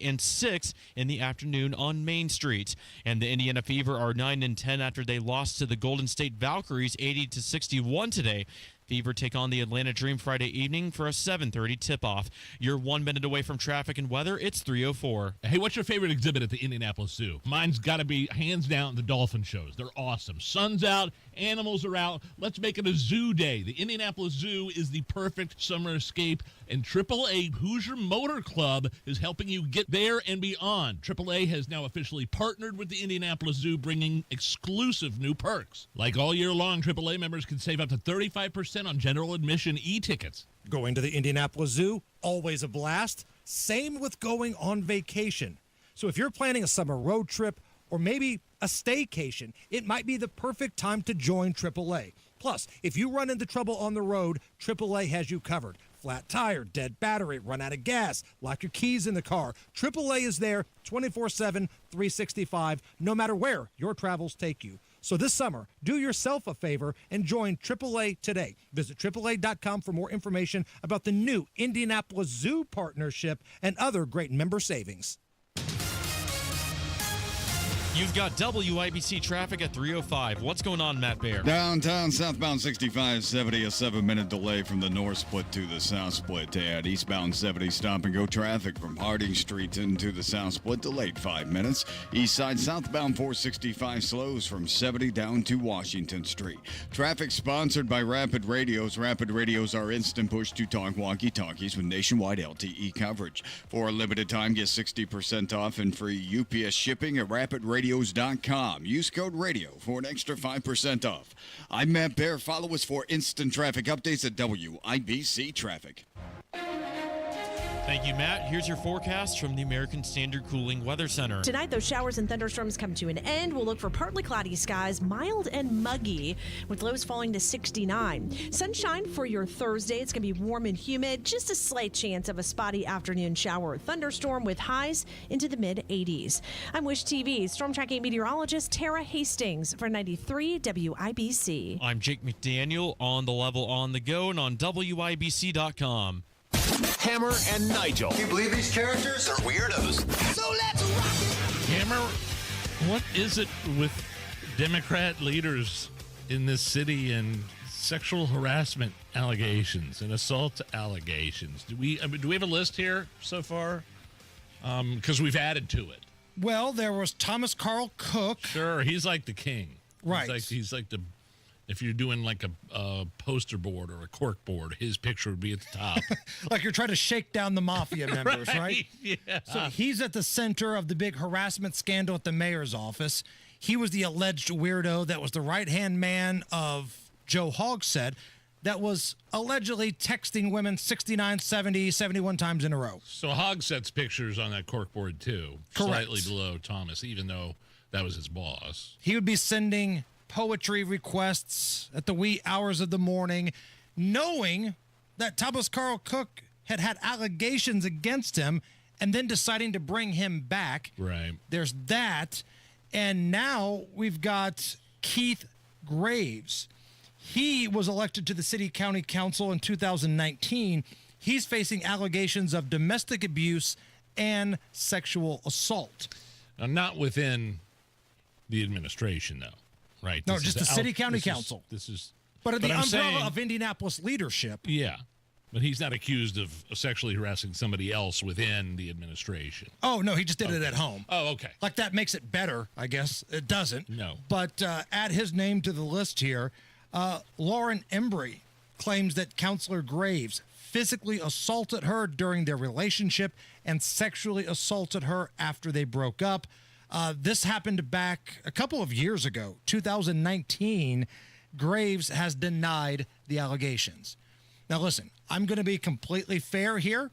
and 6 in the afternoon on Main Street. And the Indiana Fever are 9-10 after they lost to the Golden State Valkyries 80-61 today. Fever take on the Atlanta Dream Friday evening for a 7:30 tip-off. You're 1 minute away from traffic and weather. It's 3:04. Hey, what's your favorite exhibit at the Indianapolis Zoo? Mine's got to be, hands down, the dolphin shows. They're awesome. Sun's out, animals are out. Let's make it a zoo day. The Indianapolis Zoo is the perfect summer escape, and AAA Hoosier Motor Club is helping you get there and beyond. AAA has now officially partnered with the Indianapolis Zoo, bringing exclusive new perks. Like all year long, AAA members can save up to 35% on general admission e-tickets. Going to the Indianapolis Zoo, always a blast. Same with going on vacation. So if you're planning a summer road trip or maybe a staycation, it might be the perfect time to join AAA. Plus, if you run into trouble on the road, AAA has you covered. Flat tire, dead battery, run out of gas, lock your keys in the car. AAA is there 24/7, 365, no matter where your travels take you. So this summer, do yourself a favor and join AAA today. Visit AAA.com for more information about the new Indianapolis Zoo partnership and other great member savings. You've got WIBC traffic at 3:05. What's going on, Matt Baer? Downtown, southbound 65-70, a 7-minute delay from the north split to the south split. To add eastbound 70, stop and go traffic from Harding Street into the south split, delayed 5 minutes. East side, southbound 465 slows from 70 down to Washington Street. Traffic sponsored by Rapid Radios. Rapid Radios are instant push-to-talk walkie-talkies with nationwide LTE coverage. For a limited time, get 60% off and free UPS shipping at rapidradios.com. Use code RADIO for an extra 5% off. I'm Matt Baer. Follow us for instant traffic updates at WIBC Traffic. Thank you, Matt. Here's your forecast from the American Standard Cooling Weather Center. Tonight, those showers and thunderstorms come to an end. We'll look for partly cloudy skies, mild and muggy, with lows falling to 69. Sunshine for your Thursday. It's going to be warm and humid. Just a slight chance of a spotty afternoon shower or thunderstorm with highs into the mid-80s. I'm Wish TV storm tracking meteorologist Tara Hastings for 93 WIBC. I'm Jake McDaniel on the level on the go and on WIBC.com. Hammer and Nigel. Can you believe these characters are weirdos? So let's rock it! Hammer, what is it with Democrat leaders in this city and sexual harassment allegations and assault allegations? Do we have a list here so far? Because we've added to it. Well, there was Thomas Carl Cook. Sure, he's like the king. Right. He's like the... If you're doing like a poster board or a cork board, his picture would be at the top. Like you're trying to shake down the mafia members, right? Yeah. So he's at the center of the big harassment scandal at the mayor's office. He was the alleged weirdo that was the right-hand man of Joe Hogsett that was allegedly texting women 69, 70, 71 times in a row. So Hogsett's picture's on that cork board too. Correct. Slightly below Thomas, even though that was his boss. He would be sending poetry requests at the wee hours of the morning, knowing that Thomas Carl Cook had had allegations against him and then deciding to bring him back. Right. There's that. And now we've got Keith Graves. He was elected to the City County Council in 2019. He's facing allegations of domestic abuse and sexual assault. Now, not within the administration, though. Right. No, just the City County Council. But the umbrella of Indianapolis leadership. Yeah. But he's not accused of sexually harassing somebody else within the administration. Oh, no, he just did it at home. Oh, okay. Like that makes it better, I guess. It doesn't. No. But add his name to the list here. Lauren Embry claims that Counselor Graves physically assaulted her during their relationship and sexually assaulted her after they broke up. This happened back a couple of years ago, 2019. Graves has denied the allegations. Now, listen, I'm going to be completely fair here.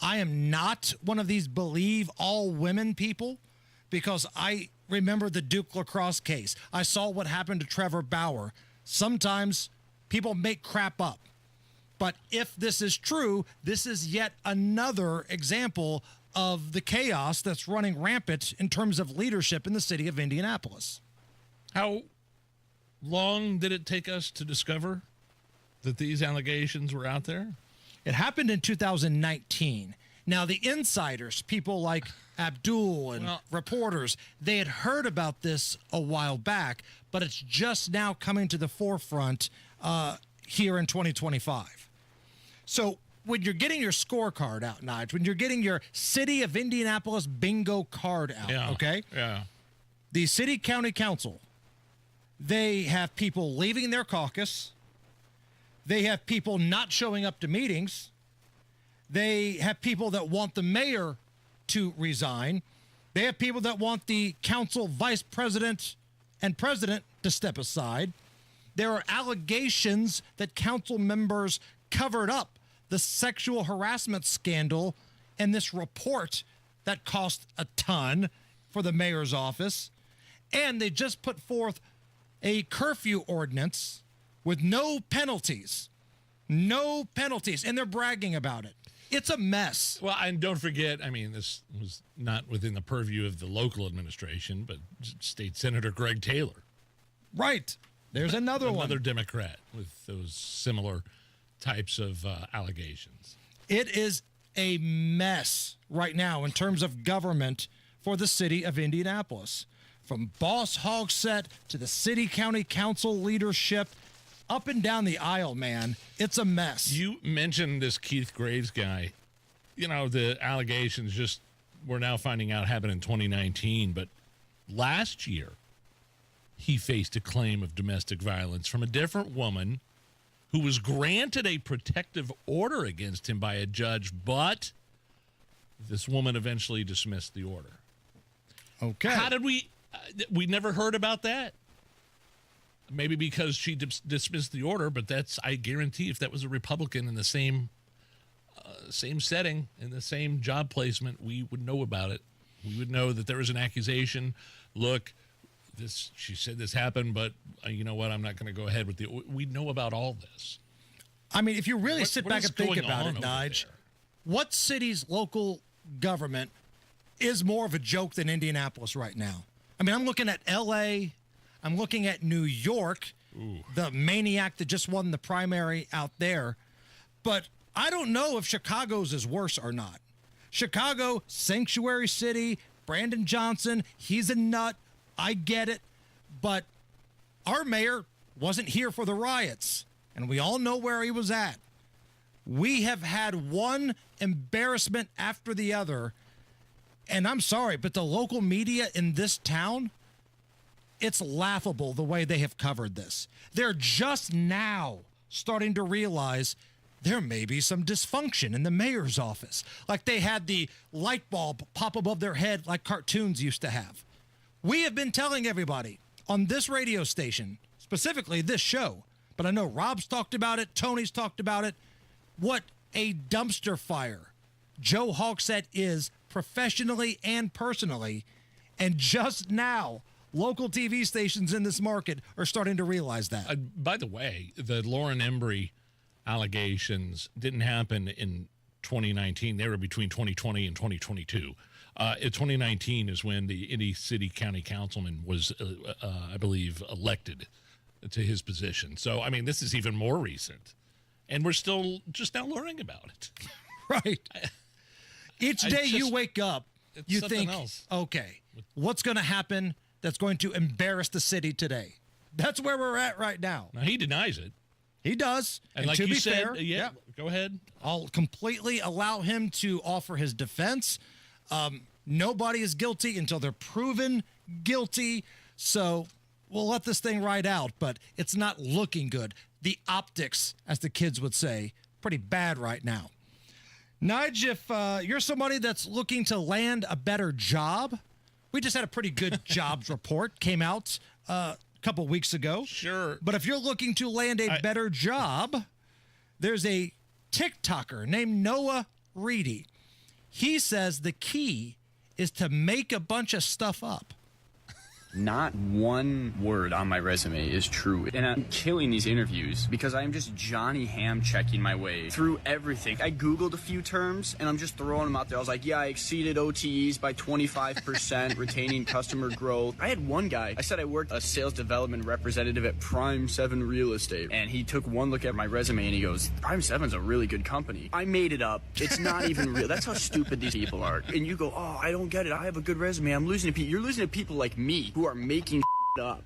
I am not one of these believe all women people because I remember the Duke lacrosse case. I saw what happened to Trevor Bauer. Sometimes people make crap up. But if this is true, this is yet another example of the chaos that's running rampant in terms of leadership in the city of Indianapolis. How long did it take us to discover that these allegations were out there? It happened in 2019. Now, the insiders, people like Abdul and reporters, they had heard about this a while back, but it's just now coming to the forefront here in 2025. So when you're getting your scorecard out, Nigel, when you're getting your City of Indianapolis bingo card out, okay? Yeah. The City County Council, they have people leaving their caucus. They have people not showing up to meetings. They have people that want the mayor to resign. They have people that want the council vice president and president to step aside. There are allegations that council members covered up the sexual harassment scandal in this report that cost a ton for the mayor's office. And they just put forth a curfew ordinance with no penalties. No penalties. And they're bragging about it. It's a mess. Well, and don't forget, I mean, this was not within the purview of the local administration, but State Senator Greg Taylor. Right. There's another one. Another Democrat with those similar types of allegations. It is a mess right now in terms of government for the city of Indianapolis. From Boss Hogsett to the city county council leadership, up and down the aisle, man. It's a mess. You mentioned this Keith Graves guy. You know, the allegations just we're now finding out happened in 2019, but last year he faced a claim of domestic violence from a different woman who was granted a protective order against him by a judge, but this woman eventually dismissed the order. Okay. How did we never heard about that? Maybe because she dismissed the order, but that's, I guarantee, if that was a Republican in the same setting, in the same job placement, we would know about it. We would know that there was an accusation. Look, she said this happened, but you know what? I'm not going to go ahead with we know about all this. I mean, if you really sit back and think about it, over Nige, there? what city's local government is more of a joke than Indianapolis right now? I mean, I'm looking at L.A., I'm looking at New York, the maniac that just won the primary out there. But I don't know if Chicago's is worse or not. Chicago, sanctuary city, Brandon Johnson, he's a nut. I get it. But our mayor wasn't here for the riots, and we all know where he was at. We have had one embarrassment after the other, and I'm sorry, but the local media in this town, it's laughable the way they have covered this. They're just now starting to realize there may be some dysfunction in the mayor's office. Like they had the light bulb pop above their head like cartoons used to have. We have been telling everybody on this radio station, specifically this show, but I know Rob's talked about it, Tony's talked about it, what a dumpster fire Joe Hogsett is professionally and personally. And just now, local TV stations in this market are starting to realize that. By the way, the Lauren Embry allegations didn't happen in 2019. They were between 2020 and 2022. In 2019 is when the Indy City County Councilman was, I believe, elected to his position. So, I mean, this is even more recent. And we're still just now learning about it. Right. Each day you wake up, you think, else. okay, what's going to happen that's going to embarrass the city today? That's where we're at right now. Now, he denies it. He does. And like to you be said, fair, yeah, go ahead. I'll completely allow him to offer his defense. Nobody is guilty until they're proven guilty. So we'll let this thing ride out, but it's not looking good. The optics, as the kids would say, pretty bad right now. Nige, if you're somebody that's looking to land a better job, we just had a pretty good jobs report, came out a couple weeks ago. Sure. But if you're looking to land a better job, there's a TikToker named Noah Reedy. He says the key is to make a bunch of stuff up. Not one word on my resume is true. And I'm killing these interviews because I'm just Johnny Ham checking my way through everything. I Googled a few terms and I'm just throwing them out there. I was like, yeah, I exceeded OTEs by 25%, retaining customer growth. I had one guy, I said I worked a sales development representative at Prime 7 Real Estate. And he took one look at my resume and he goes, Prime 7's a really good company. I made it up. It's not even real. That's how stupid these people are. And you go, oh, I don't get it. I have a good resume. I'm losing to people. You're losing to people like me who are making up.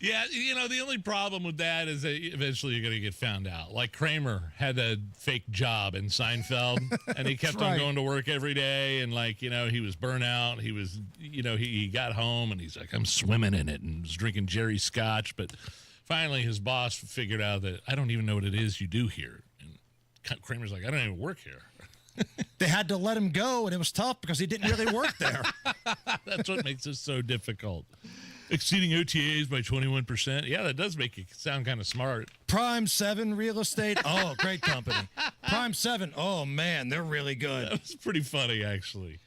Yeah, the only problem with that is that eventually you're going to get found out. Like Kramer had a fake job in Seinfeld, and he kept on going to work every day, and he was burnout. He was, he got home, and he's like, I'm swimming in it, and was drinking Jerry Scotch. But finally, his boss figured out that I don't even know what it is you do here. And Kramer's like, I don't even work here. They had to let him go, and it was tough because he didn't really work there. That's what makes it so difficult. Exceeding OTAs by 21%. Yeah, that does make you sound kind of smart. Prime 7 Real Estate. Oh, great company. Prime 7. Oh, man, they're really good. That was pretty funny, actually.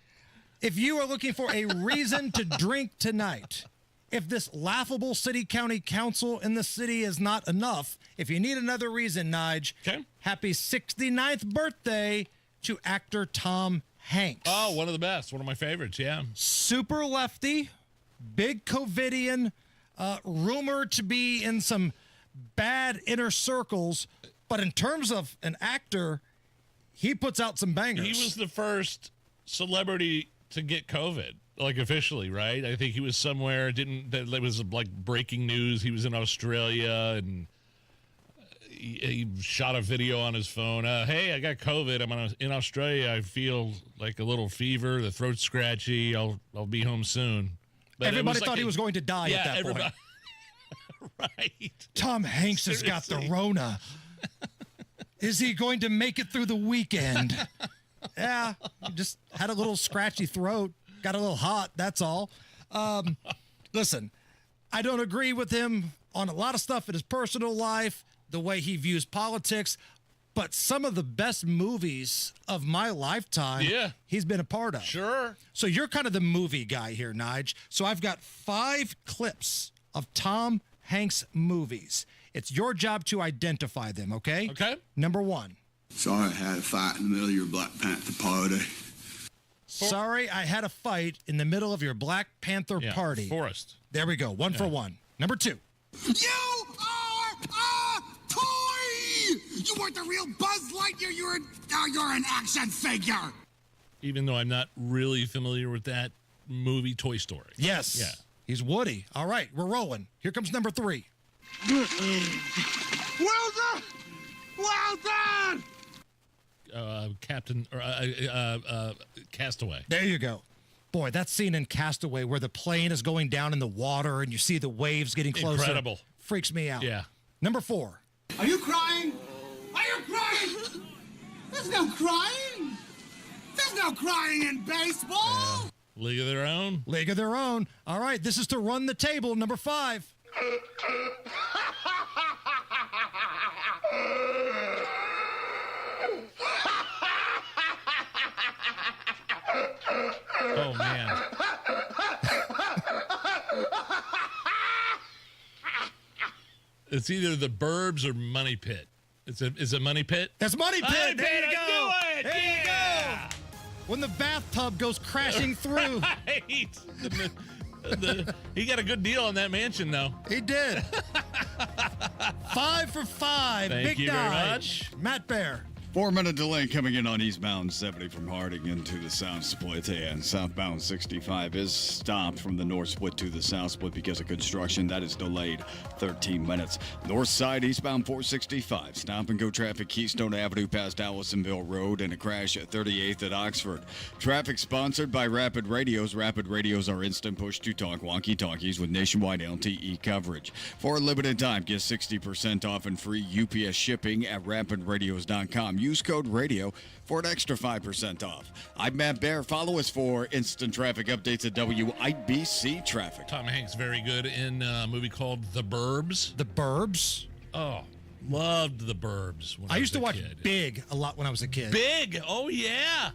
If you are looking for a reason to drink tonight, if this laughable city county council in the city is not enough, if you need another reason, Nige, happy 69th birthday to actor Tom Hanks. Oh, one of the best. One of my favorites, yeah. Super lefty, big COVIDian, rumored to be in some bad inner circles. But in terms of an actor, he puts out some bangers. He was the first celebrity to get COVID, like officially, right? I think he was somewhere, it was like breaking news. He was in Australia and he shot a video on his phone. Hey, I got COVID. I'm in Australia. I feel like a little fever. The throat's scratchy. I'll be home soon. But everybody thought he was going to die at that point. Right. Tom Hanks has got the Rona. Is he going to make it through the weekend? Yeah, he just had a little scratchy throat. Got a little hot, that's all. Listen, I don't agree with him on a lot of stuff in his personal life, the way he views politics, but some of the best movies of my lifetime he's been a part of. Sure. So you're kind of the movie guy here, Nige. So I've got 5 clips of Tom Hanks movies. It's your job to identify them, okay? Okay. Number 1. Sorry I had a fight in the middle of your Black Panther party. Sorry I had a fight in the middle of your Black Panther party. Forrest. There we go. 1 for 1. Number 2. You are a toy! You weren't the real Buzz Lightyear. You're an action figure. Even though I'm not really familiar with that movie, Toy Story. Yes. Yeah. He's Woody. All right, we're rolling. Here comes number 3. Well done! Well done! Castaway. There you go. Boy, that scene in Castaway where the plane is going down in the water and you see the waves getting closer. Incredible. Freaks me out. Yeah. Number 4. Are you crying? Are you crying? There's no crying. There's no crying in baseball. League of Their Own. League of Their Own. All right, this is to run the table. Number 5. Oh, man. It's either The Burbs or Money Pit. Is it Money Pit? That's Money Pit. Money There Pit, you go. I knew it. There you go. When the bathtub goes crashing through. Right. He got a good deal on that mansion, though. He did. 5 for 5. Thank Big you very Nige. much. Matt Bear. 4-minute delay coming in on eastbound 70 from Harding into the South Split, and southbound 65 is stopped from the North Split to the South Split because of construction. That is delayed 13 minutes. North side eastbound 465, stop and go traffic Keystone Avenue past Allisonville Road, and a crash at 38th at Oxford. Traffic sponsored by Rapid Radios. Rapid Radios are instant push to talk walkie-talkies with nationwide LTE coverage. For a limited time, get 60% off and free UPS shipping at rapidradios.com. Use code RADIO for an extra 5% off. I'm Matt Bear. Follow us for instant traffic updates at WIBC Traffic. Tom Hanks very good in a movie called The Burbs. The Burbs. Oh, loved The Burbs when I used to was a watch kid. Big a lot when I was a kid. Big. Oh, yeah.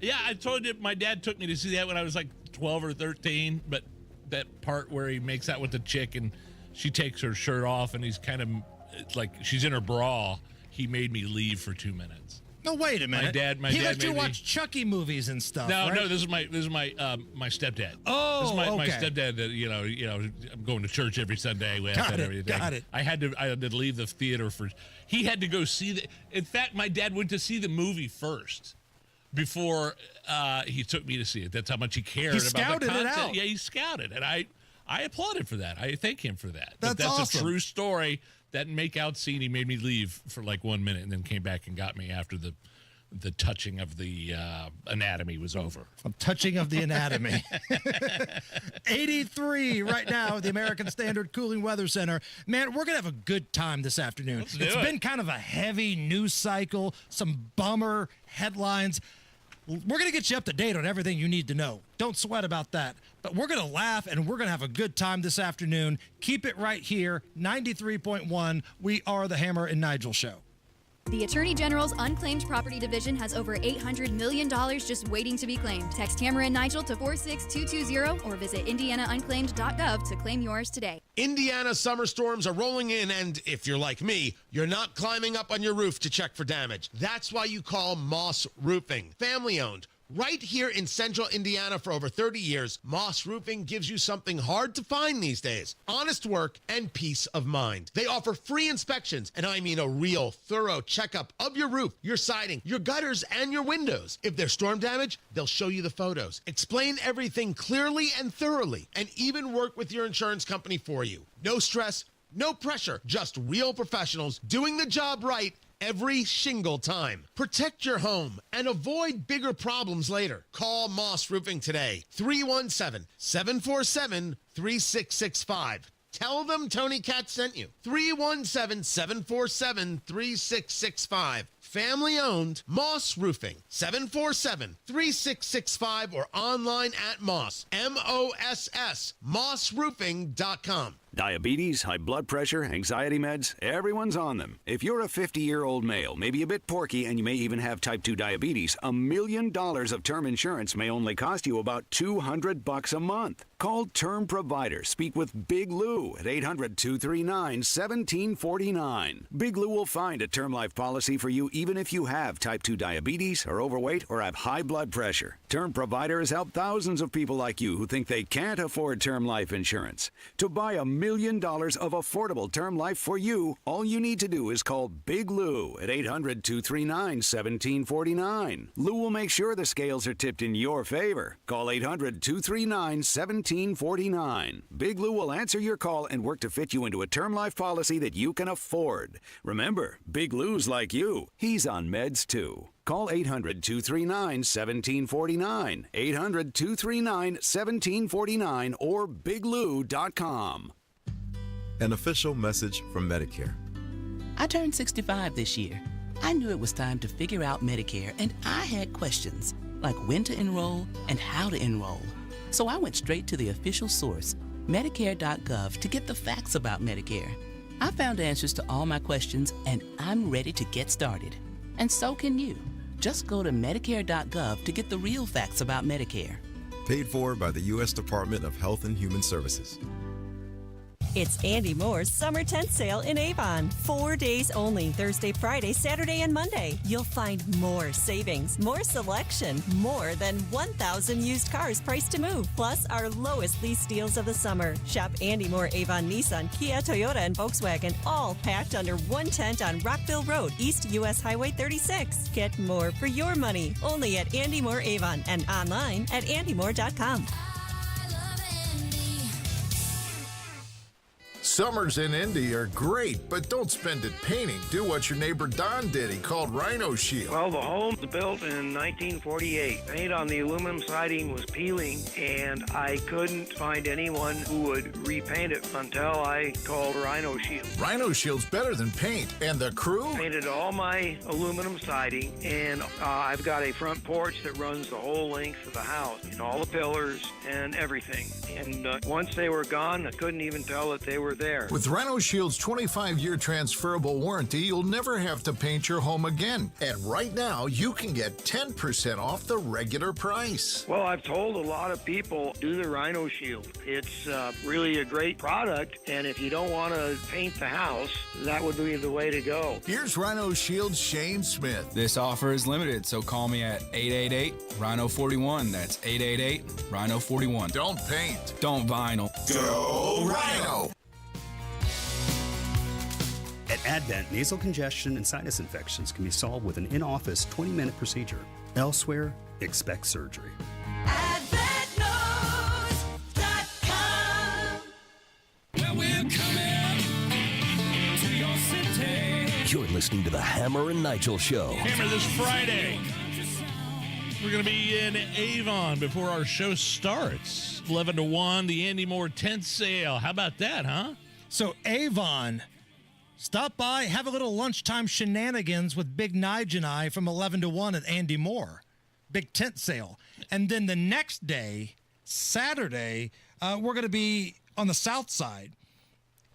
Yeah, I told you my dad took me to see that when I was like 12 or 13, but that part where he makes out with the chick and she takes her shirt off and he's kind of like she's in her bra. He made me leave for 2 minutes. No, wait a minute. He let you watch Chucky movies and stuff. No, right? no. This is my stepdad. Oh, this is my okay. stepdad. That I'm going to church every Sunday. Got it. I had to leave the theater for. He had to go see In fact, my dad went to see the movie first before he took me to see it. That's how much he cared about the scouted content. it out. Yeah, he scouted, and I applauded for that. I thank him for that. That's awesome. A true story. That make-out scene, he made me leave for like 1 minute and then came back and got me after the touching of the anatomy was over. Touching of the anatomy. 83 right now at the American Standard Cooling Weather Center. Man, we're going to have a good time this afternoon. It's been kind of a heavy news cycle, some bummer headlines. We're going to get you up to date on everything you need to know. Don't sweat about that. But we're going to laugh and we're going to have a good time this afternoon. Keep it right here, 93.1. We are the Hammer and Nigel Show. The Attorney General's Unclaimed Property Division has over $800 million just waiting to be claimed. Text Hammer and Nigel to 46220 or visit indianaunclaimed.gov to claim yours today. Indiana summer storms are rolling in, and if you're like me, you're not climbing up on your roof to check for damage. That's why you call Moss Roofing. Family owned. Right here in central Indiana for over 30 years, Moss Roofing gives you something hard to find these days: honest work and peace of mind. They offer free inspections, and I mean a real thorough checkup of your roof, your siding, your gutters, and your windows. If there's storm damage, they'll show you the photos, explain everything clearly and thoroughly, and even work with your insurance company for you. No stress, no pressure, just real professionals doing the job right every single time. Protect your home and avoid bigger problems later. Call Moss Roofing today. 317-747-3665. Tell them Tony Katz sent you. 317-747-3665. Family owned, Moss Roofing. 747-3665 or online at Moss, M-O-S-S, mossroofing.com. Diabetes, high blood pressure, anxiety meds, everyone's on them. If you're a 50-year-old male, maybe a bit porky, and you may even have type 2 diabetes, $1 million of term insurance may only cost you about $200 a month. Call Term Provider. Speak with Big Lou at 800-239-1749. Big Lou will find a term life policy for you even if you have type 2 diabetes, are overweight, or have high blood pressure. Term Provider has helped thousands of people like you who think they can't afford term life insurance. To buy $1 million of affordable term life for you, all you need to do is call Big Lou at 800-239-1749. Lou will make sure the scales are tipped in your favor. Call 800-239-1749. Big Lou will answer your call and work to fit you into a term life policy that you can afford. Remember, Big Lou's like you. He's on meds too. Call 800-239-1749, 800-239-1749, or biglou.com. An official message from Medicare. I turned 65 this year. I knew it was time to figure out Medicare, and I had questions, like when to enroll and how to enroll. So I went straight to the official source, Medicare.gov, to get the facts about Medicare. I found answers to all my questions, and I'm ready to get started. And so can you. Just go to Medicare.gov to get the real facts about Medicare. Paid for by the U.S. Department of Health and Human Services. It's Andy Moore's Summer Tent Sale in Avon. 4 days only, Thursday, Friday, Saturday, and Monday. You'll find more savings, more selection, more than 1,000 used cars priced to move, plus our lowest lease deals of the summer. Shop Andy Moore Avon Nissan, Kia, Toyota, and Volkswagen, all packed under one tent on Rockville Road, East US Highway 36. Get more for your money, only at Andy Moore Avon and online at andymore.com. Summers in Indy are great, but don't spend it painting. Do what your neighbor Don did. He called Rhino Shield. Well, the home was built in 1948. Paint on the aluminum siding was peeling, and I couldn't find anyone who would repaint it until I called Rhino Shield. Rhino Shield's better than paint. And the crew? Painted all my aluminum siding, and I've got a front porch that runs the whole length of the house, and all the pillars and everything. And once they were gone, I couldn't even tell that they were there. there. With Rhino Shield's 25-year transferable warranty, you'll never have to paint your home again. And right now, you can get 10% off the regular price. Well, I've told a lot of people, do the Rhino Shield. It's really a great product, and if you don't want to paint the house, that would be the way to go. Here's Rhino Shield's Shane Smith. This offer is limited, so call me at 888-RHINO-41. That's 888-RHINO-41. Don't paint. Don't vinyl. Go Rhino! At Advent, nasal congestion and sinus infections can be solved with an in-office 20-minute procedure. Elsewhere, expect surgery. Well, we're coming to your city. You're listening to the Hammer and Nigel Show. Hammer, this Friday, we're going to be in Avon before our show starts. 11 to 1, the Andy Moore tent sale. How about that, huh? So Avon, stop by, have a little lunchtime shenanigans with Big Nigel and I from 11 to 1 at Andy Moore. Big tent sale. And then the next day, Saturday, we're going to be on the south side,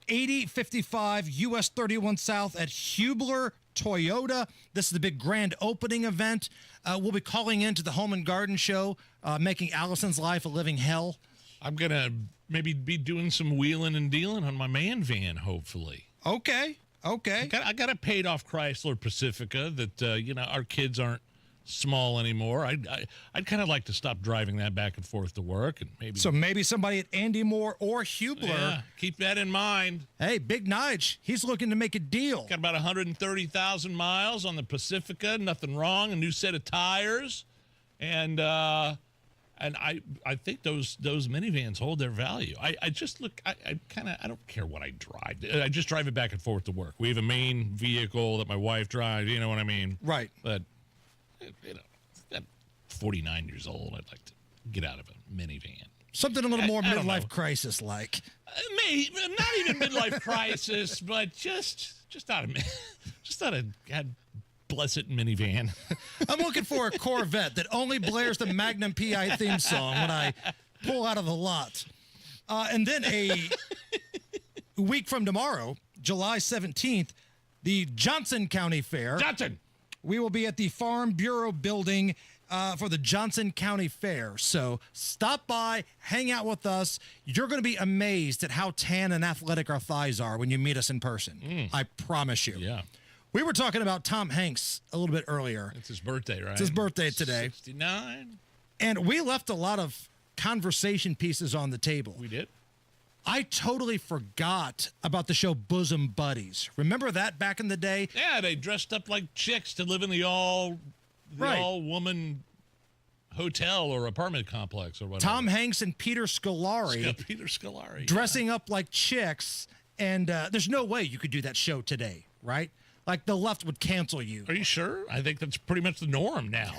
8055 US 31 South at Hubler Toyota. This is the big grand opening event. We'll be calling into the Home and Garden Show, making Allison's life a living hell. I'm going to maybe be doing some wheeling and dealing on my man van, hopefully. Okay. I got a paid off Chrysler Pacifica that, our kids aren't small anymore. I'd kind of like to stop driving that back and forth to work, and maybe somebody at Andy Moore or Hubler. Yeah, keep that in mind. Hey, Big Nige, he's looking to make a deal. Got about 130,000 miles on the Pacifica, nothing wrong, a new set of tires, and I think those minivans hold their value. I don't care what I drive. I just drive it back and forth to work. We have a main vehicle that my wife drives. You know what I mean? Right. But I'm 49 years old. I'd like to get out of a minivan. Something a little more midlife crisis like. Not even midlife crisis, but just out of God bless it minivan. I'm looking for a Corvette that only blares the Magnum PI theme song when I pull out of the lot. And then a week from tomorrow, July 17th, the Johnson County Fair. Johnson! We will be at the Farm Bureau building for the Johnson County Fair. So stop by, hang out with us. You're going to be amazed at how tan and athletic our thighs are when you meet us in person. I promise you. Yeah. We were talking about Tom Hanks a little bit earlier. It's his birthday, right? It's his birthday today. 69. And we left a lot of conversation pieces on the table. We did? I totally forgot about the show Bosom Buddies. Remember that back in the day? Yeah, they dressed up like chicks to live in the all-woman hotel or apartment complex or whatever. Tom Hanks and Peter Scolari. Dressing up like chicks. And there's no way you could do that show today, right? Like the left would cancel you. Are you sure? I think that's pretty much the norm now.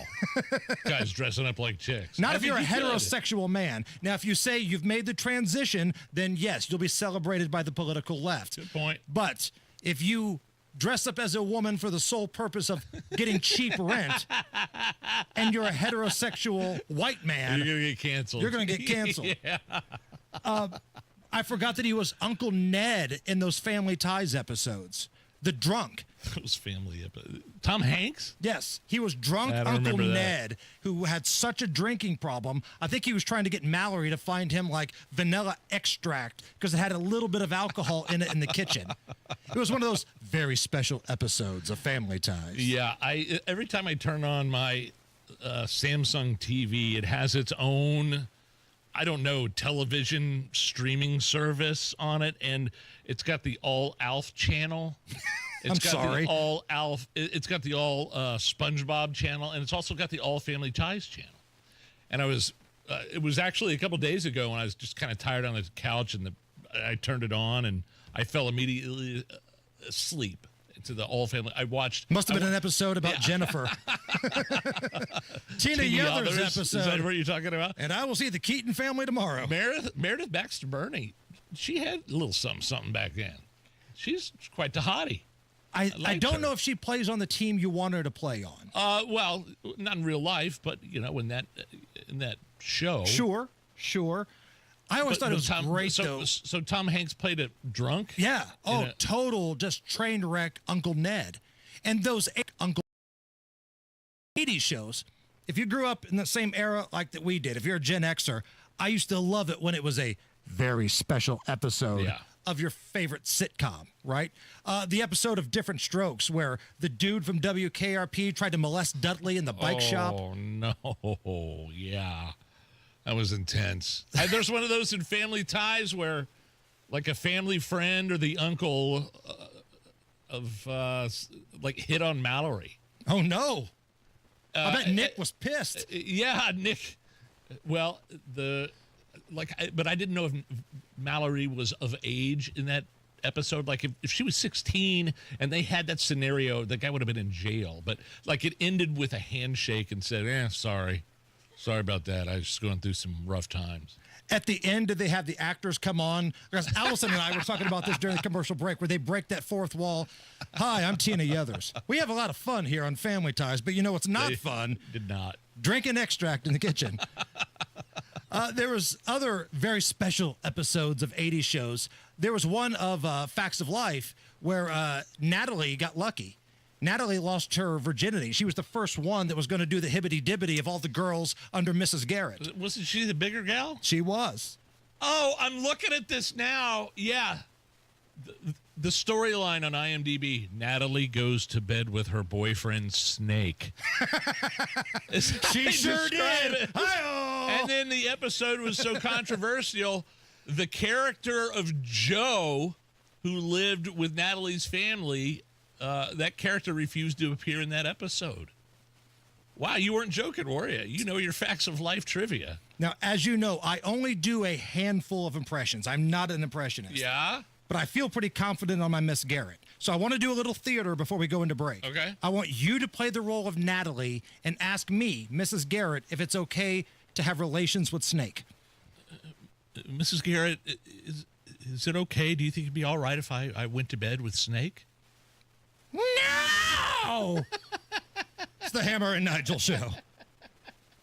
Guys dressing up like chicks. Not if you're a heterosexual man. Now, if you say you've made the transition, then yes, you'll be celebrated by the political left. Good point. But if you dress up as a woman for the sole purpose of getting cheap rent, and you're a heterosexual white man, you're going to get canceled. You're going to get canceled. Yeah. I forgot that he was Uncle Ned in those Family Ties episodes. The drunk. Those family episodes. Tom Hanks? Yes. He was drunk Uncle Ned who had such a drinking problem. I think he was trying to get Mallory to find him like vanilla extract because it had a little bit of alcohol in it in the kitchen. It was one of those very special episodes of Family Ties. Yeah. Every time I turn on my Samsung TV, it has its own, I don't know, television streaming service on it, and it's got the All Alf channel. It's sorry. The All Alf. It's got the All SpongeBob channel, and it's also got the All Family Ties channel. And it was actually a couple days ago when I was just kind of tired on the couch, and I turned it on, and I fell immediately asleep to the All Family. I watched. Must have been an episode about Jennifer. Tina Yothers episode. Is that what you're talking about? And I will see the Keaton family tomorrow. Meredith Baxter Burney. She had a little something back then. She's quite the hottie. I don't know if she plays on the team you want her to play on. Well, not in real life, but in that show. Sure. I always thought it was Tom, great, so, though. So Tom Hanks played it drunk? Yeah. Oh, total just train wreck Uncle Ned. And those Uncle 80s shows, if you grew up in the same era like that we did, if you're a Gen Xer, I used to love it when it was a very special episode of your favorite sitcom, right? The episode of Different Strokes where the dude from WKRP tried to molest Dudley in the bike shop. Oh, no. Yeah. That was intense. There's one of those in Family Ties where, like, a family friend or the uncle hit on Mallory. Oh, no. I bet Nick was pissed. Yeah, Nick. Well, but I didn't know if Mallory was of age in that episode. Like, if she was 16 and they had that scenario, the guy would have been in jail. But, like, it ended with a handshake and said, sorry. Sorry about that. I was just going through some rough times. At the end, did they have the actors come on? Because Allison and I were talking about this during the commercial break where they break that fourth wall. Hi, I'm Tina Yothers. We have a lot of fun here on Family Ties, but you know what's not fun? Did not. Drinking extract in the kitchen. There was other very special episodes of 80s shows. There was one of Facts of Life where Natalie got lucky. Natalie lost her virginity. She was the first one that was going to do the hibbity-dibbity of all the girls under Mrs. Garrett. Wasn't she the bigger gal? She was. Oh, I'm looking at this now. Yeah. The storyline on IMDb, Natalie goes to bed with her boyfriend, Snake. She sure did. Hi-oh! And then the episode was so controversial, the character of Joe, who lived with Natalie's family, that character refused to appear in that episode. Wow, you weren't joking, were you? You know your Facts of Life trivia. Now, as you know, I only do a handful of impressions. I'm not an impressionist. Yeah? But I feel pretty confident on my Miss Garrett. So I want to do a little theater before we go into break. Okay. I want you to play the role of Natalie and ask me, Mrs. Garrett, if it's okay to have relations with Snake. Mrs. Garrett, is it okay? Do you think it'd be all right if I went to bed with Snake? No! It's the Hammer and Nigel Show.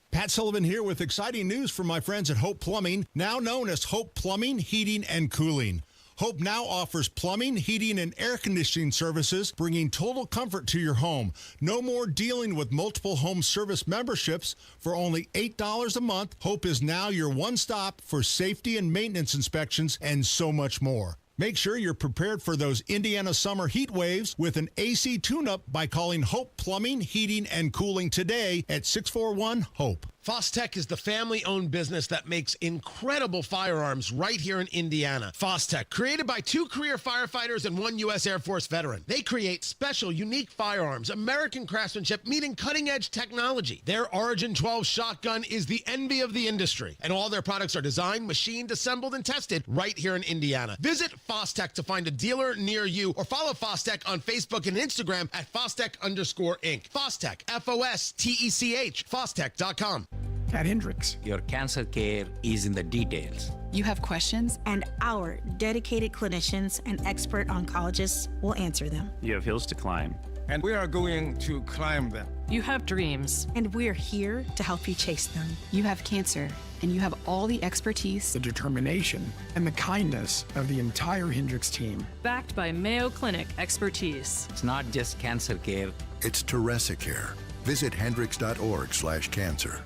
Pat Sullivan here with exciting news from my friends at Hope Plumbing, now known as Hope Plumbing, Heating, and Cooling. Hope now offers plumbing, heating, and air conditioning services, bringing total comfort to your home. No more dealing with multiple home service memberships. For only $8 a month, Hope is now your one stop for safety and maintenance inspections and so much more. Make sure you're prepared for those Indiana summer heat waves with an AC tune-up by calling Hope Plumbing, Heating, and Cooling today at 641-HOPE. Fostech is the family-owned business that makes incredible firearms right here in Indiana. Fostech, created by 2 career firefighters and 1 U.S. Air Force veteran. They create special, unique firearms, American craftsmanship meeting cutting-edge technology. Their Origin 12 shotgun is the envy of the industry, and all their products are designed, machined, assembled, and tested right here in Indiana. Visit Fostech to find a dealer near you, or follow Fostech on Facebook and Instagram at Fostech_Inc. Fostech, F-O-S-T-E-C-H, Fostech.com. At Hendricks, your cancer care is in the details. You have questions, and our dedicated clinicians and expert oncologists will answer them. You have hills to climb, and we are going to climb them. You have dreams, and we're here to help you chase them. You have cancer, and you have all the expertise, the determination, and the kindness of the entire Hendricks team. Backed by Mayo Clinic expertise. It's not just cancer care. It's Teresa Care. Visit hendricks.org/cancer.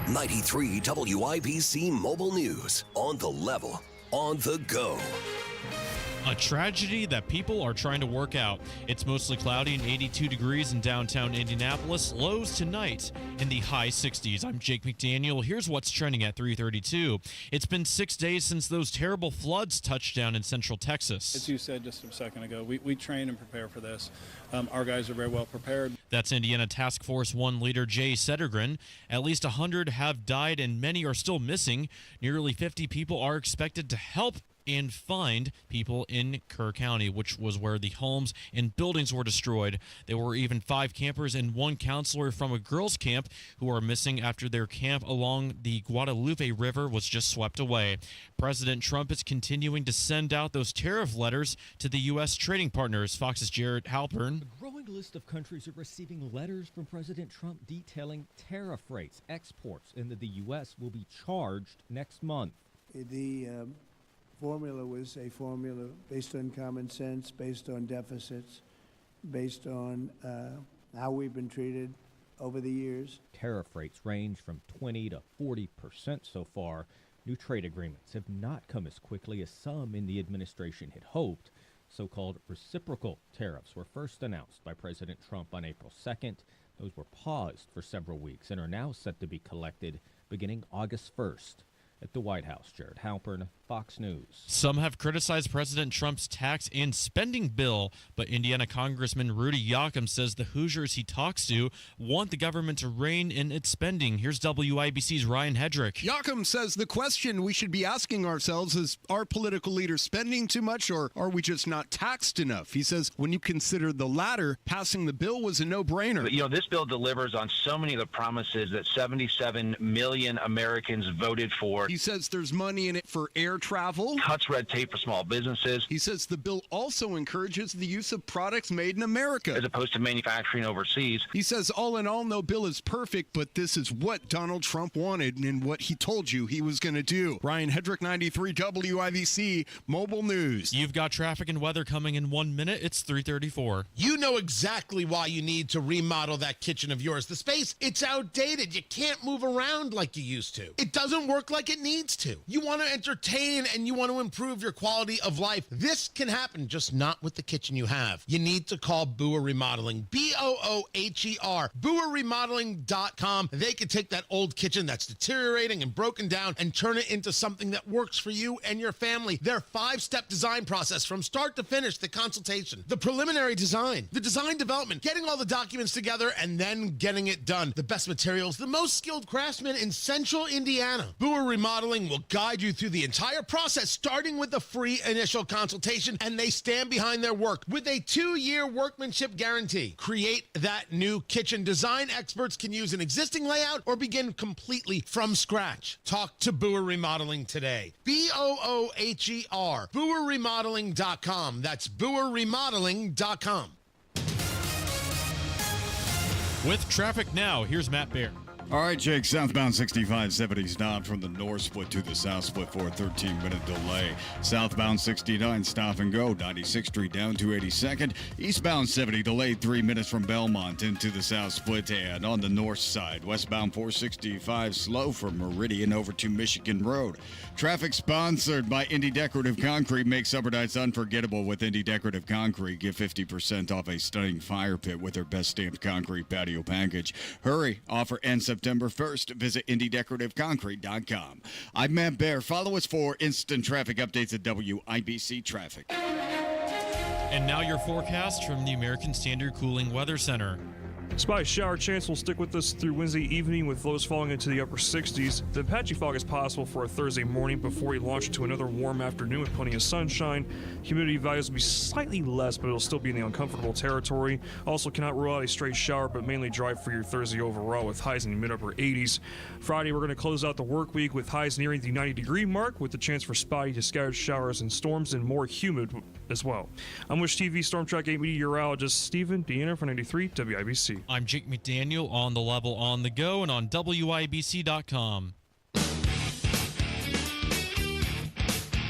93 WIBC Mobile News. On the level, on the go. A tragedy that people are trying to work out. It's mostly cloudy and 82 degrees in downtown Indianapolis. Lows tonight in the high 60s. I'm Jake McDaniel. Here's what's trending at 3:32. It's been 6 days since those terrible floods touched down in central Texas. As you said just a second ago, we train and prepare for this. Our guys are very well prepared. That's Indiana Task Force 1 leader Jay Sedergren. At least 100 have died and many are still missing. Nearly 50 people are expected to help and find people in Kerr County, which was where the homes and buildings were destroyed. There were even 5 campers and 1 counselor from a girls' camp who are missing after their camp along the Guadalupe River was just swept away. President Trump is continuing to send out those tariff letters to the U.S. trading partners. Fox's Jared Halpern. A growing list of countries are receiving letters from President Trump detailing tariff rates. Exports into the U.S. will be charged next month. The formula was a formula based on common sense, based on deficits, based on how we've been treated over the years. Tariff rates range from 20 to 40% so far. New trade agreements have not come as quickly as some in the administration had hoped. So-called reciprocal tariffs were first announced by President Trump on April 2nd. Those were paused for several weeks and are now set to be collected beginning August 1st. At the White House, Jared Halpern, Fox News. Some have criticized President Trump's tax and spending bill, but Indiana Congressman Rudy Yoakum says the Hoosiers he talks to want the government to rein in its spending. Here's WIBC's Ryan Hedrick. Yoakum says the question we should be asking ourselves is, are political leaders spending too much, or are we just not taxed enough? He says when you consider the latter, passing the bill was a no-brainer. You know, this bill delivers on so many of the promises that 77 million Americans voted for. He says there's money in it for air travel. Cuts red tape for small businesses. He says the bill also encourages the use of products made in America, as opposed to manufacturing overseas. He says all in all, no bill is perfect, but this is what Donald Trump wanted and what he told you he was going to do. Ryan Hedrick, 93 WIBC, Mobile News. You've got traffic and weather coming in 1 minute. It's 3:34. You know exactly why you need to remodel that kitchen of yours. The space, it's outdated. You can't move around like you used to. It doesn't work like it needs to. You want to entertain and you want to improve your quality of life. This can happen, just not with the kitchen you have. You need to call Booher Remodeling. BOOHER. BooherRemodeling.com. They can take that old kitchen that's deteriorating and broken down and turn it into something that works for you and your family. Their 5-step design process from start to finish, the consultation, the preliminary design, the design development, getting all the documents together, and then getting it done. The best materials, the most skilled craftsmen in central Indiana. Booher Remodeling will guide you through the entire process, starting with a free initial consultation, and they stand behind their work with a 2-year workmanship guarantee. Create that new kitchen. Design experts can use an existing layout or begin completely from scratch. Talk to Booher Remodeling today. BOOHER. BooherRemodeling.com. That's BooherRemodeling.com. With traffic now, here's Matt Baer. All right, Jake, southbound 6570 stopped from the north split to the south split for a 13-minute delay. Southbound 69 stop and go, 96th Street down to 82nd. Eastbound 70 delayed 3 minutes from Belmont into the south split, and on the north side, westbound 465 slow from Meridian over to Michigan Road. Traffic sponsored by Indy Decorative Concrete. Make summer nights unforgettable with Indy Decorative Concrete. Get 50% off a stunning fire pit with their best stamped concrete patio package. Hurry, offer ends September 1st. Visit IndyDecorativeConcrete.com. I'm Matt Baer. Follow us for instant traffic updates at WIBC Traffic. And now your forecast from the American Standard Cooling Weather Center. Spotty shower chance will stick with us through Wednesday evening with lows falling into the upper 60s. The patchy fog is possible for a Thursday morning before we launch into another warm afternoon with plenty of sunshine. Humidity values will be slightly less, but it'll still be in the uncomfortable territory. Also cannot rule out a straight shower, but mainly dry for your Thursday overall with highs in the mid-upper 80s. Friday, we're going to close out the work week with highs nearing the 90-degree mark with the chance for spotty to scattered showers and storms and more humid as well. I'm Wish TV Storm Track 8 meteorologist Stephen Deanna for 93 WIBC. I'm Jake McDaniel on the level on the go and on WIBC.com.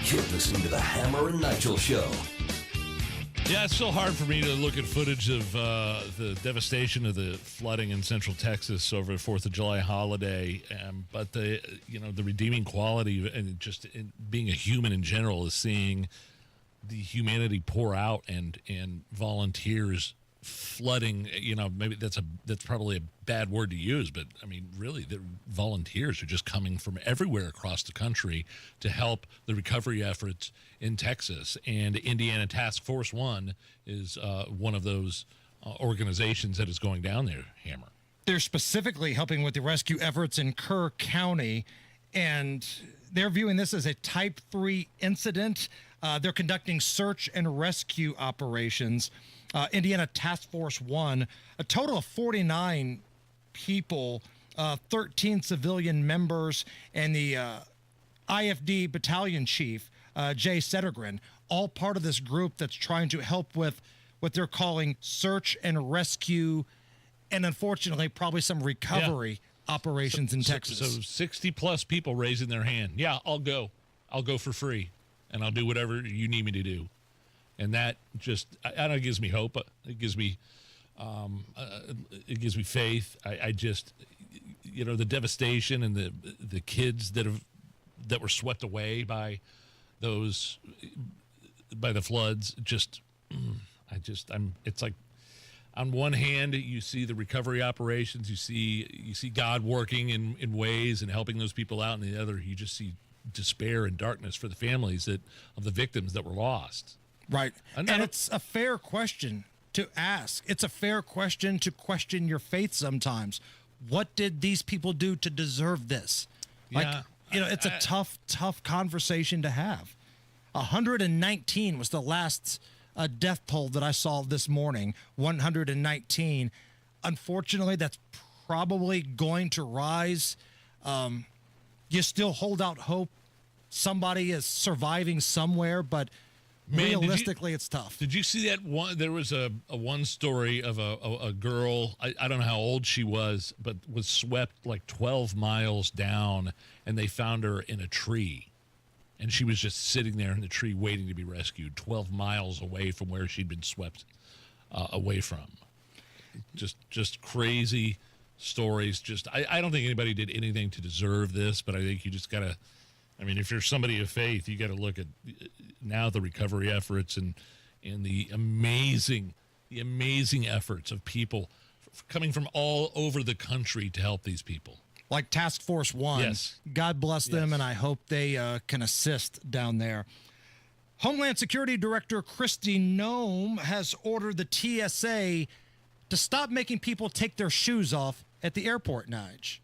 You're listening to the Hammer and Nigel Show. Yeah, it's still hard for me to look at footage of the devastation of the flooding in central Texas over the 4th of July holiday. But the redeeming quality and just being a human in general is seeing the humanity pour out and volunteers flooding. Maybe that's probably a bad word to use, but I mean, really, the volunteers are just coming from everywhere across the country to help the recovery efforts in Texas. And Indiana Task Force 1 is one of those organizations that is going down there, Hammer. They're specifically helping with the rescue efforts in Kerr County, and they're viewing this as a Type 3 incident. They're conducting search and rescue operations. Indiana Task Force 1, a total of 49 people, 13 civilian members, and the IFD battalion chief, Jay Settergren, all part of this group that's trying to help with what they're calling search and rescue, and unfortunately, probably some recovery operations in Texas. So 60-plus people raising their hand. Yeah, I'll go. I'll go for free, and I'll do whatever you need me to do. And that just, I don't know, it gives me hope. It gives me faith. I just, the devastation and the kids that were swept away by the floods. It's like, on one hand, you see the recovery operations, you see God working in ways and helping those people out, and the other, you just see despair and darkness for the families of the victims that were lost. Right. And it's a fair question to ask. It's a fair question to question your faith sometimes. What did these people do to deserve this? Yeah. It's a tough conversation to have. 119 was the last death toll that I saw this morning. 119. Unfortunately, that's probably going to rise. You still hold out hope. Somebody is surviving somewhere, but realistically, it's tough. Did you see that one? There was a one story of a girl. I don't know how old she was, but was swept like 12 miles down, and they found her in a tree. And she was just sitting there in the tree waiting to be rescued, 12 miles away from where she'd been swept away from. Just crazy stories. I don't think anybody did anything to deserve this, but I think you just got to, if you're somebody of faith, you got to look at now the recovery efforts and the amazing efforts of people coming from all over the country to help these people. Like Task Force 1. Yes. God bless them, and I hope they can assist down there. Homeland Security Director Kristi Noem has ordered the TSA to stop making people take their shoes off at the airport, Nige.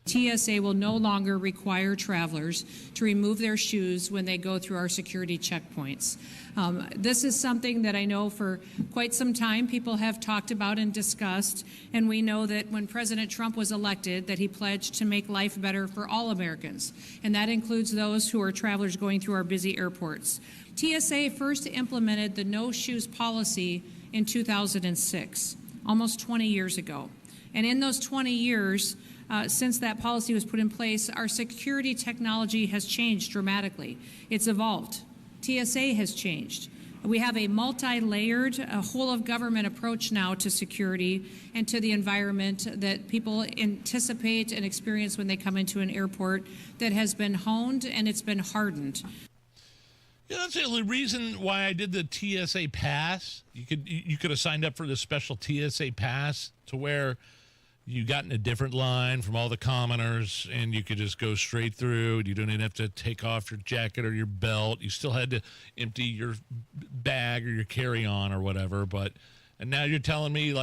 TSA will no longer require travelers to remove their shoes when they go through our security checkpoints. This is something that I know for quite some time people have talked about and discussed, and we know that when President Trump was elected that he pledged to make life better for all Americans, and that includes those who are travelers going through our busy airports. TSA first implemented the no shoes policy in 2006, almost 20 years ago. And in those 20 years, since that policy was put in place, our security technology has changed dramatically. It's evolved. TSA has changed. We have a multi-layered, whole-of-government approach now to security and to the environment that people anticipate and experience when they come into an airport that has been honed and it's been hardened. Yeah, that's the only reason why I did the TSA pass. You could have signed up for the special TSA pass to where you got in a different line from all the commoners, and you could just go straight through. You don't even have to take off your jacket or your belt. You still had to empty your bag or your carry-on or whatever. And now you're telling me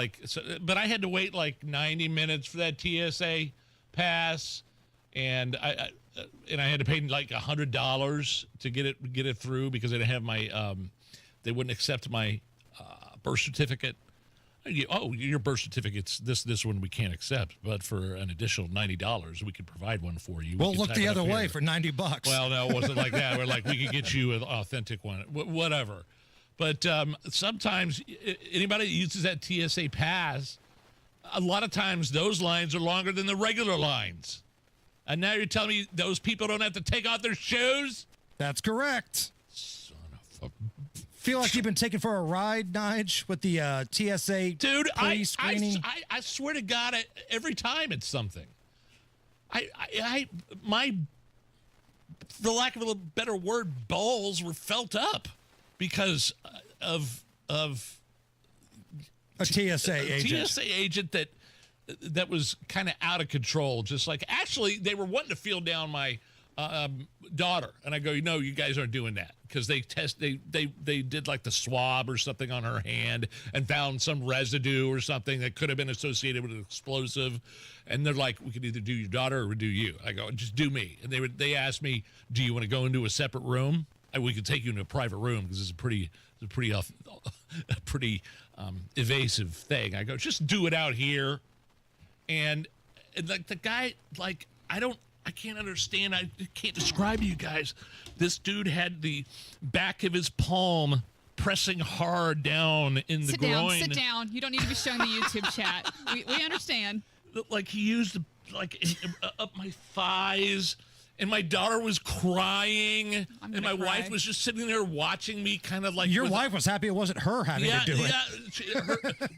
but I had to wait like 90 minutes for that TSA pass, and I had to pay like $100 to get it through because I didn't have my they wouldn't accept my birth certificate. Oh, your birth certificate's this one we can't accept, but for an additional $90, we could provide one for you. We'll look the other way for $90. Well, no, it wasn't like that. We're like, we could get you an authentic one, whatever. But sometimes anybody that uses that TSA pass, a lot of times those lines are longer than the regular lines. And now you're telling me those people don't have to take off their shoes? That's correct. Son of a... Feel like you've been taken for a ride, Nige, with the TSA pre-screening? I swear to God, every time it's something. For lack of a better word, balls were felt up because of a TSA agent. TSA agent that was kind of out of control. Just like, actually, they were wanting to feel down my daughter, and I go, you guys aren't doing that, because they did like the swab or something on her hand and found some residue or something that could have been associated with an explosive, and they're like, we could either do your daughter or do you. I go, just do me. And they asked me, do you want to go into a separate room? We could take you into a private room because it's a pretty evasive thing. I go, just do it out here. And like the guy, like, I can't understand. I can't describe to you guys. This dude had the back of his palm pressing hard down in the groin. Sit down. You don't need to be showing the YouTube chat. We understand. Like he used up my thighs And my daughter was crying, I'm and gonna my cry. wife was just sitting there watching me, kind of like. Your with- wife was happy it wasn't her having to do it.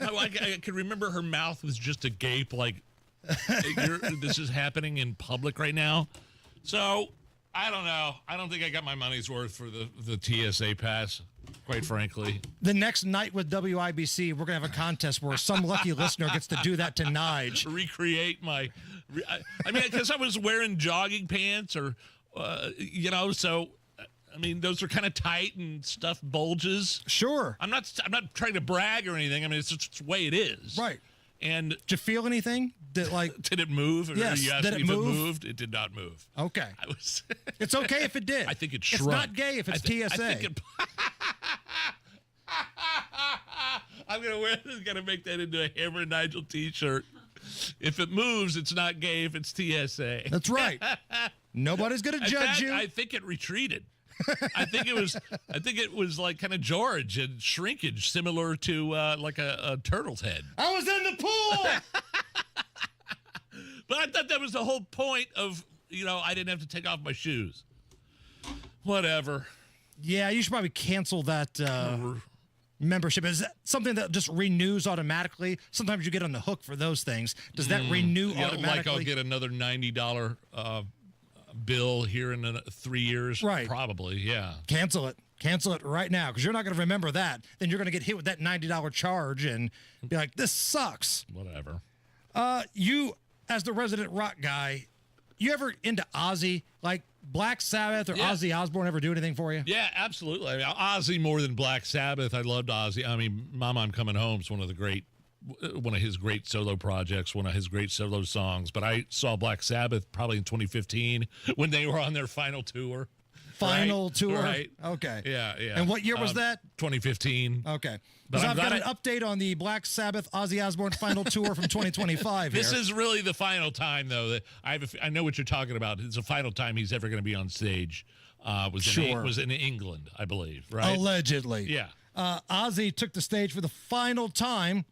I could remember her mouth was just agape, like, this is happening in public right now. So, I don't know. I don't think I got my money's worth for the TSA pass, quite frankly. The next night with WIBC, we're going to have a contest where some lucky listener gets to do that to Nige. Recreate my. I mean, because I was wearing jogging pants or, so. I mean, those are kind of tight and stuff bulges. Sure. I'm not trying to brag or anything. I mean, it's just the way it is. Right. And did you feel anything? Did it move? Yes. You asked Did me it if move? it moved. It did not move. Okay. I was. It's okay if it did. I think it It's shrunk. not gay if it's TSA. I'm gonna make that into a Hammer and Nigel T-shirt. If it moves, it's not gay. If it's TSA, That's right. Nobody's gonna judge you. I think it retreated. I think it was like kind of George and shrinkage, similar to like a turtle's head. I was in the pool. But I thought that was the whole point of, I didn't have to take off my shoes. Whatever. Yeah, you should probably cancel that membership. Is that something that just renews automatically? Sometimes you get on the hook for those things. Does that renew automatically? Like I'll get another $90 bill here in 3 years? Right. Probably, yeah. Cancel it. Cancel it right now, because you're not going to remember that. Then you're going to get hit with that $90 charge and be like, this sucks. Whatever. You, as the resident rock guy, you ever into Ozzy? Like Black Sabbath or Ozzy Osbourne ever do anything for you? Yeah, absolutely. I mean, Ozzy more than Black Sabbath. I loved Ozzy. I mean, Mama, I'm Coming Home is one of his great solo projects, one of his great solo songs. But I saw Black Sabbath probably in 2015 when they were on their final tour. Final tour? Right. Okay. Yeah. And what year was that? 2015. Okay. But Because I'm I've got glad an update on the Black Sabbath Ozzy Osbourne final tour from 2025 This here. is really the final time, though. That I know what you're talking about. It's the final time he's ever going to be on stage. Was in England, I believe, right? Allegedly. Yeah. Ozzy took the stage for the final time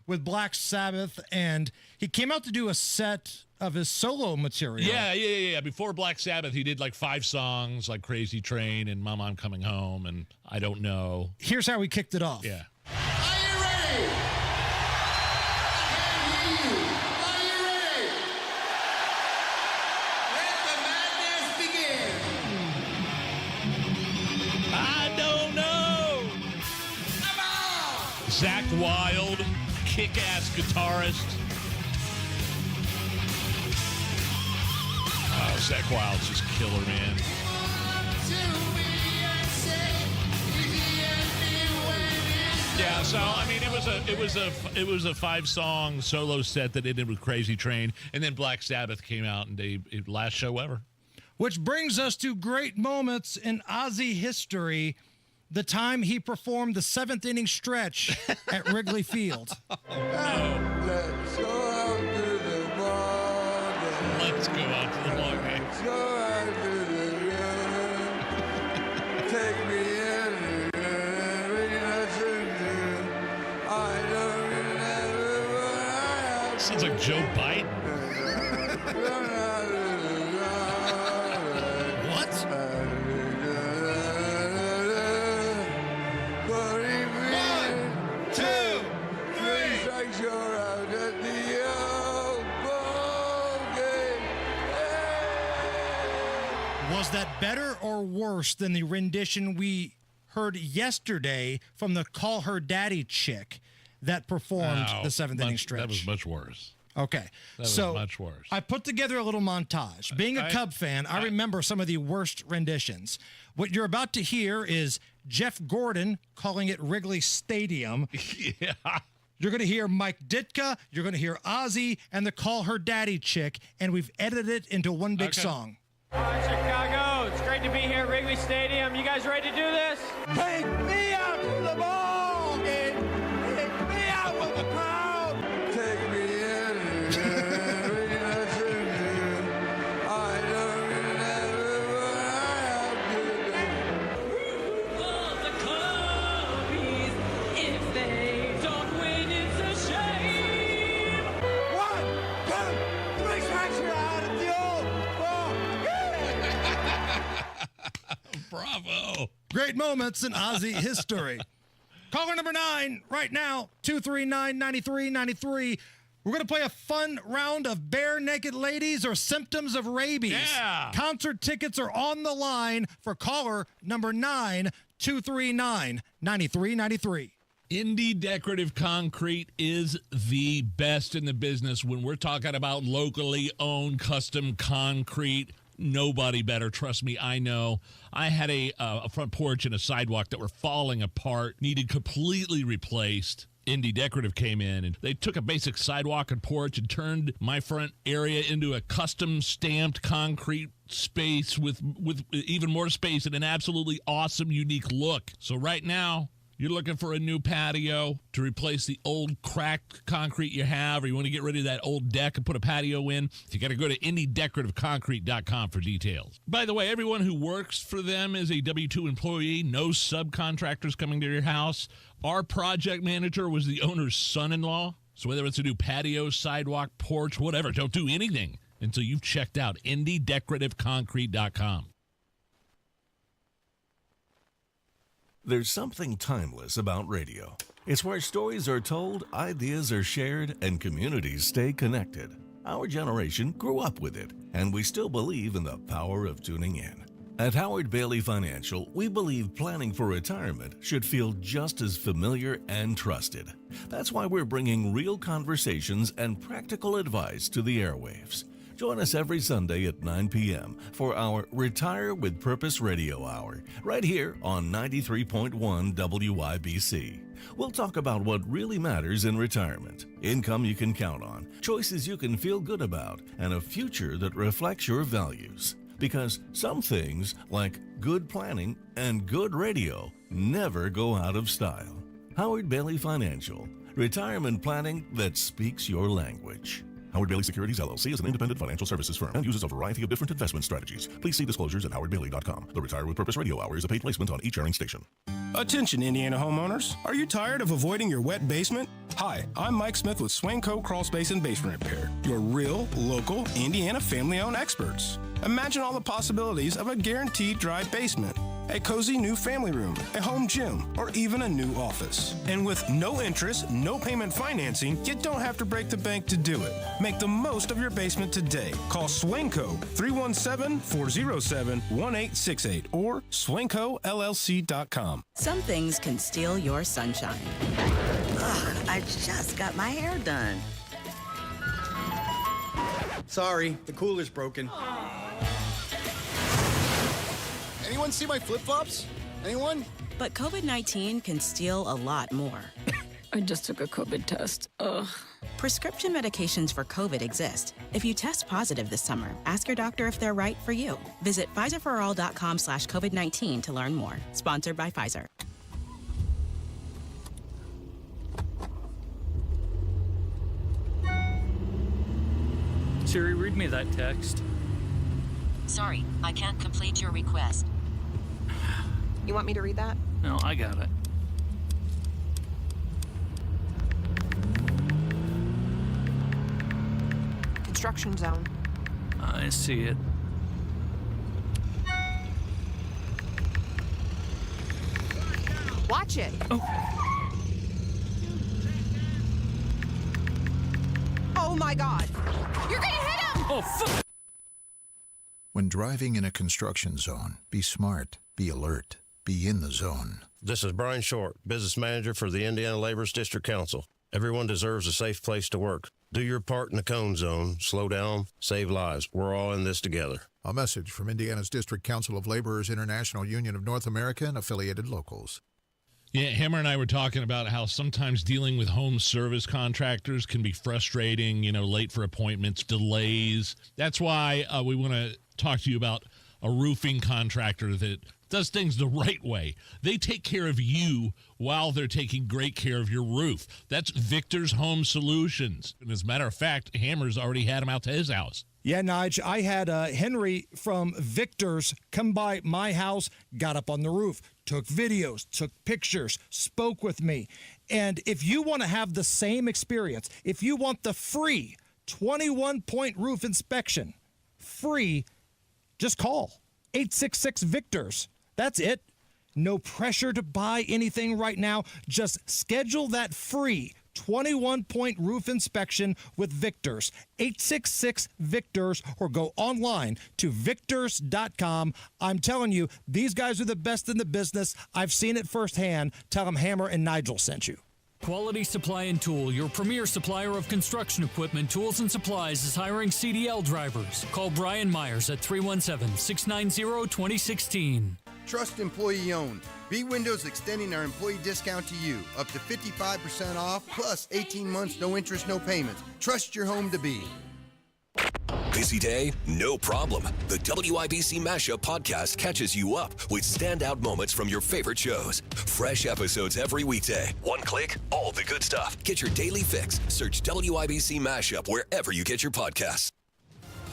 with Black Sabbath, and he came out to do a set of his solo material. Yeah. Before Black Sabbath, he did like 5 songs, like Crazy Train and Mama, I'm Coming Home, and I Don't Know. Here's how he kicked it off. Yeah. Zach Wilde, kick-ass guitarist. Oh, Zach Wilde's just killer, man. Yeah, so I mean, it was a 5-song solo set that ended with Crazy Train, and then Black Sabbath came out, and last show ever. Which brings us to great moments in Ozzy history. The time he performed the 7th inning stretch at Wrigley Field. Let's go out to the ball game. Let's go out to the ball game. Let's go out to the game. Take me in. Sounds like Joe Biden. What? 1, 2, 3. You're out at the old ball game. Was that better or worse than the rendition we heard yesterday from the Call Her Daddy chick that performed the 7th inning stretch? That was much worse. Okay. That was much worse. I put together a little montage. Being a Cub fan, I remember some of the worst renditions. What you're about to hear is Jeff Gordon calling it Wrigley Stadium. Yeah. You're going to hear Mike Ditka, you're going to hear Ozzy, and the Call Her Daddy chick, and we've edited it into one big song. All right, Chicago, it's great to be here at Wrigley Stadium. You guys ready to do this? Take me out to the ball game. Take me out with the crowd. Take me in. I don't remember what I have to do. The Cubbies, if they don't win, it's a shame. 1, 2, 3 strikes, you're out at the old ball game. Bravo. Great moments in Aussie history. Caller number 9 right now, 239-9393. We're going to play a fun round of bare naked ladies or symptoms of rabies. Yeah. Concert tickets are on the line for caller number 9, 239-9393. Indy Decorative Concrete is the best in the business when we're talking about locally owned custom concrete. Nobody better. Trust me, I know. I had a front porch and a sidewalk that were falling apart, needed completely replaced. Indy Decorative came in and they took a basic sidewalk and porch and turned my front area into a custom stamped concrete space with even more space and an absolutely awesome, unique look. So right now, you're looking for a new patio to replace the old cracked concrete you have, or you want to get rid of that old deck and put a patio in, you got to go to IndyDecorativeConcrete.com for details. By the way, everyone who works for them is a W-2 employee, no subcontractors coming to your house. Our project manager was the owner's son-in-law, so whether it's a new patio, sidewalk, porch, whatever, don't do anything until you've checked out IndyDecorativeConcrete.com. There's something timeless about radio. It's where stories are told, ideas are shared, and communities stay connected. Our generation grew up with it, and we still believe in the power of tuning in. At Howard Bailey Financial, we believe planning for retirement should feel just as familiar and trusted. That's why we're bringing real conversations and practical advice to the airwaves. Join us every Sunday at 9 p.m. for our Retire with Purpose Radio Hour, right here on 93.1 WIBC. We'll talk about what really matters in retirement, income you can count on, choices you can feel good about, and a future that reflects your values. Because some things, like good planning and good radio, never go out of style. Howard Bailey Financial, retirement planning that speaks your language. Howard Bailey Securities, LLC is an independent financial services firm and uses a variety of different investment strategies. Please see disclosures at howardbailey.com. The Retire with Purpose Radio Hour is a paid placement on each airing station. Attention, Indiana homeowners. Are you tired of avoiding your wet basement? Hi, I'm Mike Smith with Swanco Crawl Space and Basement Repair, your real, local, Indiana family-owned experts. Imagine all the possibilities of a guaranteed dry basement, a cozy new family room, a home gym, or even a new office. And with no interest, no payment financing, you don't have to break the bank to do it. Make the most of your basement today. Call Swanco 317-407-1868 or swancollc.com. Some things can steal your sunshine. Ugh, I just got my hair done. Sorry, the cooler's broken. Anyone see my flip-flops? Anyone? But COVID-19 can steal a lot more. I just took a COVID test. Ugh. Prescription medications for COVID exist. If you test positive this summer, ask your doctor if they're right for you. Visit PfizerForAll.com/COVID-19 to learn more. Sponsored by Pfizer. Siri, read me that text. Sorry, I can't complete your request. You want me to read that? No, I got it. Construction zone. I see it. Watch it. Oh my God. You're gonna hit him! Oh, fuck! When driving in a construction zone, be smart, be alert, be in the zone. This is Brian Short, business manager for the Indiana Laborers District Council. Everyone deserves a safe place to work. Do your part in the cone zone. Slow down, save lives. We're all in this together. A message from Indiana's District Council of Laborers International Union of North America and affiliated locals. Yeah, Hammer and I were talking about how sometimes dealing with home service contractors can be frustrating, late for appointments, delays. That's why we want to talk to you about a roofing contractor that does things the right way. They take care of you while they're taking great care of your roof. That's Victor's Home Solutions. And as a matter of fact, Hammer's already had him out to his house. Yeah, Nigel, I had Henry from Victor's come by my house, got up on the roof, took videos, took pictures, spoke with me. And if you want to have the same experience, if you want the free 21-point roof inspection, free, just call 866-VICTORS. That's it. No pressure to buy anything right now. Just schedule that free 21-point roof inspection with Victors. 866-VICTORS or go online to victors.com. I'm telling you, these guys are the best in the business. I've seen it firsthand. Tell them Hammer and Nigel sent you. Quality Supply and Tool, your premier supplier of construction equipment, tools, and supplies, is hiring CDL drivers. Call Brian Myers at 317-690-2016. Trust employee owned. B Windows extending our employee discount to you. Up to 55% off, plus 18 months, no interest, no payments. Trust your home to B. Busy day? No problem. The WIBC Mashup podcast catches you up with standout moments from your favorite shows. Fresh episodes every weekday. One click, all the good stuff. Get your daily fix. Search WIBC Mashup wherever you get your podcasts.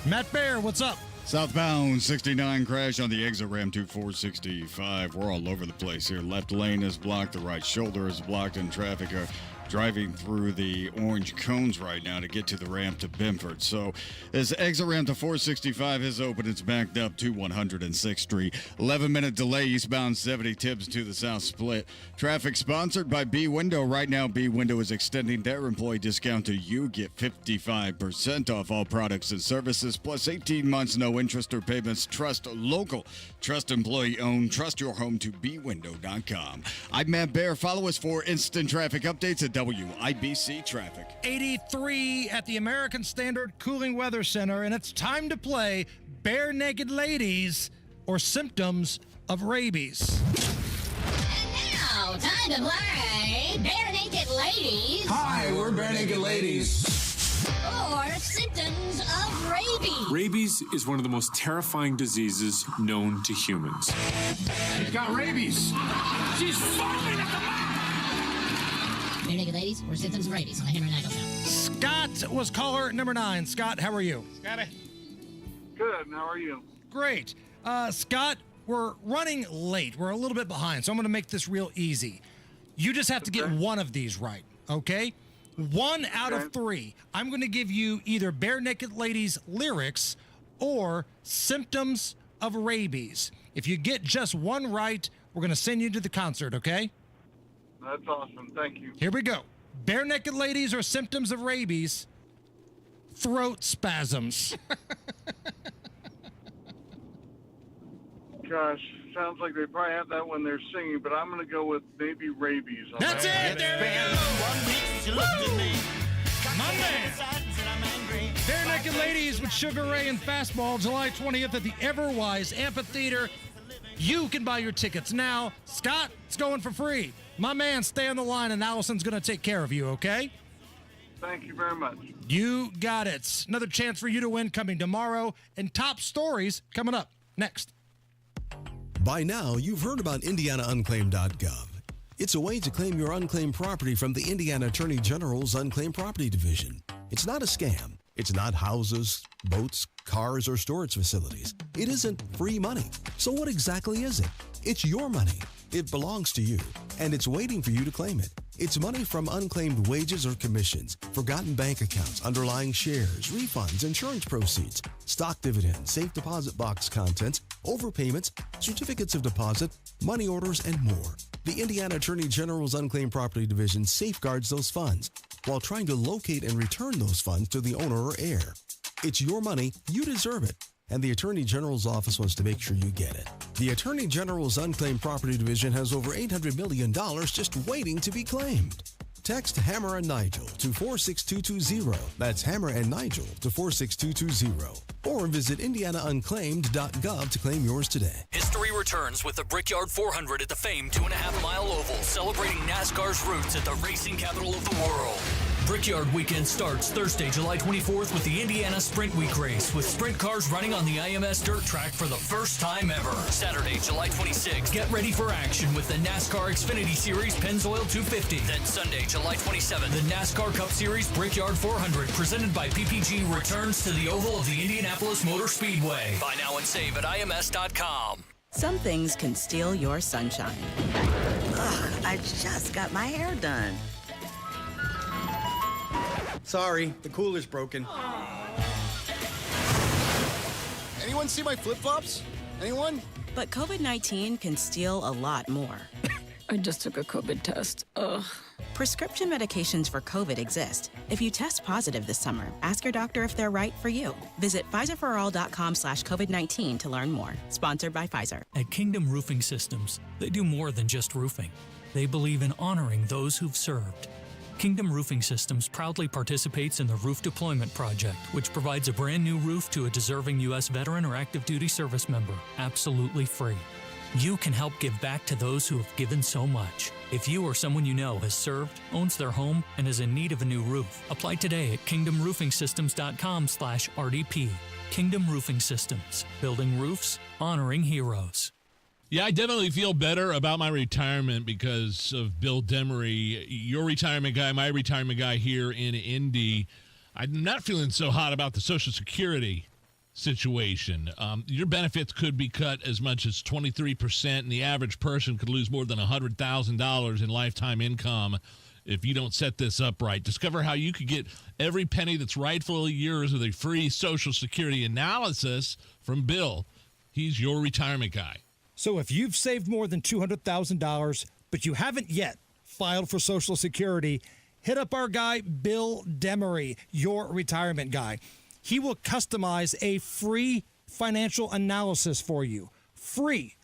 Matt Bear, what's up? Southbound 69 crash on the exit ramp to 465. We're all over the place here. Left lane is blocked. The right shoulder is blocked, and traffic are driving through the orange cones right now to get to the ramp to Benford. So this exit ramp to 465 is open. It's backed up to 106th Street. 11-minute delay eastbound 70 Tibbs to the south split. Traffic sponsored by B Window. Right now, B Window is extending their employee discount to you. Get 55% off all products and services, plus 18 months, no interest or payments. Trust local. Trust employee owned. Trust your home to bwindow.com. I'm Matt Bear. Follow us for instant traffic updates at WIBC Traffic. 83 at the American Standard Cooling Weather Center, and it's time to play Bare Naked Ladies or Symptoms of Rabies. And now, time to play Bare Naked Ladies. Hi, we're Bare Naked Ladies. Or Symptoms of Rabies. Rabies is one of the most terrifying diseases known to humans. She's got rabies. She's foaming at the mouth. Bare Naked Ladies or Symptoms of Rabies on the Hammer and Nigel Show. Scott was caller number 9. Scott, how are you? Scotty. Good. How are you? Great. Scott, we're running late. We're a little bit behind, so I'm going to make this real easy. You just have to get one of these right, okay? 1 out of 3. I'm going to give you either Bare Naked Ladies lyrics or Symptoms of Rabies. If you get just one right, we're going to send you to the concert, okay? That's awesome. Thank you. Here we go. Bare Naked Ladies or Symptoms of Rabies. Throat spasms. Gosh, sounds like they probably have that when they're singing, but I'm going to go with maybe rabies. That's it. There we go. My man. Bare Naked Ladies with Sugar Ray and Fastball, July 20th at the Everwise Amphitheater. You can buy your tickets now. Scott, it's going for free. My man, stay on the line, and Allison's going to take care of you, okay? Thank you very much. You got it. Another chance for you to win coming tomorrow, and top stories coming up next. By now, you've heard about IndianaUnclaimed.gov. It's a way to claim your unclaimed property from the Indiana Attorney General's Unclaimed Property Division. It's not a scam. It's not houses, boats, cars, or storage facilities. It isn't free money. So what exactly is it? It's your money. It belongs to you, and it's waiting for you to claim it. It's money from unclaimed wages or commissions, forgotten bank accounts, underlying shares, refunds, insurance proceeds, stock dividends, safe deposit box contents, overpayments, certificates of deposit, money orders, and more. The Indiana Attorney General's Unclaimed Property Division safeguards those funds while trying to locate and return those funds to the owner or heir. It's your money, you deserve it, and the Attorney General's office wants to make sure you get it. The Attorney General's Unclaimed Property Division has over $800 million just waiting to be claimed. Text Hammer and Nigel to 46220. That's Hammer and Nigel to 46220. Or visit IndianaUnclaimed.gov to claim yours today. History returns with the Brickyard 400 at the famed 2.5-mile oval, celebrating NASCAR's roots at the racing capital of the world. Brickyard weekend starts Thursday, July 24th with the Indiana Sprint Week race, with sprint cars running on the IMS dirt track for the first time ever. Saturday, July 26th, get ready for action with the NASCAR Xfinity Series Pennzoil 250. Then Sunday, July 27th, the NASCAR Cup Series Brickyard 400, presented by PPG, returns to the oval of the Indianapolis Motor Speedway. Buy now and save at IMS.com. Some things can steal your sunshine. Ugh, I just got my hair done. Sorry, the cooler's broken. Anyone see my flip-flops? Anyone? But COVID-19 can steal a lot more. I just took a COVID test. Ugh. Prescription medications for COVID exist. If you test positive this summer, ask your doctor if they're right for you. Visit PfizerForAll.com/COVID-19 to learn more. Sponsored by Pfizer. At Kingdom Roofing Systems, they do more than just roofing. They believe in honoring those who've served. Kingdom Roofing Systems proudly participates in the Roof Deployment Project, which provides a brand new roof to a deserving U.S. veteran or active duty service member, absolutely free. You can help give back to those who have given so much. If you or someone you know has served, owns their home, and is in need of a new roof, apply today at kingdomroofingsystems.com/RDP. Kingdom Roofing Systems, building roofs, honoring heroes. Yeah, I definitely feel better about my retirement because of Bill Demery, your retirement guy, my retirement guy here in Indy. I'm not feeling so hot about the Social Security situation. Your benefits could be cut as much as 23%, and the average person could lose more than $100,000 in lifetime income if you don't set this up right. Discover how you could get every penny that's rightfully yours with a free Social Security analysis from Bill. He's your retirement guy. So if you've saved more than $200,000, but you haven't yet filed for Social Security, hit up our guy, Bill Demery, your retirement guy. He will customize a free financial analysis for you. Free.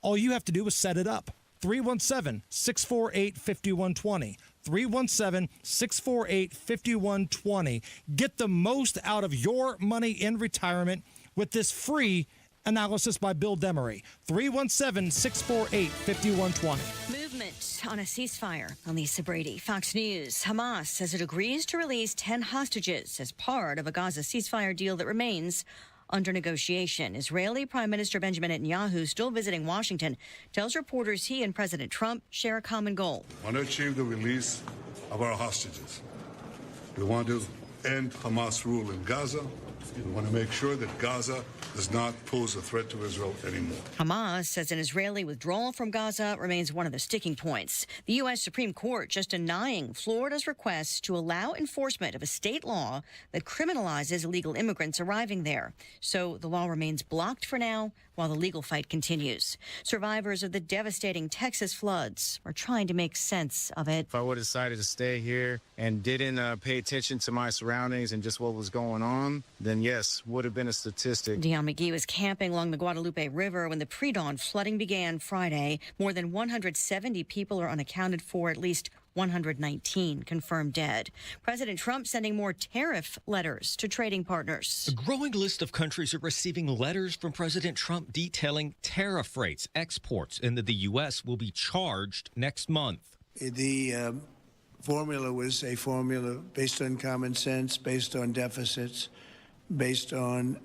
All you have to do is set it up. 317-648-5120. 317-648-5120. Get the most out of your money in retirement with this free analysis by Bill Demery. 317-648-5120. Movement on a ceasefire. I'm Lisa Brady, Fox News. Hamas says it agrees to release 10 hostages as part of a Gaza ceasefire deal that remains under negotiation. Israeli Prime Minister Benjamin Netanyahu, still visiting Washington, tells reporters he and President Trump share a common goal. We want to achieve the release of our hostages. We want to end Hamas rule in Gaza. We want to make sure that Gaza does not pose a threat to Israel anymore. Hamas says an Israeli withdrawal from Gaza remains one of the sticking points. The U.S. Supreme Court just denying Florida's request to allow enforcement of a state law that criminalizes illegal immigrants arriving there. So the law remains blocked for now while the legal fight continues. Survivors of the devastating Texas floods are trying to make sense of it. If I would have decided to stay here and didn't pay attention to my surroundings and just what was going on, then yes, would have been a statistic. Deon McGee was camping along the Guadalupe River when the pre-dawn flooding began Friday. More than 170 people are unaccounted for, at least 119 confirmed dead. President Trump sending more tariff letters to trading partners. A growing list of countries are receiving letters from President Trump detailing tariff rates. Exports into the U.S. will be charged next month. The formula was a formula based on common sense, based on deficits, based on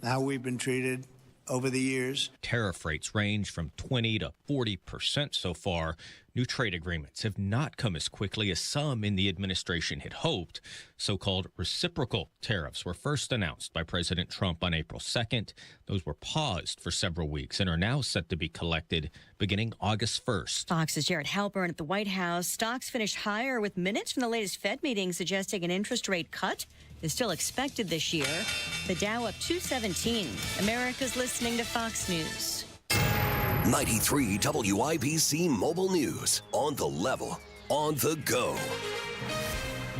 how we've been treated over the years. Tariff rates range from 20 to 40% so far. New trade agreements have not come as quickly as some in the administration had hoped. So-called reciprocal tariffs were first announced by President Trump on April 2nd. Those were paused for several weeks and are now set to be collected beginning August 1st. Fox's Jared Halpern at the White House. Stocks finished higher with minutes from the latest Fed meeting suggesting an interest rate cut is still expected this year. The Dow up 217. America's listening to Fox News. 93 WIBC Mobile News. On the level, on the go.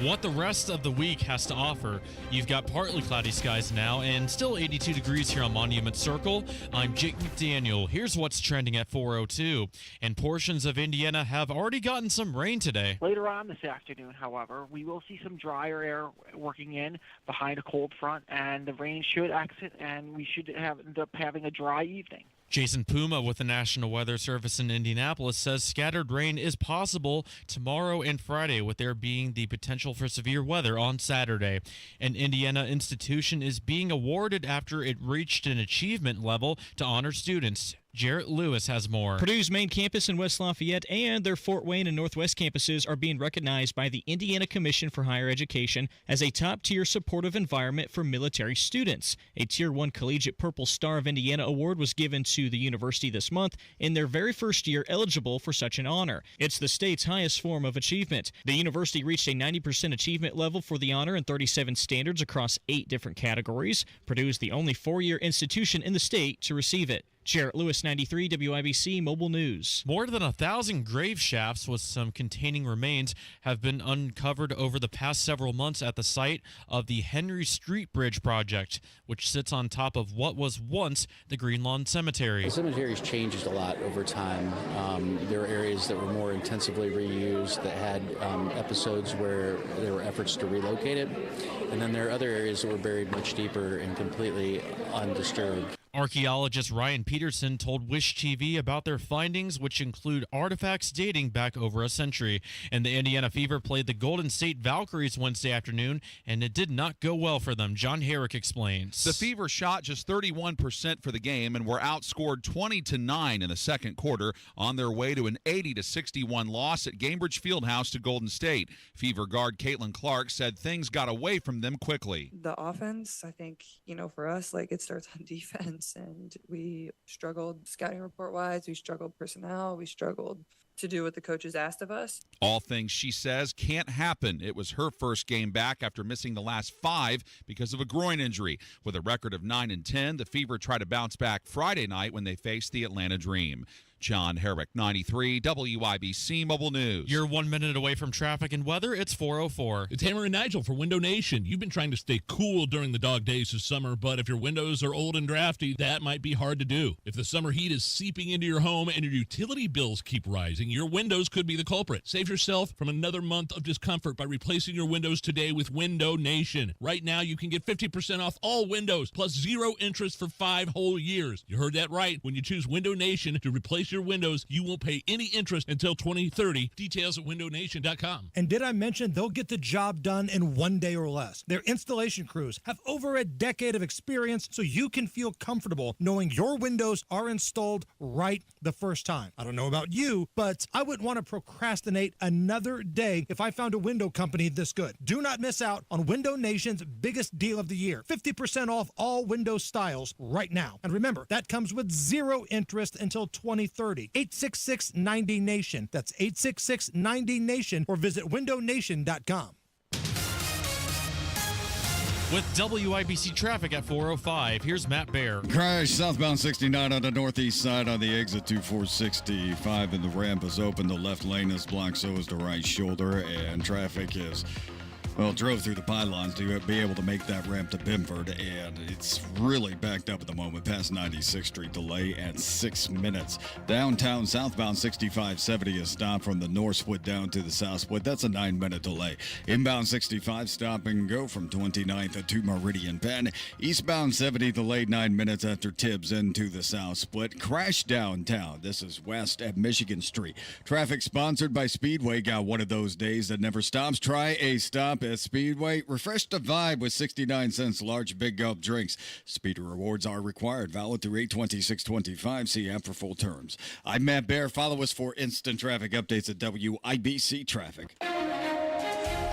What the rest of the week has to offer. You've got partly cloudy skies now and still 82 degrees here on Monument Circle. I'm Jake McDaniel. Here's what's trending at 4:02. And portions of Indiana have already gotten some rain today. Later on this afternoon, however, we will see some drier air working in behind a cold front, and the rain should exit, and we should end up having a dry evening. Jason Puma with the National Weather Service in Indianapolis says scattered rain is possible tomorrow and Friday, with there being the potential for severe weather on Saturday. An Indiana institution is being awarded after it reached an achievement level to honor students. Jarrett Lewis has more. Purdue's main campus in West Lafayette and their Fort Wayne and Northwest campuses are being recognized by the Indiana Commission for Higher Education as a top-tier supportive environment for military students. A Tier 1 Collegiate Purple Star of Indiana award was given to the university this month in their very first year eligible for such an honor. It's the state's highest form of achievement. The university reached a 90% achievement level for the honor in 37 standards across 8 different categories. Purdue is the only 4-year institution in the state to receive it. Jarrett Lewis, 93 WIBC Mobile News. More than 1,000 grave shafts with some containing remains have been uncovered over the past several months at the site of the Henry Street Bridge project, which sits on top of what was once the Green Lawn Cemetery. The cemetery's changed a lot over time. There were areas that were more intensively reused that had episodes where there were efforts to relocate it, and then there are other areas that were buried much deeper and completely undisturbed. Archaeologist Ryan Peterson told Wish TV about their findings, which include artifacts dating back over a century. And the Indiana Fever played the Golden State Valkyries Wednesday afternoon, and it did not go well for them. John Herrick explains. The Fever shot just 31% for the game and were outscored 20-9 in the second quarter on their way to an 80-61 loss at Gainbridge Fieldhouse to Golden State. Fever guard Caitlin Clark said things got away from them quickly. The offense, I think, for us, it starts on defense. And we struggled scouting report wise. We struggled personnel. We struggled to do what the coaches asked of us. All things she says can't happen. It was her first game back after missing the last 5 because of a groin injury. With a record of 9-10, the Fever try to bounce back Friday night when they face the Atlanta Dream. John Herrick, 93 WIBC Mobile News. You're 1 minute away from traffic and weather. It's 4:04. It's Hammer and Nigel for Window Nation. You've been trying to stay cool during the dog days of summer, but if your windows are old and drafty, that might be hard to do. If the summer heat is seeping into your home and your utility bills keep rising, your windows could be the culprit. Save yourself from another month of discomfort by replacing your windows today with Window Nation. Right now, you can get 50% off all windows, plus 0 interest for 5 whole years. You heard that right. When you choose Window Nation to replace your windows, you won't pay any interest until 2030. Details at windownation.com. And did I mention they'll get the job done in 1 day or less? Their installation crews have over a decade of experience, so you can feel comfortable knowing your windows are installed right the first time. I don't know about you, but I wouldn't want to procrastinate another day if I found a window company this good. Do not miss out on Window Nation's biggest deal of the year. 50% off all window styles right now. And remember, that comes with 0 interest until 2030. 866-90-NATION. That's 866-90-NATION, or visit windownation.com. With WIBC traffic at 4:05, here's Matt Baer. Crash southbound 69 on the northeast side on the exit to 465, and the ramp is open. The left lane is blocked, so is the right shoulder, and traffic is... drove through the pylons to be able to make that ramp to Bimford, and it's really backed up at the moment past 96th Street. Delay at 6 minutes. Downtown southbound 6570 is stopped from the north split down to the south split. That's a 9-minute delay. Inbound 65 stop and go from 29th to Meridian Penn. Eastbound 70 delayed 9 minutes after Tibbs into the south split. Crash downtown. This is west at Michigan Street. Traffic sponsored by Speedway. Got one of those days that never stops. Try a stop at Speedway. Refresh the vibe with 69 cents large Big Gulp drinks. Speed rewards are required. Valid through 8/26/25. See app for full terms. I'm Matt Baer. Follow us for instant traffic updates at WIBC Traffic.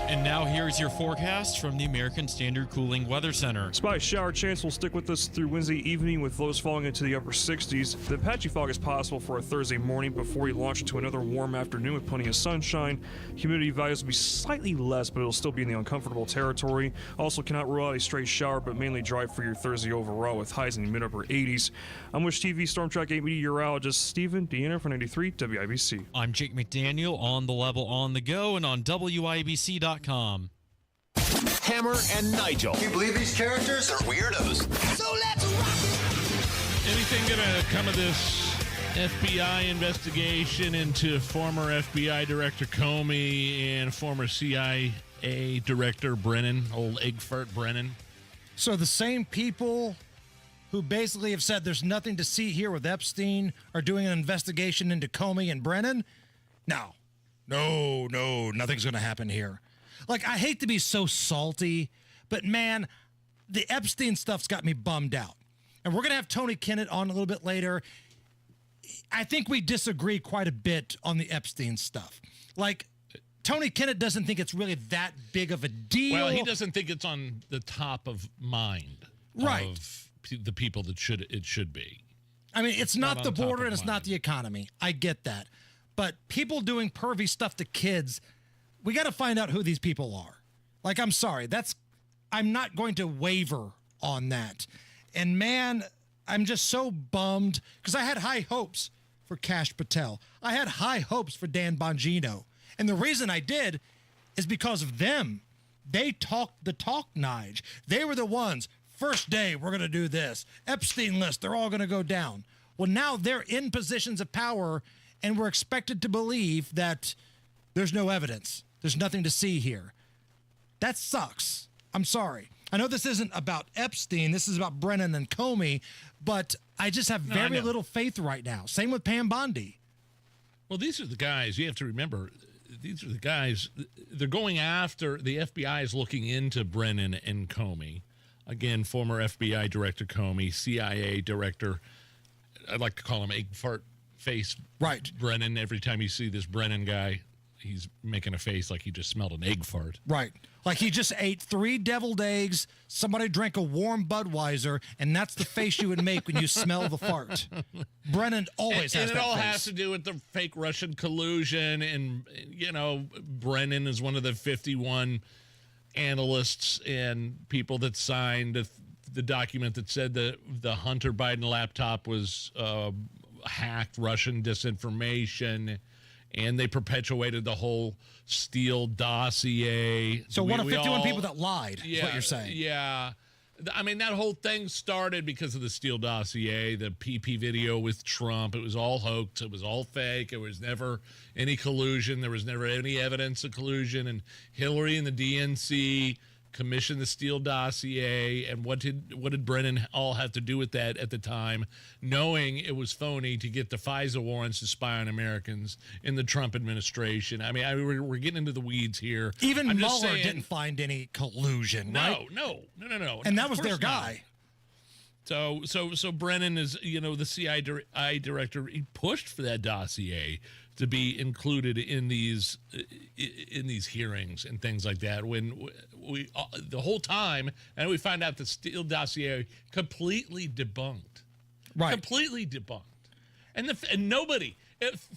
And now here's your forecast from the American Standard Cooling Weather Center. Spot shower chance will stick with us through Wednesday evening with lows falling into the upper 60s. The patchy fog is possible for a Thursday morning before we launch into another warm afternoon with plenty of sunshine. Humidity values will be slightly less, but it'll still be in the uncomfortable territory. Also cannot rule out a stray shower, but mainly dry for your Thursday overall with highs in the mid-upper 80s. I'm Wish TV Storm Track 8 meteorologist Stephen Deanna for 93 WIBC. I'm Jake McDaniel on the level on the go and on WIBC.com. Hammer and Nigel. Can you believe these characters are weirdos? So let's rock! Anything gonna come of this FBI investigation into former FBI Director Comey and former CIA Director Brennan, old Eggfert Brennan? So the same people who basically have said there's nothing to see here with Epstein are doing an investigation into Comey and Brennan? No, nothing's going to happen here. I hate to be so salty, but man, the Epstein stuff's got me bummed out. And we're going to have Tony Kinnett on a little bit later. I think we disagree quite a bit on the Epstein stuff. Like, Tony Kinnett doesn't think it's really that big of a deal. Well, he doesn't think it's on the top of mind of the people that it should be. I mean, it's not the border and it's mind. not the economy. I get that. But people doing pervy stuff to kids, we got to find out who these people are. Like, I'm sorry. I'm not going to waver on that. And, man, I'm just so bummed because I had high hopes for Kash Patel. I had high hopes for Dan Bongino. And the reason I did is because of them. They talked the talk, Nige. They were the ones, first day, we're going to do this. Epstein list, they're all going to go down. Well, now they're in positions of power, and we're expected to believe that there's no evidence. There's nothing to see here. That sucks. I'm sorry. I know this isn't about Epstein. This is about Brennan and Comey, but I just have very little faith right now. Same with Pam Bondi. Well, these are the guys, you have to remember, these are the guys, they're going after, the FBI is looking into Brennan and Comey. Again, former FBI Director Comey, CIA Director, I'd like to call him egg fart face. Right. Brennan, every time you see this Brennan guy, he's making a face like he just smelled an egg fart. Right. Like he just ate 3 deviled eggs, somebody drank a warm Budweiser, and that's the face you would make when you smell the fart. Brennan always has that face. And it all has to do with the fake Russian collusion, and, Brennan is one of the 51 analysts and people that signed the document that said that the Hunter Biden laptop was hacked Russian disinformation, and they perpetuated the whole Steele dossier. So one of 51 people that lied is what you're saying. Yeah. I mean, that whole thing started because of the Steele dossier, the PP video with Trump. It was all hoax. It was all fake. There was never any collusion. There was never any evidence of collusion. And Hillary and the DNC commissioned the Steele dossier. And what did Brennan all have to do with that at the time, knowing it was phony to get the FISA warrants to spy on Americans in the Trump administration? I mean, we're getting into the weeds here. Even Mueller didn't find any collusion, right? No. And that was their guy. So Brennan is, the CIA director. He pushed for that dossier to be included in these hearings and things like that. When we the whole time, and we find out the Steele dossier completely debunked, right? Completely debunked, and nobody,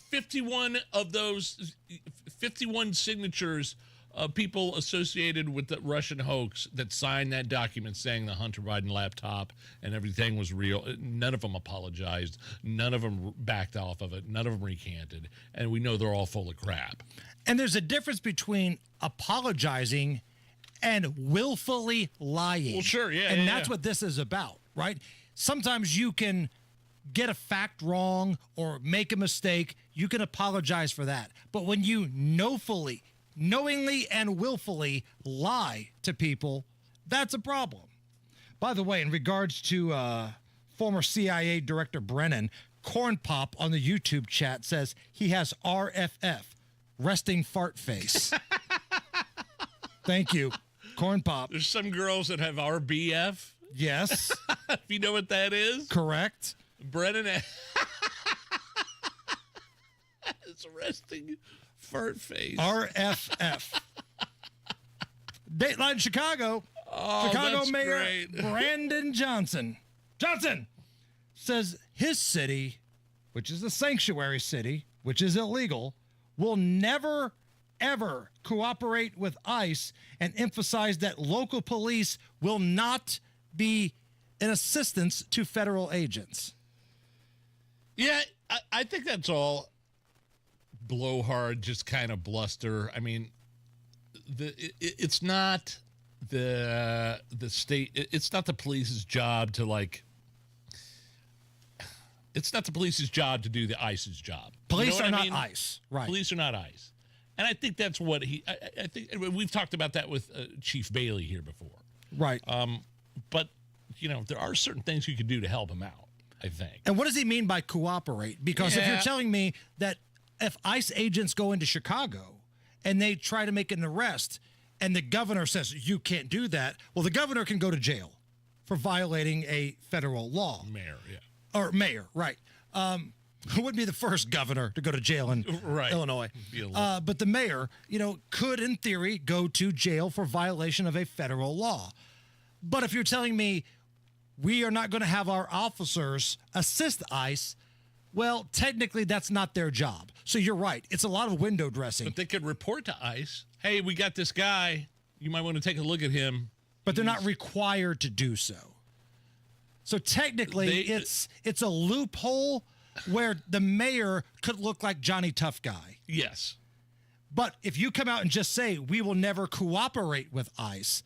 51 of those 51 signatures. People associated with the Russian hoax that signed that document saying the Hunter Biden laptop and everything was real. None of them apologized. None of them backed off of it. None of them recanted. And we know they're all full of crap. And there's a difference between apologizing and willfully lying. Well, sure, yeah. And that's what this is about, right? Sometimes you can get a fact wrong or make a mistake. You can apologize for that. But when you knowingly and willfully lie to people, that's a problem. By the way, in regards to former CIA Director Brennan, Corn Pop on the YouTube chat says he has RFF, resting fart face. Thank you, Corn Pop. There's some girls that have RBF. Yes. You know what that is? Correct. Brennan is resting fart face. RFF. Dateline Chicago. Chicago Mayor great. Brandon Johnson says his city, which is a sanctuary city, which is illegal, will never, ever cooperate with ICE, and emphasize that local police will not be an assistance to federal agents. Yeah, I think that's all blowhard, just kind of bluster. I mean, it's not the state. It's not the police's job to It's not the police's job to do the ICE's job. Police are not ICE, right? Police are not ICE, and I think that's what I think we've talked about that with Chief Bailey here before, right? But there are certain things you could do to help him out, I think. And what does he mean by cooperate? Because if you're telling me that if ICE agents go into Chicago and they try to make an arrest and the governor says you can't do that, well, the governor can go to jail for violating a federal law. Mayor, yeah. Or mayor, right. wouldn't be the first governor to go to jail in Illinois. But the mayor, could in theory go to jail for violation of a federal law. But if you're telling me we are not going to have our officers assist ICE, well, technically that's not their job. So you're right. It's a lot of window dressing. But they could report to ICE, hey, we got this guy. You might want to take a look at him. But they're not required to do so. So technically, it's a loophole where the mayor could look like Johnny Tough Guy. Yes. But if you come out and just say, we will never cooperate with ICE,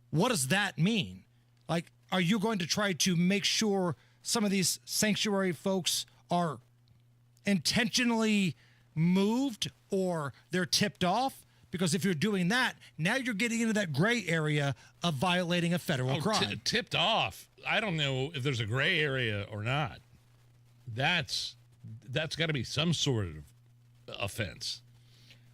what does that mean? Like, are you going to try to make sure some of these sanctuary folks are intentionally moved or they're tipped off? Because if you're doing that, now you're getting into that gray area of violating a federal crime. Tipped off. I don't know if there's a gray area or not. That's got to be some sort of offense.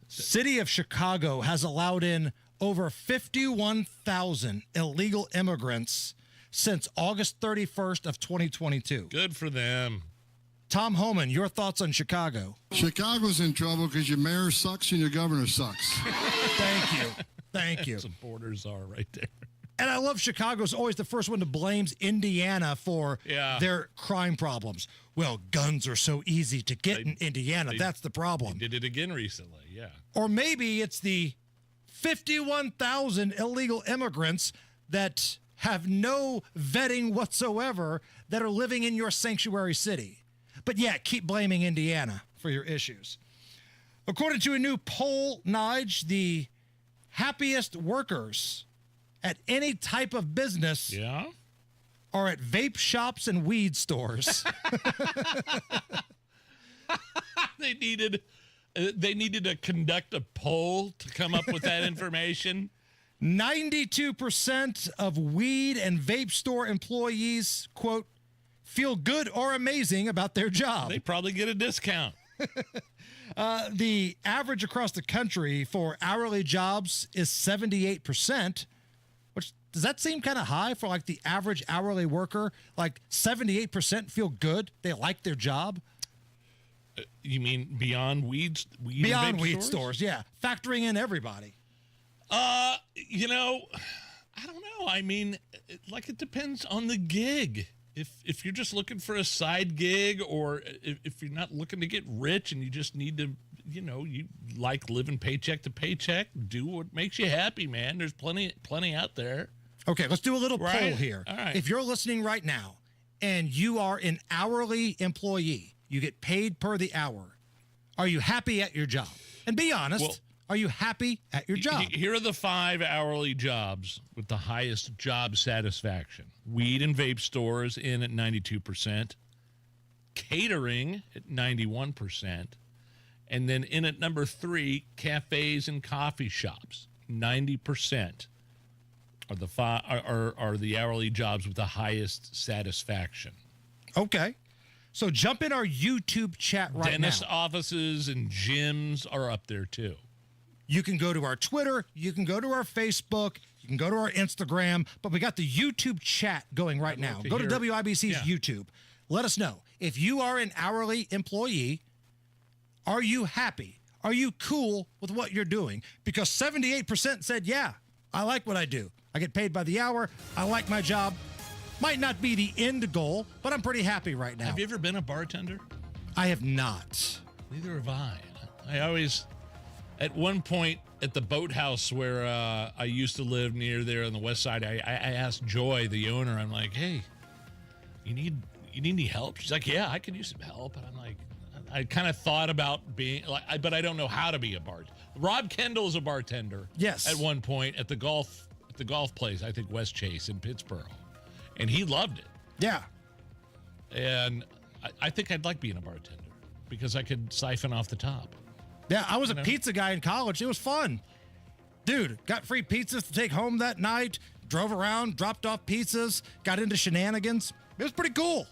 City of Chicago has allowed in over 51,000 illegal immigrants since August 31st of 2022. Good for them. Tom Homan, your thoughts on Chicago? Chicago's in trouble because your mayor sucks and your governor sucks. Thank you. Some borders are right there. And I love Chicago's always the first one to blame Indiana for their crime problems. Well, guns are so easy to get in Indiana. That's the problem. They did it again recently, yeah. Or maybe it's the 51,000 illegal immigrants that have no vetting whatsoever that are living in your sanctuary city. But yeah, keep blaming Indiana for your issues. According to a new poll, Nige, the happiest workers at any type of business are at vape shops and weed stores. They needed to conduct a poll to come up with that information. 92% of weed and vape store employees, quote, feel good or amazing about their job. They probably get a discount. The average across the country for hourly jobs is 78%, which does that seem kind of high for like the average hourly worker? Like 78% feel good. They like their job. You mean beyond weed beyond weed stores? Yeah. Factoring in everybody. I don't know. I mean, it depends on the gig. If you're just looking for a side gig, or if you're not looking to get rich and you just need to, you like living paycheck to paycheck, do what makes you happy, man. There's plenty out there. Okay, let's do a little poll here. All right. If you're listening right now and you are an hourly employee, you get paid per the hour, are you happy at your job? And be honest. Well, are you happy at your job? Here are the 5 hourly jobs with the highest job satisfaction. Weed and vape stores in at 92%. Catering at 91%. And then in at number 3, cafes and coffee shops. 90% are the hourly jobs with the highest satisfaction. Okay. So jump in our YouTube chat right now. Dentist offices and gyms are up there too. You can go to our Twitter, you can go to our Facebook, you can go to our Instagram, but we got the YouTube chat going right now. Go to WIBC's YouTube. Let us know. If you are an hourly employee, are you happy? Are you cool with what you're doing? Because 78% said, yeah, I like what I do. I get paid by the hour. I like my job. Might not be the end goal, but I'm pretty happy right now. Have you ever been a bartender? I have not. Neither have I. I always... At one point at the boathouse where I used to live near there on the west side, I asked Joy, the owner, I'm like, hey, you need any help? She's like, yeah, I could use some help. And I'm like, I kind of thought about being like, but I don't know how to be a bartender. Rob Kendall's a bartender. Yes. At one point at the golf place, I think West Chase in Pittsburgh, and he loved it. Yeah. And I think I'd like being a bartender because I could siphon off the top. Yeah, I was a pizza guy in college. It was fun. Dude, got free pizzas to take home that night, drove around, dropped off pizzas, got into shenanigans. It was pretty cool.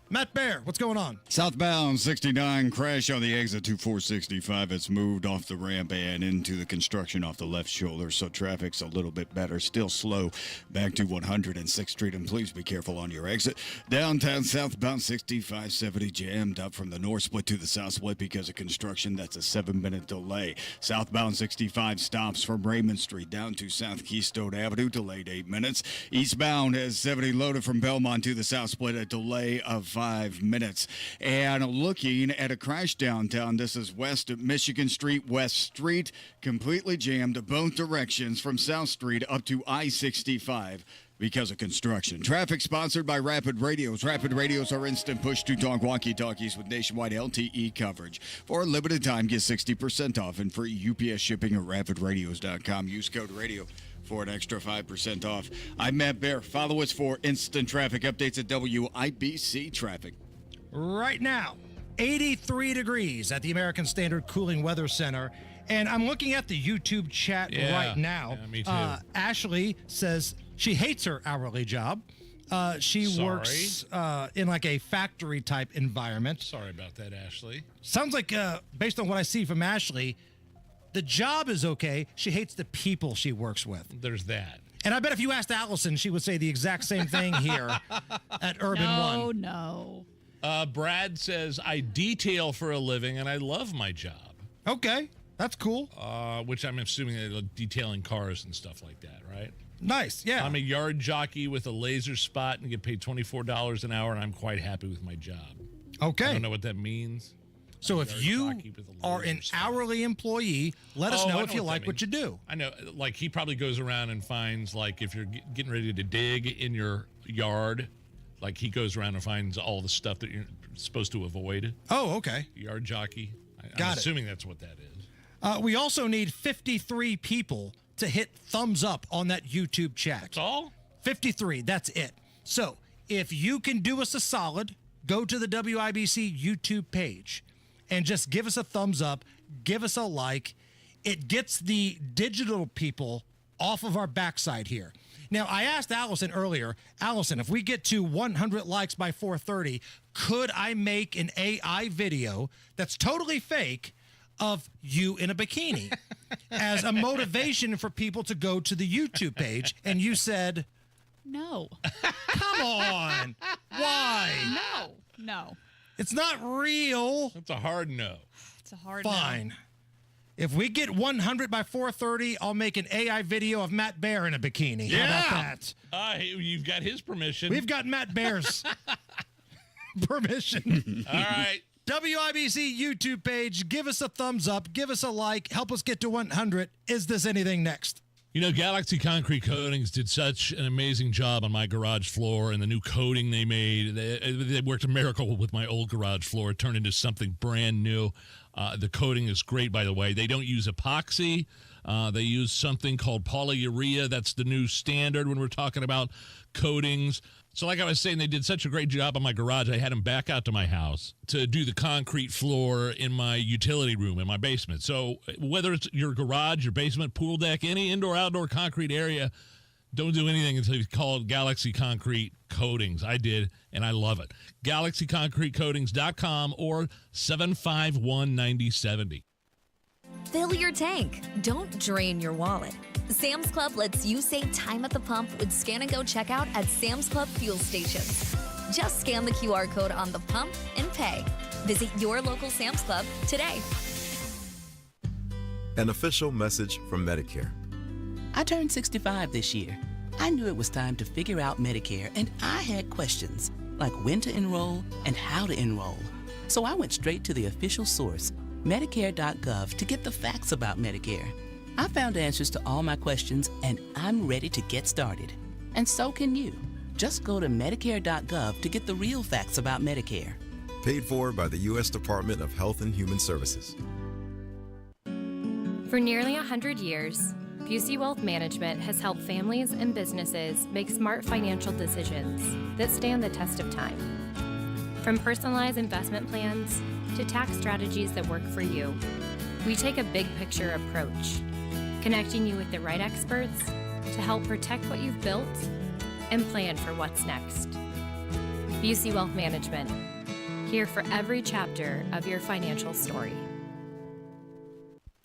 Matt Bear, what's going on? Southbound 69 crash on the exit to 465. It's moved off the ramp and into the construction off the left shoulder, so traffic's a little bit better. Still slow back to 106th Street, and please be careful on your exit. Downtown southbound 6570 jammed up from the north split to the south split because of construction. That's a 7-minute delay. Southbound 65 stops from Raymond Street down to South Keystone Avenue, delayed 8 minutes. Eastbound has 70 loaded from Belmont to the south split, a delay of 5 minutes. And looking at a crash downtown, this is west of Michigan Street, West Street, completely jammed both directions from South Street up to I-65 because of construction. Traffic sponsored by Rapid Radios. Rapid Radios are instant push-to-talk walkie-talkies with nationwide LTE coverage. For a limited time, get 60% off and free UPS shipping at rapidradios.com. Use code RADIO for an extra 5% off. I'm Matt Bear. Follow us for instant traffic updates at WIBC Traffic. Right now, 83 degrees at the American Standard Cooling Weather Center. And I'm looking at the YouTube chat right now. Yeah, me too. Ashley says she hates her hourly job. She works in like a factory type environment. Sorry about that, Ashley. Sounds like, based on what I see from Ashley, the job is okay. She hates the people she works with. There's that. And I bet if you asked Allison, she would say the exact same thing here at Urban One. Oh, no. Brad says, I detail for a living, and I love my job. Okay, that's cool. Which I'm assuming they're detailing cars and stuff like that, right? Nice, yeah. I'm a yard jockey with a laser spot and get paid $24 an hour, and I'm quite happy with my job. Okay. I don't know what that means. So if you are an hourly employee, let us know if you like what you do. I know, like he probably goes around and finds, like if you're getting ready to dig in your yard, like he goes around and finds all the stuff that you're supposed to avoid. Oh, okay. Yard jockey. Got I'm it. assuming that's what that is. We also need 53 people to hit thumbs up on that YouTube chat. That's all? 53, that's it. So if you can do us a solid, go to the WIBC YouTube page and just give us a thumbs up, give us a like. It gets the digital people off of our backside here. Now, I asked Allison earlier, Allison, if we get to 100 likes by 4:30, could I make an AI video that's totally fake of you in a bikini as a motivation for people to go to the YouTube page? And you said, no. Come on. Why? No. It's not real. That's a hard no. It's a hard no. Fine. If we get 100 by 4:30, I'll make an AI video of Matt Bear in a bikini. Yeah. How about that? You've got his permission. We've got Matt Bear's permission. All right. WIBC YouTube page. Give us a thumbs up. Give us a like. Help us get to 100. Is this anything next? You know, Galaxy Concrete Coatings did such an amazing job on my garage floor and the new coating they made. They worked a miracle with my old garage floor. It turned into something brand new. The coating is great, by the way. They don't use epoxy. They use something called polyurea. That's the new standard when we're talking about coatings. So like I was saying, they did such a great job on my garage, I had them back out to my house to do the concrete floor in my utility room in my basement. So whether it's your garage, your basement, pool deck, any indoor-outdoor concrete area, don't do anything until you call it Galaxy Concrete Coatings. I did, and I love it. GalaxyConcreteCoatings.com or 751-9070. Fill your tank. Don't drain your wallet. Sam's Club lets you save time at the pump with Scan and Go checkout at Sam's Club fuel stations. Just scan the QR code on the pump and pay. Visit your local Sam's Club today. An official message from Medicare. I turned 65 this year. I knew it was time to figure out Medicare, and I had questions like when to enroll and how to enroll. So I went straight to the official source, Medicare.gov, to get the facts about Medicare. I found answers to all my questions, and I'm ready to get started. And so can you. Just go to Medicare.gov to get the real facts about Medicare. Paid for by the U.S. Department of Health and Human Services. For nearly 100 years, Busey Wealth Management has helped families and businesses make smart financial decisions that stand the test of time. From personalized investment plans to tax strategies that work for you, we take a big picture approach, connecting you with the right experts to help protect what you've built and plan for what's next. Busey Wealth Management, here for every chapter of your financial story.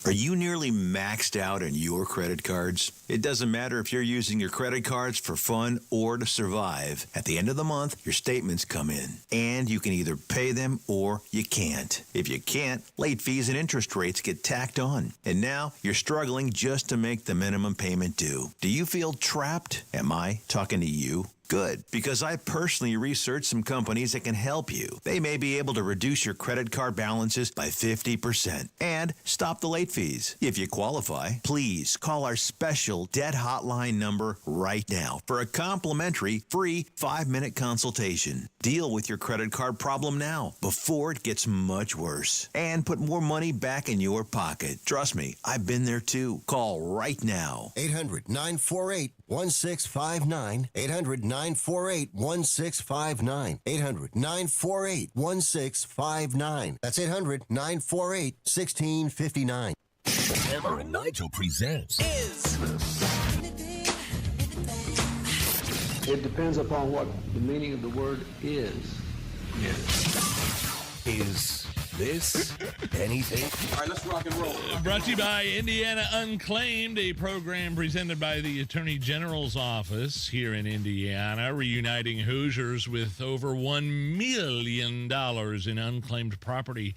Are you nearly maxed out on your credit cards? It doesn't matter if you're using your credit cards for fun or to survive. At the end of the month, your statements come in, and you can either pay them or you can't. If you can't, late fees and interest rates get tacked on. And now you're struggling just to make the minimum payment due. Do you feel trapped? Am I talking to you? Good, because I personally researched some companies that can help you. They may be able to reduce your credit card balances by 50% and stop the late fees. If you qualify, please call our special debt hotline number right now for a complimentary free 5-minute consultation. Deal with your credit card problem now before it gets much worse and put more money back in your pocket. Trust me, I've been there too. Call right now. 800-948-1659. 800-948-1659. 800-948-1659. That's 800-948-1659. Hammer and Nigel presents It depends upon what the meaning of the word is. Is this anything? All right, let's rock and roll. Brought to you by Indiana Unclaimed, a program presented by the Attorney General's office here in Indiana, reuniting Hoosiers with over $1 million in unclaimed property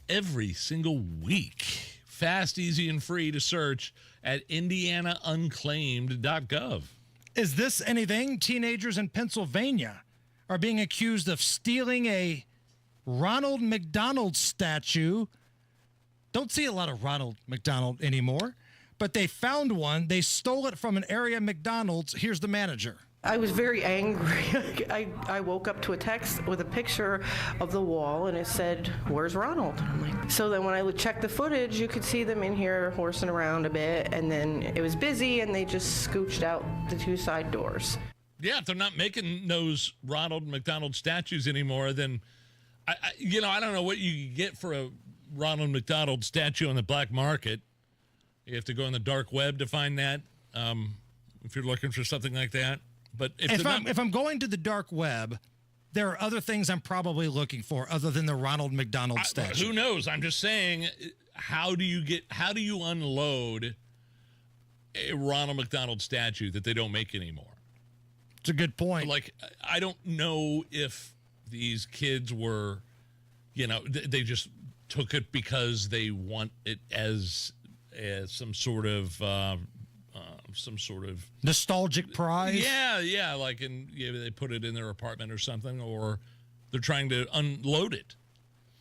every single week. Fast, easy, and free to search at indianaunclaimed.gov. Is this anything? Teenagers in Pennsylvania are being accused of stealing a Ronald McDonald statue. Don't see a lot of Ronald McDonald anymore, but they found one. They stole it from an area McDonald's. Here's the manager. I was very angry. I woke up to a text with a picture of the wall, and it said, "Where's Ronald?" And I'm like, so then when I would check the footage, you could see them in here horsing around a bit, and then it was busy, and they just scooched out the two side doors. Yeah, if they're not making those Ronald McDonald statues anymore, then I don't know what you get for a Ronald McDonald statue on the black market. You have to go on the dark web to find that, if you're looking for something like that. But if I'm going to the dark web, there are other things I'm probably looking for other than the Ronald McDonald statue. Who knows? I'm just saying, how do you unload a Ronald McDonald statue that they don't make anymore? It's a good point. Like, I don't know if these kids were, they just took it because they want it as some sort of nostalgic prize. Yeah, like they put it in their apartment or something, or they're trying to unload it.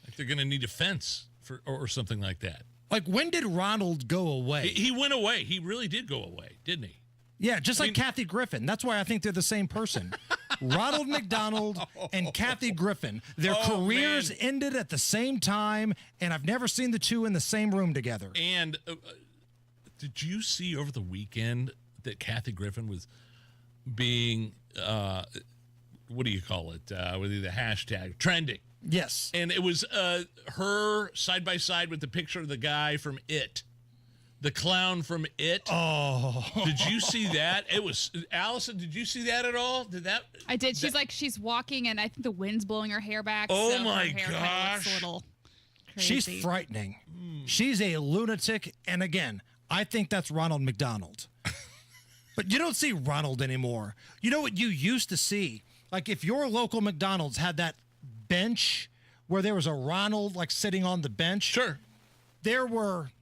Like they're going to need a fence or something like that. Like, when did Ronald go away? He went away. He really did go away, didn't he? Yeah, just like Kathy Griffin. That's why I think they're the same person. Ronald McDonald and Kathy Griffin. Their careers ended at the same time, and I've never seen the two in the same room together. And did you see over the weekend that Kathy Griffin was being, what do you call it, with the hashtag, trending? Yes. And it was her side by side with the picture of the guy from It. The clown from It. Oh. Did you see that? It was, Allison, did you see that at all? I did. She's walking, and I think the wind's blowing her hair back. Oh, so my her hair gosh. looks a little crazy. She's frightening. She's a lunatic. And again, I think that's Ronald McDonald. But you don't see Ronald anymore. You know what you used to see? Like, if your local McDonald's had that bench where there was a Ronald, like, sitting on the bench. Sure. There were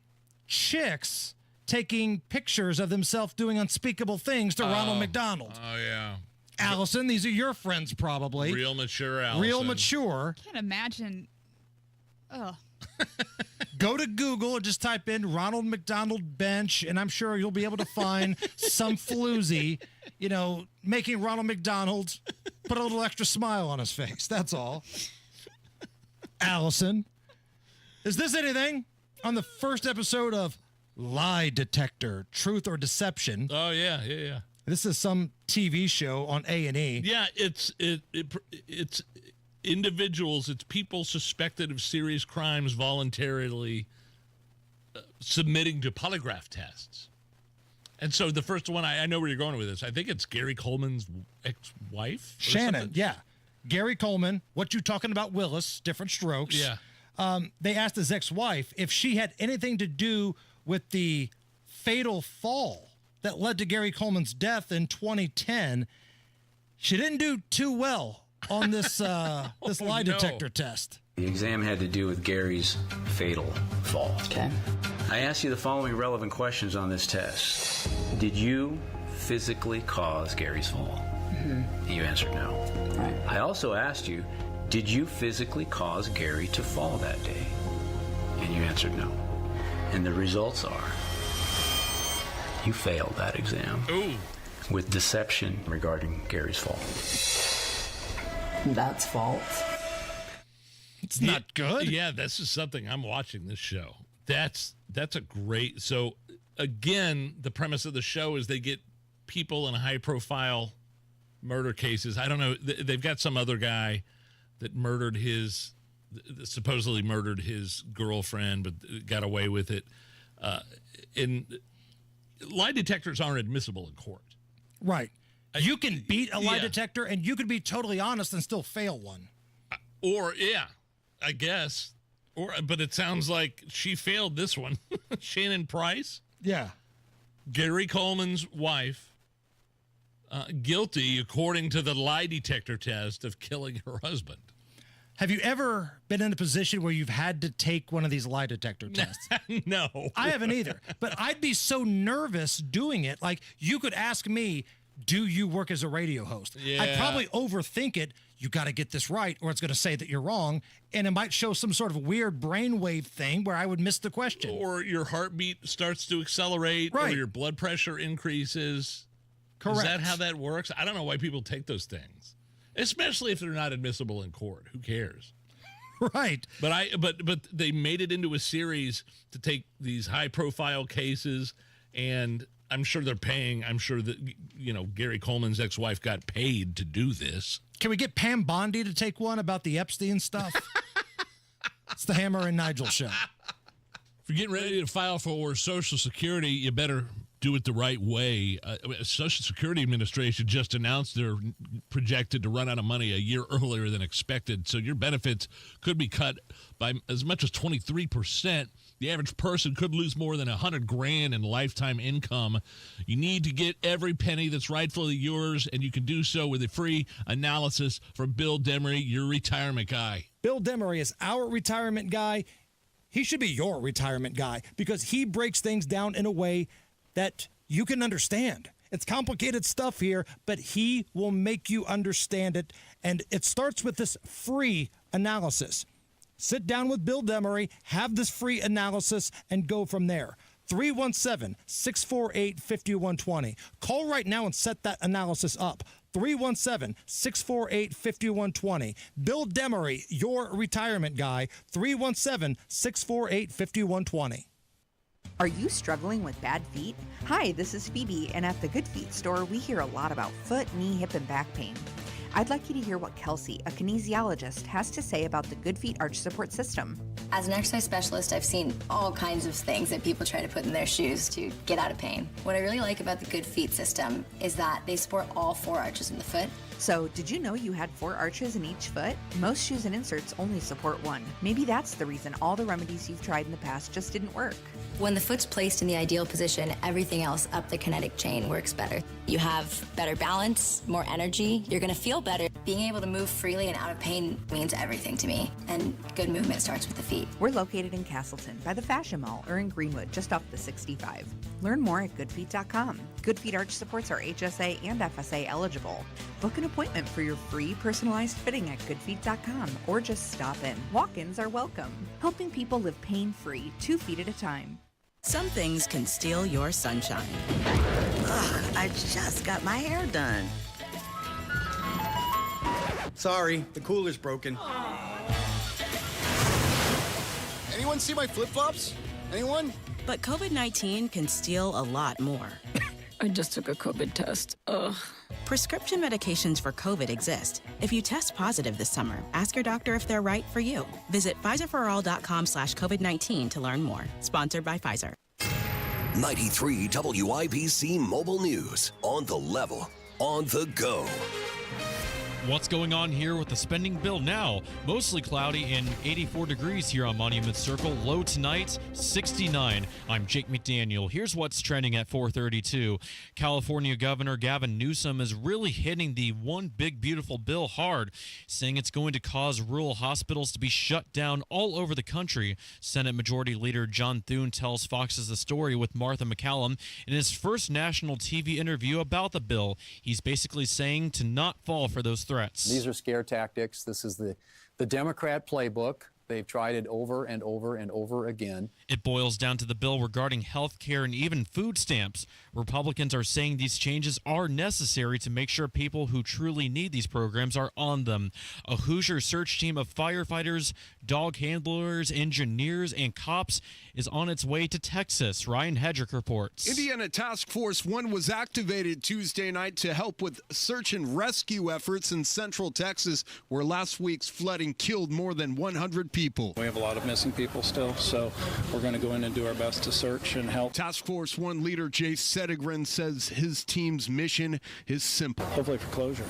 chicks taking pictures of themselves doing unspeakable things to Ronald McDonald. Oh, yeah. Allison, these are your friends probably. Real mature Allison. Real mature. I can't imagine. Ugh. Go to Google and just type in Ronald McDonald bench, and I'm sure you'll be able to find some floozy, making Ronald McDonald put a little extra smile on his face. That's all. Allison, is this anything? On the first episode of Lie Detector, Truth or Deception. Oh, yeah. This is some TV show on A&E. Yeah, it's individuals, it's people suspected of serious crimes voluntarily submitting to polygraph tests. And so the first one, I know where you're going with this. I think it's Gary Coleman's ex-wife. Shannon, yeah. Gary Coleman, What You Talking About Willis, Different Strokes. Yeah. They asked his ex-wife if she had anything to do with the fatal fall that led to Gary Coleman's death in 2010. She didn't do too well on this this lie detector test. The exam had to do with Gary's fatal fall. Okay. I asked you the following relevant questions on this test. Did you physically cause Gary's fall? Mm-hmm. You answered no. Right. I also asked you, did you physically cause Gary to fall that day? And you answered no. And the results are, you failed that exam. Ooh. With deception regarding Gary's fall. That's false. It's not good. Yeah, this is something I'm watching this show. That's a great. So again, the premise of the show is they get people in high profile murder cases. I don't know. They've got some other guy that supposedly murdered his girlfriend, but got away with it. And lie detectors aren't admissible in court. Right. You can beat a lie detector, and you could be totally honest and still fail one. Or, yeah, I guess. But it sounds like she failed this one. Shannon Price. Yeah. Gary Coleman's wife, guilty, according to the lie detector test, of killing her husband. Have you ever been in a position where you've had to take one of these lie detector tests? No. I haven't either. But I'd be so nervous doing it. Like, you could ask me, do you work as a radio host? Yeah. I'd probably overthink it. You got to get this right, or it's going to say that you're wrong. And it might show some sort of weird brainwave thing where I would miss the question. Or your heartbeat starts to accelerate, right. Or your blood pressure increases. Correct. Is that how that works? I don't know why people take those things. Especially if they're not admissible in court. Who cares? Right. But they made it into a series to take these high profile cases, and I'm sure they're paying. I'm sure that, Gary Coleman's ex-wife got paid to do this. Can we get Pam Bondi to take one about the Epstein stuff? It's the Hammer and Nigel show. If you're getting ready to file for Social Security, you better do it the right way. Social Security Administration just announced they're projected to run out of money a year earlier than expected, so your benefits could be cut by as much as 23%. The average person could lose more than $100,000 in lifetime income. You need to get every penny that's rightfully yours, and you can do so with a free analysis from Bill Demery, your retirement guy. Bill Demery is our retirement guy. He should be your retirement guy because he breaks things down in a way that you can understand. It's complicated stuff here, but he will make you understand it. And it starts with this free analysis. Sit down with Bill Demery, have this free analysis, and go from there. 317-648-5120. Call right now and set that analysis up. 317-648-5120. Bill Demery, your retirement guy. 317-648-5120. Are you struggling with bad feet? Hi, this is Phoebe, and at the Good Feet store, we hear a lot about foot, knee, hip, and back pain. I'd like you to hear what Kelsey, a kinesiologist, has to say about the Good Feet Arch Support System. As an exercise specialist, I've seen all kinds of things that people try to put in their shoes to get out of pain. What I really like about the Good Feet system is that they support all 4 arches in the foot. So, did you know you had 4 arches in each foot? Most shoes and inserts only support 1. Maybe that's the reason all the remedies you've tried in the past just didn't work. When the foot's placed in the ideal position, everything else up the kinetic chain works better. You have better balance, more energy, you're gonna feel better. Being able to move freely and out of pain means everything to me, and good movement starts with the feet. We're located in Castleton by the Fashion Mall or in Greenwood just off the 65. Learn more at goodfeet.com. Good Feet Arch Supports are HSA and FSA eligible. Book an appointment for your free personalized fitting at goodfeet.com or just stop in. Walk-ins are welcome. Helping people live pain-free 2 feet at a time. Some things can steal your sunshine. Ugh, I just got my hair done. Sorry, the cooler's broken. Anyone see my flip-flops? Anyone? But COVID-19 can steal a lot more. I just took a COVID test. Ugh. Prescription medications for COVID exist. If you test positive this summer, ask your doctor if they're right for you. Visit PfizerForAll.com/COVID-19 to learn more. Sponsored by Pfizer. 93 WIBC Mobile News. On the level. On the go. What's going on here with the spending bill now? Mostly cloudy and 84 degrees here on Monument Circle. Low tonight, 69. I'm Jake McDaniel. Here's what's trending at 4:32. California Governor Gavin Newsom is really hitting the one big beautiful bill hard, saying it's going to cause rural hospitals to be shut down all over the country. Senate Majority Leader John Thune tells Fox's The Story with Martha McCallum in his first national TV interview about the bill. He's basically saying to not fall for those threats. These are scare tactics. This is the Democrat playbook. They've tried it over and over and over again. It boils down to the bill regarding health care and even food stamps. Republicans are saying these changes are necessary to make sure people who truly need these programs are on them. A Hoosier search team of firefighters, dog handlers, engineers, and cops is on its way to Texas. Ryan Hedrick reports. Indiana Task Force 1 was activated Tuesday night to help with search and rescue efforts in central Texas, where last week's flooding killed more than 100 people. We have a lot of missing people still, so we're going to go in and do our best to search and help. Task Force 1 leader Jay Sedigren says his team's mission is simple. Hopefully for closure.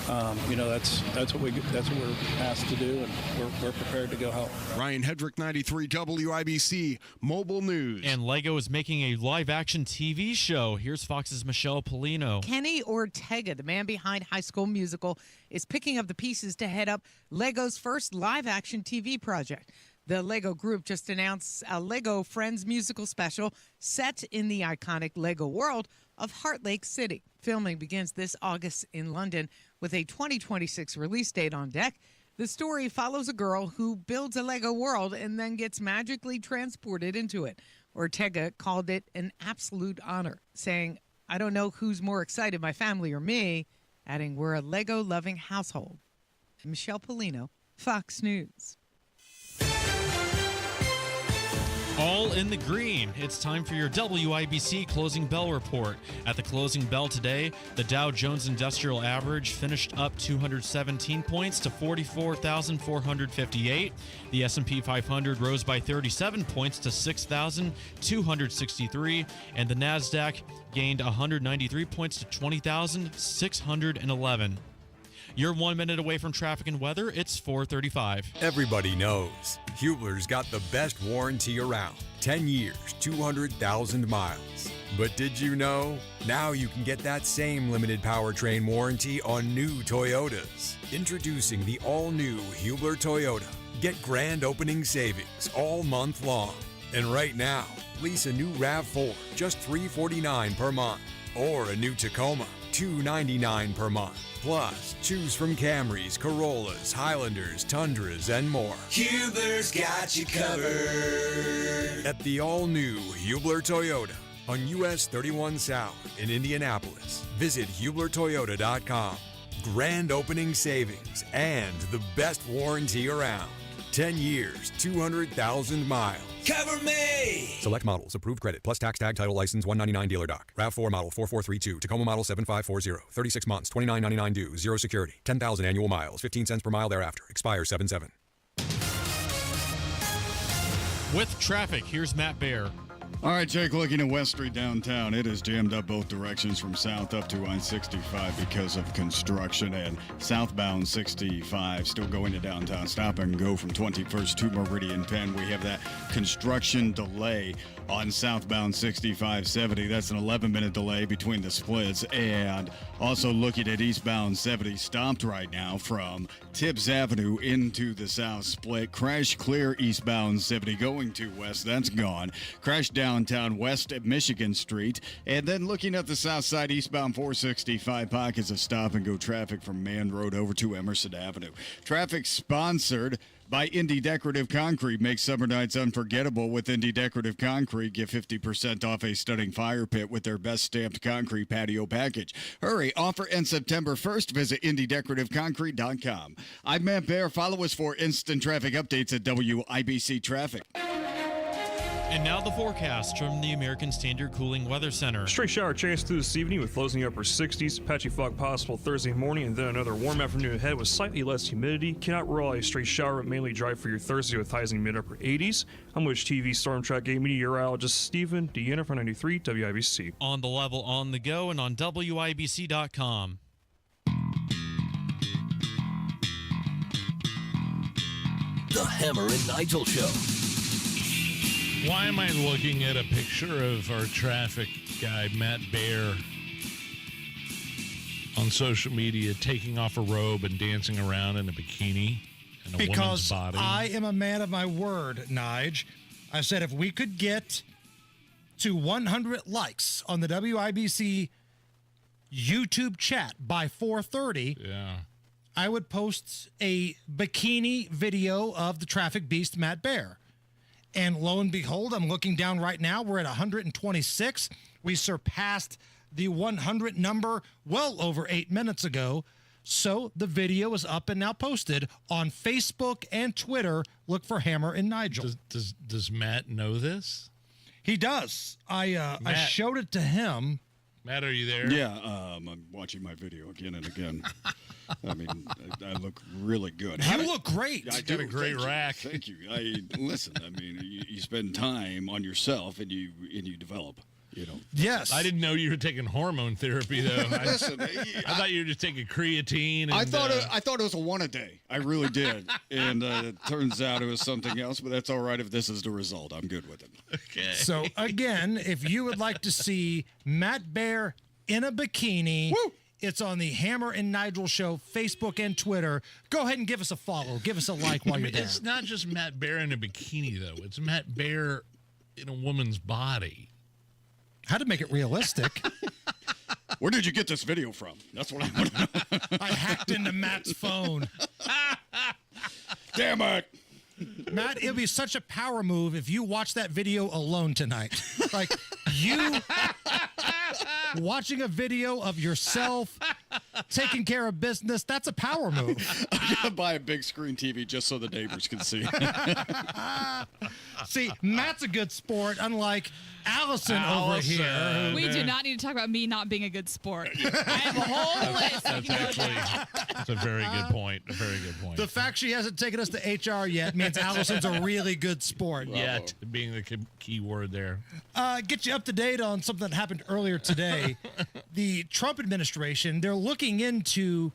That's what we're asked to do, and we're prepared to go help. Ryan Hedrick, 93 WIBC Mobile News. And Lego is making a live-action TV show. Here's Fox's Michelle Polino. Kenny Ortega, the man behind High School Musical, is picking up the pieces to head up Lego's first live-action TV project. The Lego Group just announced a Lego Friends musical special set in the iconic Lego world of Heart Lake City. Filming begins this August in London with a 2026 release date on deck. The story follows a girl who builds a Lego world and then gets magically transported into it. Ortega called it an absolute honor, saying, "I don't know who's more excited, my family or me," adding, "We're a Lego-loving household." Michelle Polino, Fox News. All in the green. It's time for your WIBC closing bell report. At the closing bell today, the Dow Jones Industrial Average finished up 217 points to 44,458. The S&P 500 rose by 37 points to 6,263, and the Nasdaq gained 193 points to 20,611. You're 1 minute away from traffic and weather. It's 4:35. Everybody knows Hubler's got the best warranty around. 10 years, 200,000 miles. But did you know? Now you can get that same limited powertrain warranty on new Toyotas. Introducing the all-new Hubler Toyota. Get grand opening savings all month long. And right now, lease a new RAV4, just $349 per month. Or a new Tacoma, $299 per month. Plus, choose from Camrys, Corollas, Highlanders, Tundras, and more. Hubler's got you covered. At the all-new Hubler Toyota on US 31 South in Indianapolis. Visit HublerToyota.com. Grand opening savings and the best warranty around. 10 years, 200,000 miles. Cover me! Select models. Approved credit. Plus tax tag title license 199 dealer doc. RAV4 model 4432. Tacoma model 7540. 36 months. $29.99 due. Zero security. 10,000 annual miles. 15 cents per mile thereafter. Expires 7/7. With traffic, here's Matt Baer. All right, Jake, looking at West Street downtown, it is jammed up both directions from south up to I-65 because of construction, and southbound 65 still going to downtown. Stop and go from 21st to Meridian Penn. We have that construction delay on southbound 6570. That's an 11-minute delay between the splits. And also looking at eastbound 70, stopped right now from Tibbs Avenue into the south split. Crash clear eastbound 70 going to west. That's gone. Crash downtown west at Michigan Street. And then looking at the south side, eastbound 465, pockets of stop and go traffic from Man Road over to Emerson Avenue. Traffic sponsored by Indy Decorative Concrete. Make summer nights unforgettable with Indy Decorative Concrete. Get 50% off a stunning fire pit with their best stamped concrete patio package. Hurry, offer ends September 1st. Visit IndyDecorativeConcrete.com. I'm Matt Baer. Follow us for instant traffic updates at WIBC Traffic. And now the forecast from the American Standard Cooling Weather Center. Stray shower chance through this evening with lows in the upper 60s. Patchy fog possible Thursday morning, and then another warm afternoon ahead with slightly less humidity. Cannot rule out a stray shower, mainly dry for your Thursday with highs in the mid-upper 80s. I'm with TV Storm Track 8 meteorologist Stephen Deanna for 93 WIBC. On the level, on the go, and on WIBC.com. The Hammer and Nigel Show. Why am I looking at a picture of our traffic guy, Matt Baer, on social media taking off a robe and dancing around in a bikini in a woman's Because body? I am a man of my word, Nige. I said if we could get to 100 likes on the WIBC YouTube chat by 4:30, I would post a bikini video of the traffic beast, Matt Baer. And lo and behold, I'm looking down right now. We're at 126. We surpassed the 100 number well over 8 minutes ago. So the video is up and now posted on Facebook and Twitter. Look for Hammer and Nigel. Does Matt know this? He does. I showed it to him. Matt, are you there? Yeah, I'm watching my video again and again. I mean, I look really good. You look great. I He's got do. a great Thank rack. You. Thank you. Listen. I mean, you spend time on yourself and you develop. You know. Yes. I didn't know you were taking hormone therapy though. Listen, I thought you were just taking creatine. And, I thought it was a one a day. I really did, and it turns out it was something else. But that's all right if this is the result. I'm good with it. Okay. So again, if you would like to see Matt Baer in a bikini, it's on the Hammer and Nigel Show, Facebook and Twitter. Go ahead and give us a follow. Give us a like while you're there. It's not just Matt Baer in a bikini though. It's Matt Baer in a woman's body. How to make it realistic. Where did you get this video from? That's what I want to know. I hacked into Matt's phone. Damn it. Matt, it'll be such a power move if you watch that video alone tonight. Like, you watching a video of yourself taking care of business, that's a power move. I'm going to buy a big screen TV just so the neighbors can see. See, Matt's a good sport, unlike Allison over here. We do not need to talk about me not being a good sport. I have a whole list. That's a very good point. A very good point. The fact she hasn't taken us to HR yet means Allison's a really good sport. Yet being the key word there. Get you up to date on something that happened earlier today. The Trump administration, they're looking into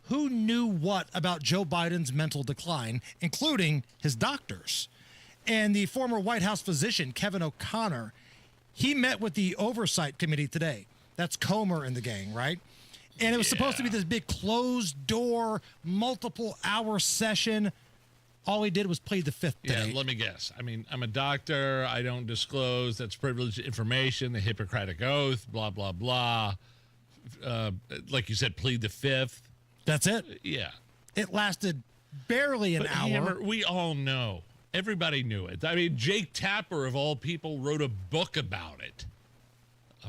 who knew what about Joe Biden's mental decline, including his doctors. And the former White House physician, Kevin O'Connor, he met with the Oversight Committee today. That's Comer and the gang, right? And it was supposed to be this big closed-door, multiple-hour session. All he did was plead the fifth today. Yeah, let me guess. I mean, I'm a doctor. I don't disclose. That's privileged information, the Hippocratic Oath, blah, blah, blah. Like you said, plead the fifth. That's it. Yeah. It lasted barely an hour. Hammer, we all know. Everybody knew it. I mean, Jake Tapper, of all people, wrote a book about it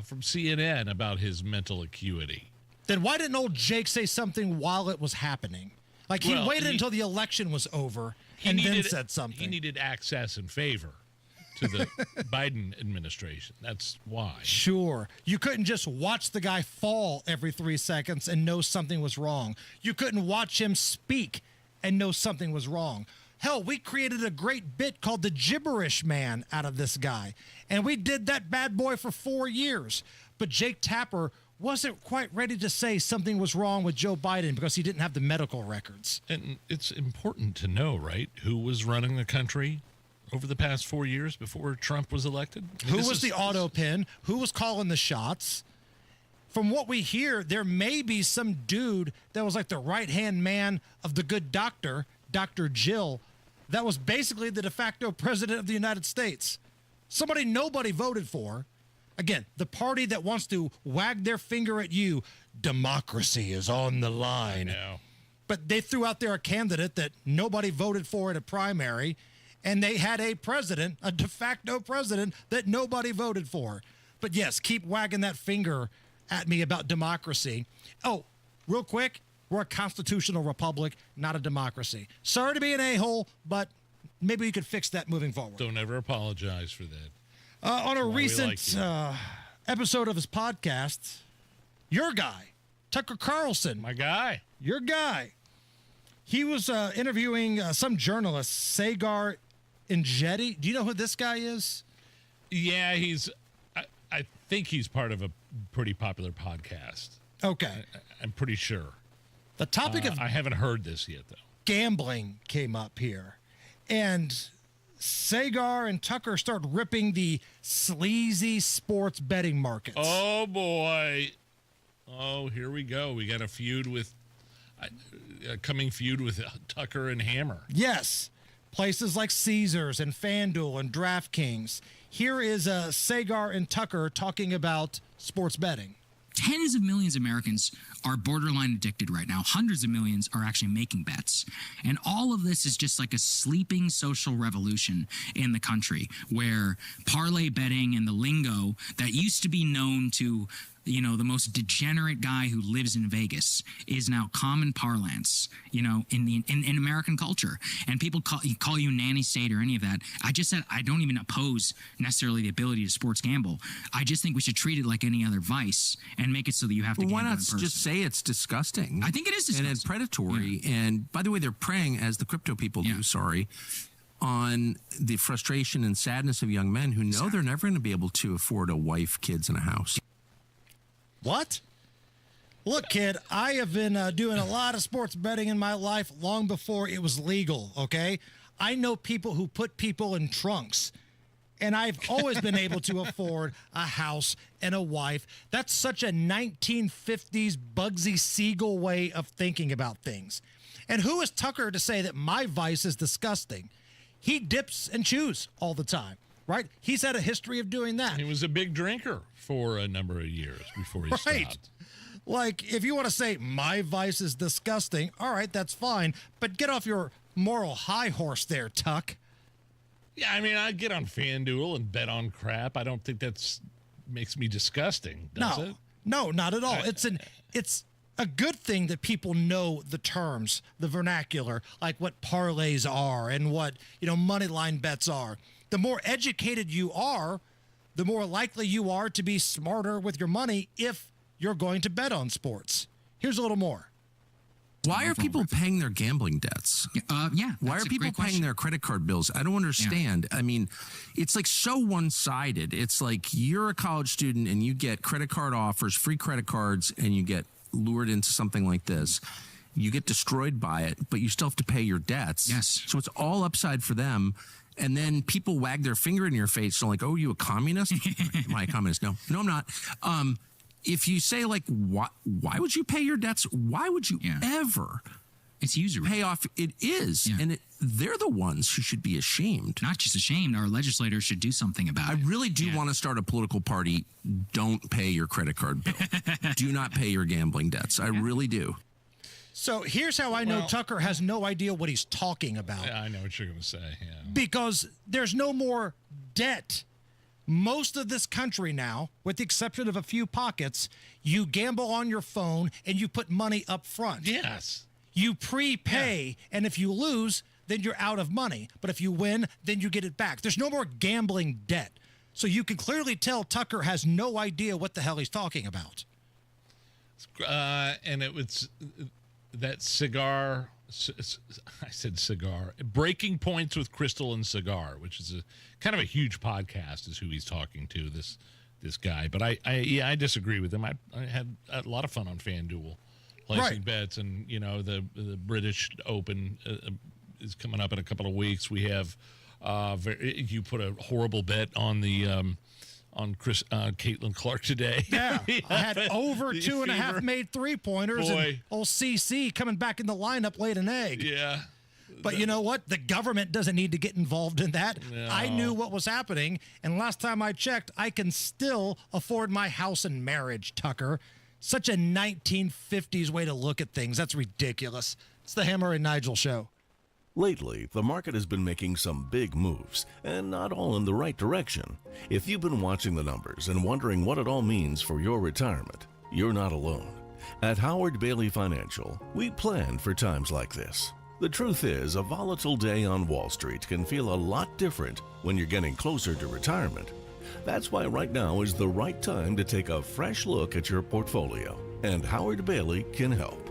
from CNN about his mental acuity. Then why didn't old Jake say something while it was happening? Like, he waited until the election was over and then said something. He needed access and favor to the Biden administration. That's why. Sure. You couldn't just watch the guy fall every 3 seconds and know something was wrong. You couldn't watch him speak and know something was wrong. Hell, we created a great bit called the Gibberish Man out of this guy. And we did that bad boy for 4 years. But Jake Tapper wasn't quite ready to say something was wrong with Joe Biden because he didn't have the medical records. And it's important to know, right, who was running the country over the past 4 years before Trump was elected? Who was the auto pin? Who was calling the shots? From what we hear, there may be some dude that was like the right-hand man of the good doctor, Dr. Jill, that was basically the de facto president of the United States. Somebody nobody voted for. Again, the party that wants to wag their finger at you, democracy is on the line. I know. But they threw out there a candidate that nobody voted for in a primary, and they had a president, a de facto president, that nobody voted for. But yes, keep wagging that finger at me about democracy. Oh, real quick, we're a constitutional republic, not a democracy. Sorry to be an a-hole, but maybe we could fix that moving forward. Don't ever apologize for that. On a Why we recent like episode of his podcast, your guy, Tucker Carlson. My guy. Your guy. He was interviewing some journalist, Sagar Enjeti. Do you know who this guy is? Yeah, I think he's part of a pretty popular podcast. Okay. I'm pretty sure. The topic of I haven't heard this yet, though. Gambling came up here. And Sagar and Tucker start ripping the sleazy sports betting markets. Oh, boy. Oh, here we go. We got a feud with, coming feud with Tucker and Hammer. Yes. Places like Caesars and FanDuel and DraftKings. Here is Sagar and Tucker talking about sports betting. Tens of millions of Americans are borderline addicted right now. Hundreds of millions are actually making bets. And all of this is just like a sleeping social revolution in the country where parlay betting and the lingo that used to be known to, you know, the most degenerate guy who lives in Vegas is now common parlance, you know, in American culture. And people call you nanny state or any of that. I just said I don't even oppose necessarily the ability to sports gamble. I just think we should treat it like any other vice and make it so that you have to gamble why not in person. just say it's disgusting? I think it is disgusting. And it's predatory. Yeah. And by the way, they're preying, as the crypto people do, on the frustration and sadness of young men who know they're never going to be able to afford a wife, kids, and a house. What? Look, kid, I have been doing a lot of sports betting in my life long before it was legal, okay? I know people who put people in trunks, and I've always been able to afford a house and a wife. That's such a 1950s Bugsy Siegel way of thinking about things. And who is Tucker to say that my vice is disgusting? He dips and chews all the time. Right? He's had a history of doing that. He was a big drinker for a number of years before he stopped. Like, if you want to say my vice is disgusting, all right, that's fine. But get off your moral high horse there, Tuck. Yeah, I mean, I get on FanDuel and bet on crap. I don't think that's makes me disgusting, does it? No, not at all. It's a good thing that people know the terms, the vernacular, like what parlays are and what, you know, money line bets are. The more educated you are, the more likely you are to be smarter with your money if you're going to bet on sports. Here's a little more. Why are people paying their gambling debts? Why are people paying their credit card bills? I don't understand. I mean, it's like so one-sided. It's like you're a college student and you get credit card offers, free credit cards, and you get lured into something like this. You get destroyed by it, but you still have to pay your debts. Yes. So it's all upside for them. And then people wag their finger in your face. And like, oh, you a communist? Am I a communist? No, I'm not. If you say like, why would you pay your debts? Why would you ever? It's usury. Pay off. It is. Yeah. And they're the ones who should be ashamed. Not just ashamed. Our legislators should do something about it. I really do want to start a political party. Don't pay your credit card bill. Do not pay your gambling debts. I really do. So here's how I know Tucker has no idea what he's talking about. Yeah, I know what you're going to say. Yeah. Because there's no more debt. Most of this country now, with the exception of a few pockets, you gamble on your phone and you put money up front. Yes. You prepay, and if you lose, then you're out of money. But if you win, then you get it back. There's no more gambling debt. So you can clearly tell Tucker has no idea what the hell he's talking about. And it was that cigar, I said cigar, Breaking Points with Crystal and Cigar, which is a kind of a huge podcast is who he's talking to, this guy. But I disagree with him. I had a lot of fun on FanDuel placing bets, and you know the British Open is coming up in a couple of weeks. We have you put a horrible bet on the on Caitlin Clark today. Yeah, I had over 2.5 made three-pointers. Boy. And old CC coming back in the lineup laid an egg. Yeah. But you know what? The government doesn't need to get involved in that. No. I knew what was happening, and last time I checked, I can still afford my house and marriage, Tucker. Such a 1950s way to look at things. That's ridiculous. It's the Hammer and Nigel Show. Lately, the market has been making some big moves, and not all in the right direction. If you've been watching the numbers and wondering what it all means for your retirement, you're not alone. At Howard Bailey Financial, we plan for times like this. The truth is, a volatile day on Wall Street can feel a lot different when you're getting closer to retirement. That's why right now is the right time to take a fresh look at your portfolio, and Howard Bailey can help.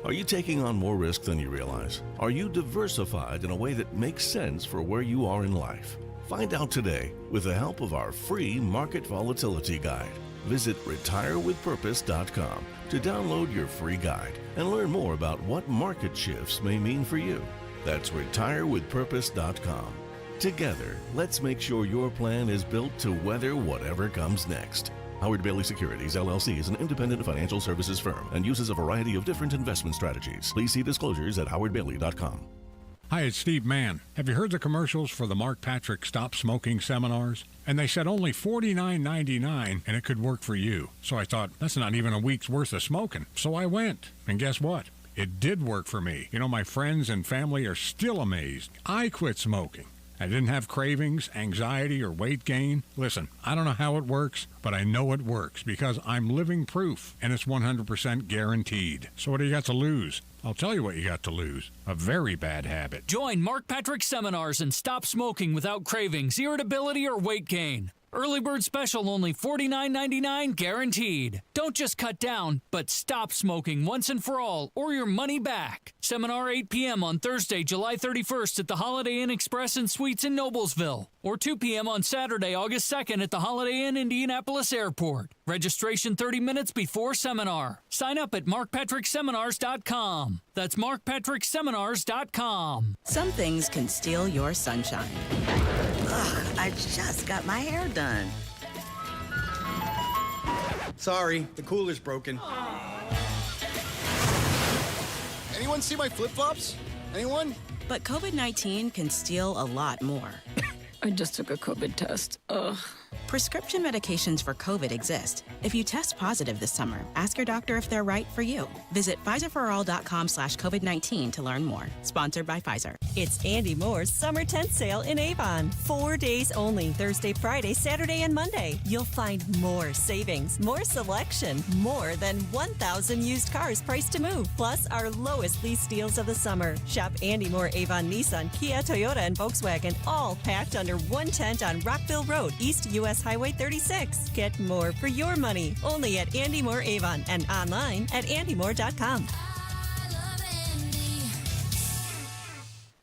Are you taking on more risk than you realize? Are you diversified in a way that makes sense for where you are in life? Find out today with the help of our free Market Volatility Guide. Visit retirewithpurpose.com to download your free guide and learn more about what market shifts may mean for you. That's retirewithpurpose.com. Together, let's make sure your plan is built to weather whatever comes next. Howard Bailey Securities, LLC is an independent financial services firm and uses a variety of different investment strategies. Please see disclosures at howardbailey.com. Hi, it's Steve Mann. Have you heard the commercials for the Mark Patrick Stop Smoking seminars? And they said only $49.99 and it could work for you. So I thought, that's not even a week's worth of smoking. So I went. And guess what? It did work for me. You know, my friends and family are still amazed. I quit smoking. I didn't have cravings, anxiety, or weight gain. Listen, I don't know how it works, but I know it works because I'm living proof, and it's 100% guaranteed. So what do you got to lose? I'll tell you what you got to lose. A very bad habit. Join Mark Patrick seminars and stop smoking without cravings, irritability, or weight gain. Early bird special only $49.99 guaranteed. Don't just cut down, but stop smoking once and for all, or your money back. Seminar 8 p.m. on Thursday, July 31st at the Holiday Inn Express and Suites in Noblesville, or 2 p.m. on Saturday, August 2nd at the Holiday Inn Indianapolis Airport. Registration 30 minutes before seminar. Sign up at markpatrickseminars.com. That's markpatrickseminars.com. Some things can steal your sunshine. Ugh, I just got my hair done. Sorry, the cooler's broken. Anyone see my flip-flops? Anyone? But COVID-19 can steal a lot more. I just took a COVID test. Ugh. Prescription medications for COVID exist. If you test positive this summer, ask your doctor if they're right for you. Visit PfizerForAll.com/COVID-19 to learn more. Sponsored by Pfizer. It's Andy Moore's Summer Tent Sale in Avon. 4 days only, Thursday, Friday, Saturday, and Monday. You'll find more savings, more selection, more than 1,000 used cars priced to move, plus our lowest lease deals of the summer. Shop Andy Moore Avon Nissan, Kia, Toyota, and Volkswagen, all packed under one tent on Rockville Road, East U.S. Highway 36. Get more for your money only at Andy Moore Avon and online at andymore.com.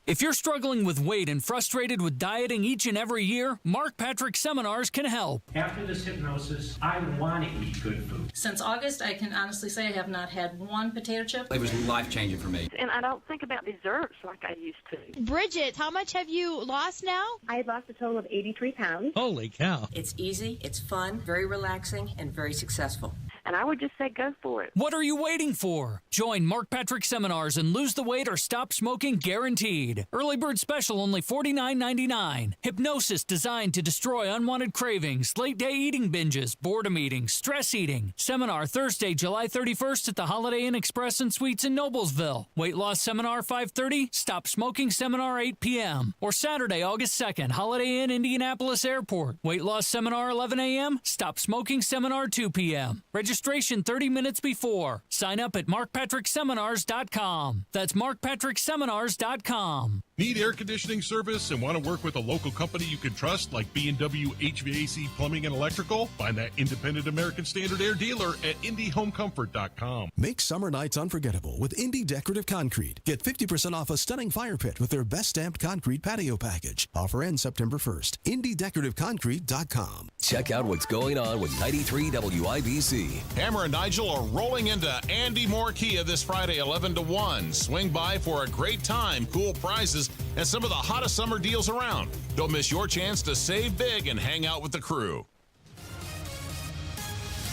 If you're struggling with weight and frustrated with dieting each and every year, Mark Patrick Seminars can help. After this hypnosis, I want to eat good food. Since August, I can honestly say I have not had one potato chip. It was life-changing for me. And I don't think about desserts like I used to. Bridget, how much have you lost now? I lost a total of 83 pounds. Holy cow. It's easy, it's fun, very relaxing, and very successful. And I would just say go for it. What are you waiting for? Join Mark Patrick Seminars and lose the weight or stop smoking guaranteed. Early bird special only $49.99. Hypnosis designed to destroy unwanted cravings, late day eating binges, boredom eating, stress eating. Seminar Thursday, July 31st at the Holiday Inn Express and Suites in Noblesville. Weight loss seminar 5:30, stop smoking seminar 8 p.m. Or Saturday, August 2nd, Holiday Inn Indianapolis Airport. Weight loss seminar 11 a.m., stop smoking seminar 2 p.m. Registration 30 minutes before. Sign up at markpatrickseminars.com. That's markpatrickseminars.com. Need air conditioning service and want to work with a local company you can trust like B&W HVAC Plumbing and Electrical? Find that independent American Standard Air dealer at IndyHomeComfort.com. Make summer nights unforgettable with Indy Decorative Concrete. Get 50% off a stunning fire pit with their best stamped concrete patio package. Offer ends September 1st. IndyDecorativeConcrete.com. Check out what's going on with 93 WIBC. Hammer and Nigel are rolling into Andy Moore Kia this Friday, 11 to 1. Swing by for a great time, cool prizes, and some of the hottest summer deals around. Don't miss your chance to save big and hang out with the crew.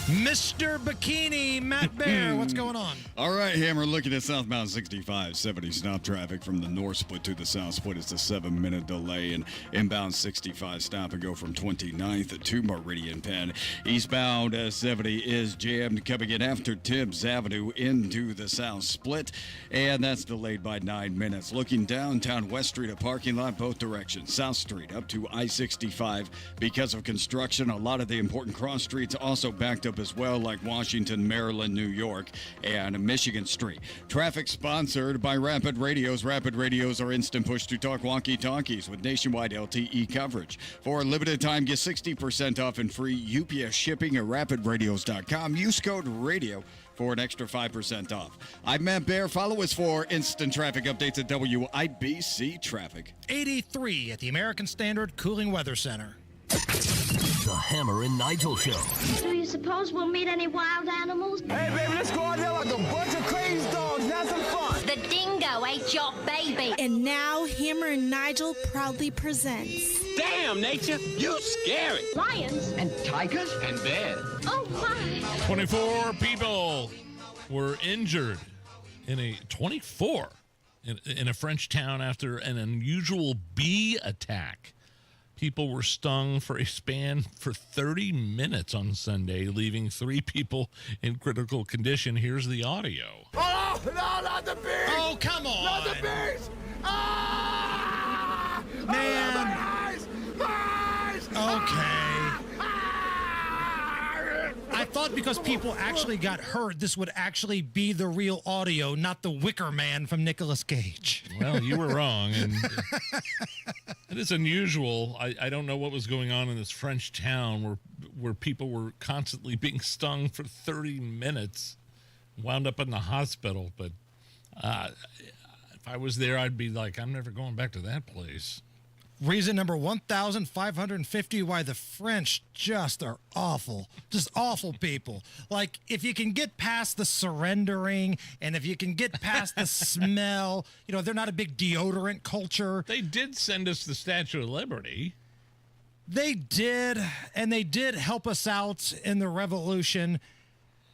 Mr. Bikini, Matt Bear, what's going on? All right, Hammer, looking at southbound 65, 70 stop traffic from the north split to the south split. It's a 7-minute delay, and inbound 65 stop and go from 29th to Meridian Penn. Eastbound 70 is jammed coming in after Tibbs Avenue into the south split, and that's delayed by 9 minutes. Looking downtown West Street, a parking lot both directions. South Street up to I-65 because of construction. A lot of the important cross streets also backed up as well, like Washington, Maryland, New York, and Michigan Street. Traffic sponsored by Rapid Radios. Rapid Radios are instant push-to-talk walkie-talkies with nationwide LTE coverage. For a limited time, get 60% off and free UPS shipping at rapidradios.com. Use code RADIO for an extra 5% off. I'm Matt Bear. Follow us for instant traffic updates at WIBC Traffic. 83 at the American Standard Cooling Weather Center. The Hammer and Nigel Show. Do you suppose we'll meet any wild animals? Hey, baby, let's go out there like a bunch of crazy dogs. Have some fun. The dingo ate ate your baby. And now Hammer and Nigel proudly presents. Damn, nature, you scary. Lions. And tigers. And bears. Oh, my. 24 people were injured in a French town after an unusual bee attack. People were stung for a span for 30 minutes on Sunday, leaving 3 people in critical condition. Here's the audio. Oh, no, not the bees. Oh, come on. Not the bees. Ah! Man. Oh, my eyes. My eyes. Okay. I thought because people actually got hurt, this would actually be the real audio, not the Wicker Man from Nicolas Cage. Well, you were wrong, and it is unusual. I don't know what was going on in this French town where people were constantly being stung for 30 minutes, wound up in the hospital. But if I was there, I'd be like, I'm never going back to that place. Reason number 1,550 why the French just are awful. Just awful people. Like, if you can get past the surrendering and if you can get past the smell, they're not a big deodorant culture. They did send us the Statue of Liberty. They did, and they did help us out in the revolution.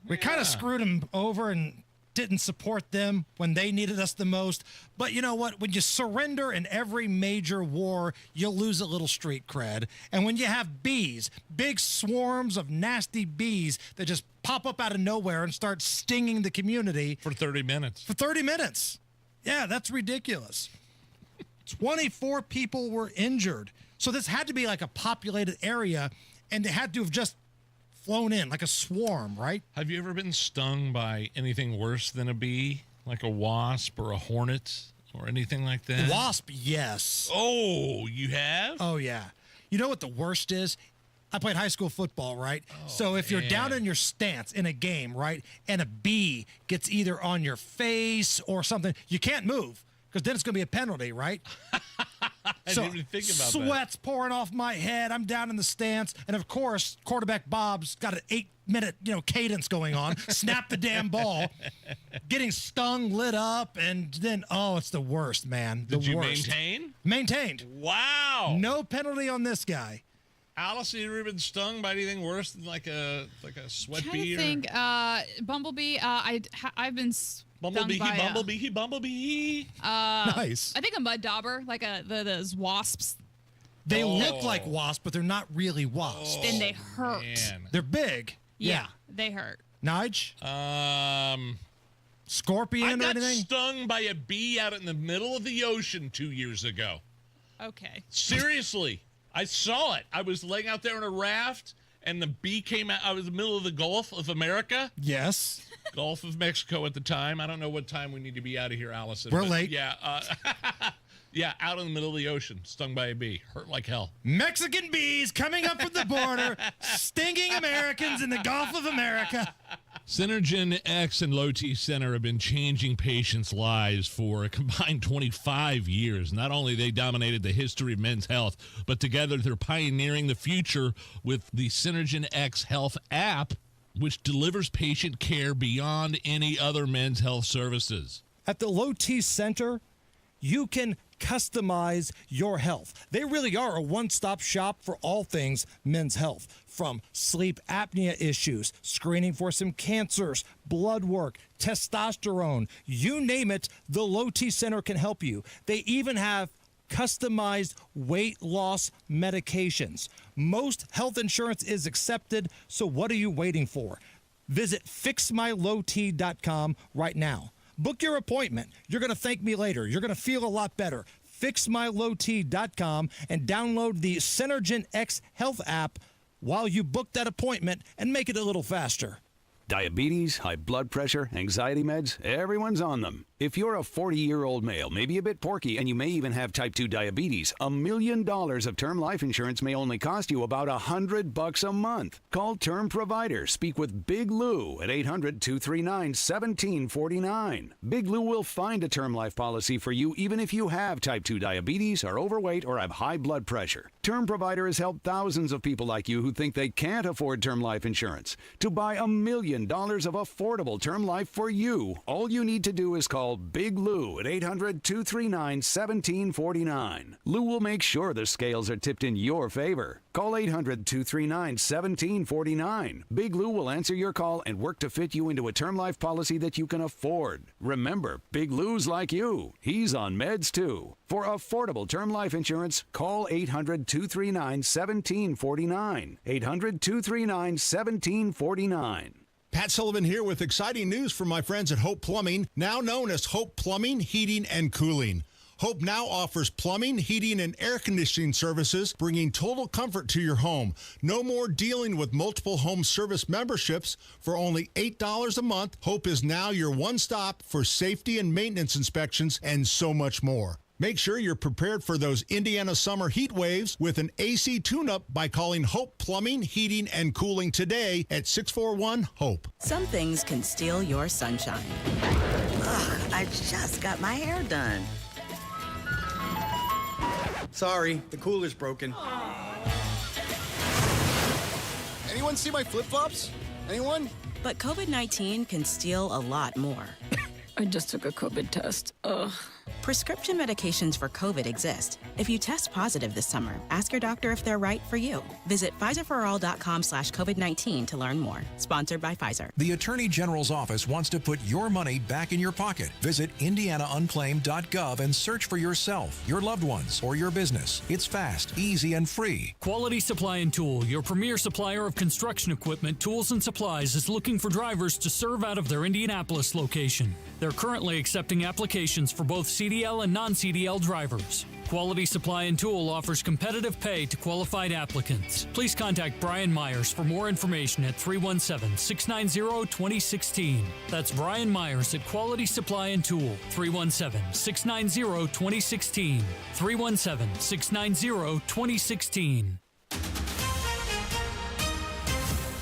We kind of screwed them over and didn't support them when they needed us the most. But you know what? When you surrender in every major war, you'll lose a little street cred. And when you have bees, big swarms of nasty bees that just pop up out of nowhere and start stinging the community. For 30 minutes. For 30 minutes. Yeah, that's ridiculous. 24 people were injured. So this had to be like a populated area, and they had to have just flown in like a swarm, right? Have you ever been stung by anything worse than a bee, like a wasp or a hornet or anything like that? Wasp, yes. Oh, you have? Oh, yeah. You know what the worst is? I played high school football, right? So if you're down in your stance in a game, right, and a bee gets either on your face or something, you can't move because then it's going to be a penalty, right? I didn't even think about that. Sweat's pouring off my head. I'm down in the stance. And, of course, quarterback Bob's got an 8-minute, cadence going on. Snap the damn ball. Getting stung, lit up, and then, it's the worst, man. The Did you worst. maintain? Maintained. Wow. No penalty on this guy. Alice, have you ever been stung by anything worse than like a sweat bee? I think bumblebee. I've been stung Bumblebee. Nice. I think a mud dauber, like those wasps. They look like wasps, but they're not really wasps. And they hurt. Man. They're big. Yeah, they hurt. Nige? Scorpion or anything? I got stung by a bee out in the middle of the ocean 2 years ago. Okay. Seriously. I saw it. I was laying out there in a raft, and the bee came out. I was in the middle of the Gulf of America. Yes. Gulf of Mexico at the time. I don't know what time we need to be out of here, Allison. We're late. Yeah. Yeah, out in the middle of the ocean, stung by a bee. Hurt like hell. Mexican bees coming up from the border, stinging Americans in the Gulf of America. Synergen X and Low T Center have been changing patients' lives for a combined 25 years. Not only they dominated the history of men's health, but together they're pioneering the future with the Synergen X Health app, which delivers patient care beyond any other men's health services. At the Low T Center, you can customize your health. They really are a one-stop shop for all things men's health, from sleep apnea issues, screening for some cancers, blood work, testosterone, you name it, the Low T Center can help you. They even have customized weight loss medications. Most health insurance is accepted, so what are you waiting for? Visit fixmylowt.com right now. Book your appointment. You're going to thank me later. You're going to feel a lot better. Fixmylowt.com and download the Synergen X Health app while you book that appointment and make it a little faster. Diabetes, high blood pressure, anxiety meds, everyone's on them. If you're a 40-year-old male, maybe a bit porky, and you may even have type 2 diabetes, $1 million of term life insurance may only cost you about $100 a month. Call Term Provider. Speak with Big Lou at 800-239-1749. Big Lou will find a term life policy for you even if you have type 2 diabetes, are overweight, or have high blood pressure. Term Provider has helped thousands of people like you who think they can't afford term life insurance to buy $1 million of affordable term life for you. All you need to do is call Call Big Lou at 800-239-1749. Lou will make sure the scales are tipped in your favor. Call 800-239-1749. Big Lou will answer your call and work to fit you into a term life policy that you can afford. Remember, Big Lou's like you. He's on meds too. For affordable term life insurance, call 800-239-1749. 800-239-1749. Pat Sullivan here with exciting news from my friends at Hope Plumbing, now known as Hope Plumbing, Heating, and Cooling. Hope now offers plumbing, heating, and air conditioning services, bringing total comfort to your home. No more dealing with multiple home service memberships. For only $8 a month, Hope is now your one-stop for safety and maintenance inspections and so much more. Make sure you're prepared for those Indiana summer heat waves with an AC tune-up by calling Hope Plumbing, Heating, and Cooling today at 641-HOPE. Some things can steal your sunshine. Ugh, I just got my hair done. Sorry, the cooler's broken. Anyone see my flip-flops? Anyone? But COVID-19 can steal a lot more. I just took a COVID test. Ugh. Prescription medications for COVID exist. If you test positive this summer, ask your doctor if they're right for you. Visit PfizerForAll.com/COVID-19 to learn more. Sponsored by Pfizer. The Attorney General's office wants to put your money back in your pocket. Visit IndianaUnclaimed.gov and search for yourself, your loved ones, or your business. It's fast, easy, and free. Quality Supply and Tool, your premier supplier of construction equipment, tools, and supplies, is looking for drivers to serve out of their Indianapolis location. They're currently accepting applications for both CDL and non-CDL drivers. Quality Supply and Tool offers competitive pay to qualified applicants. Please contact Brian Myers for more information at 317-690-2016. That's Brian Myers at Quality Supply and Tool, 317-690-2016. 317-690-2016.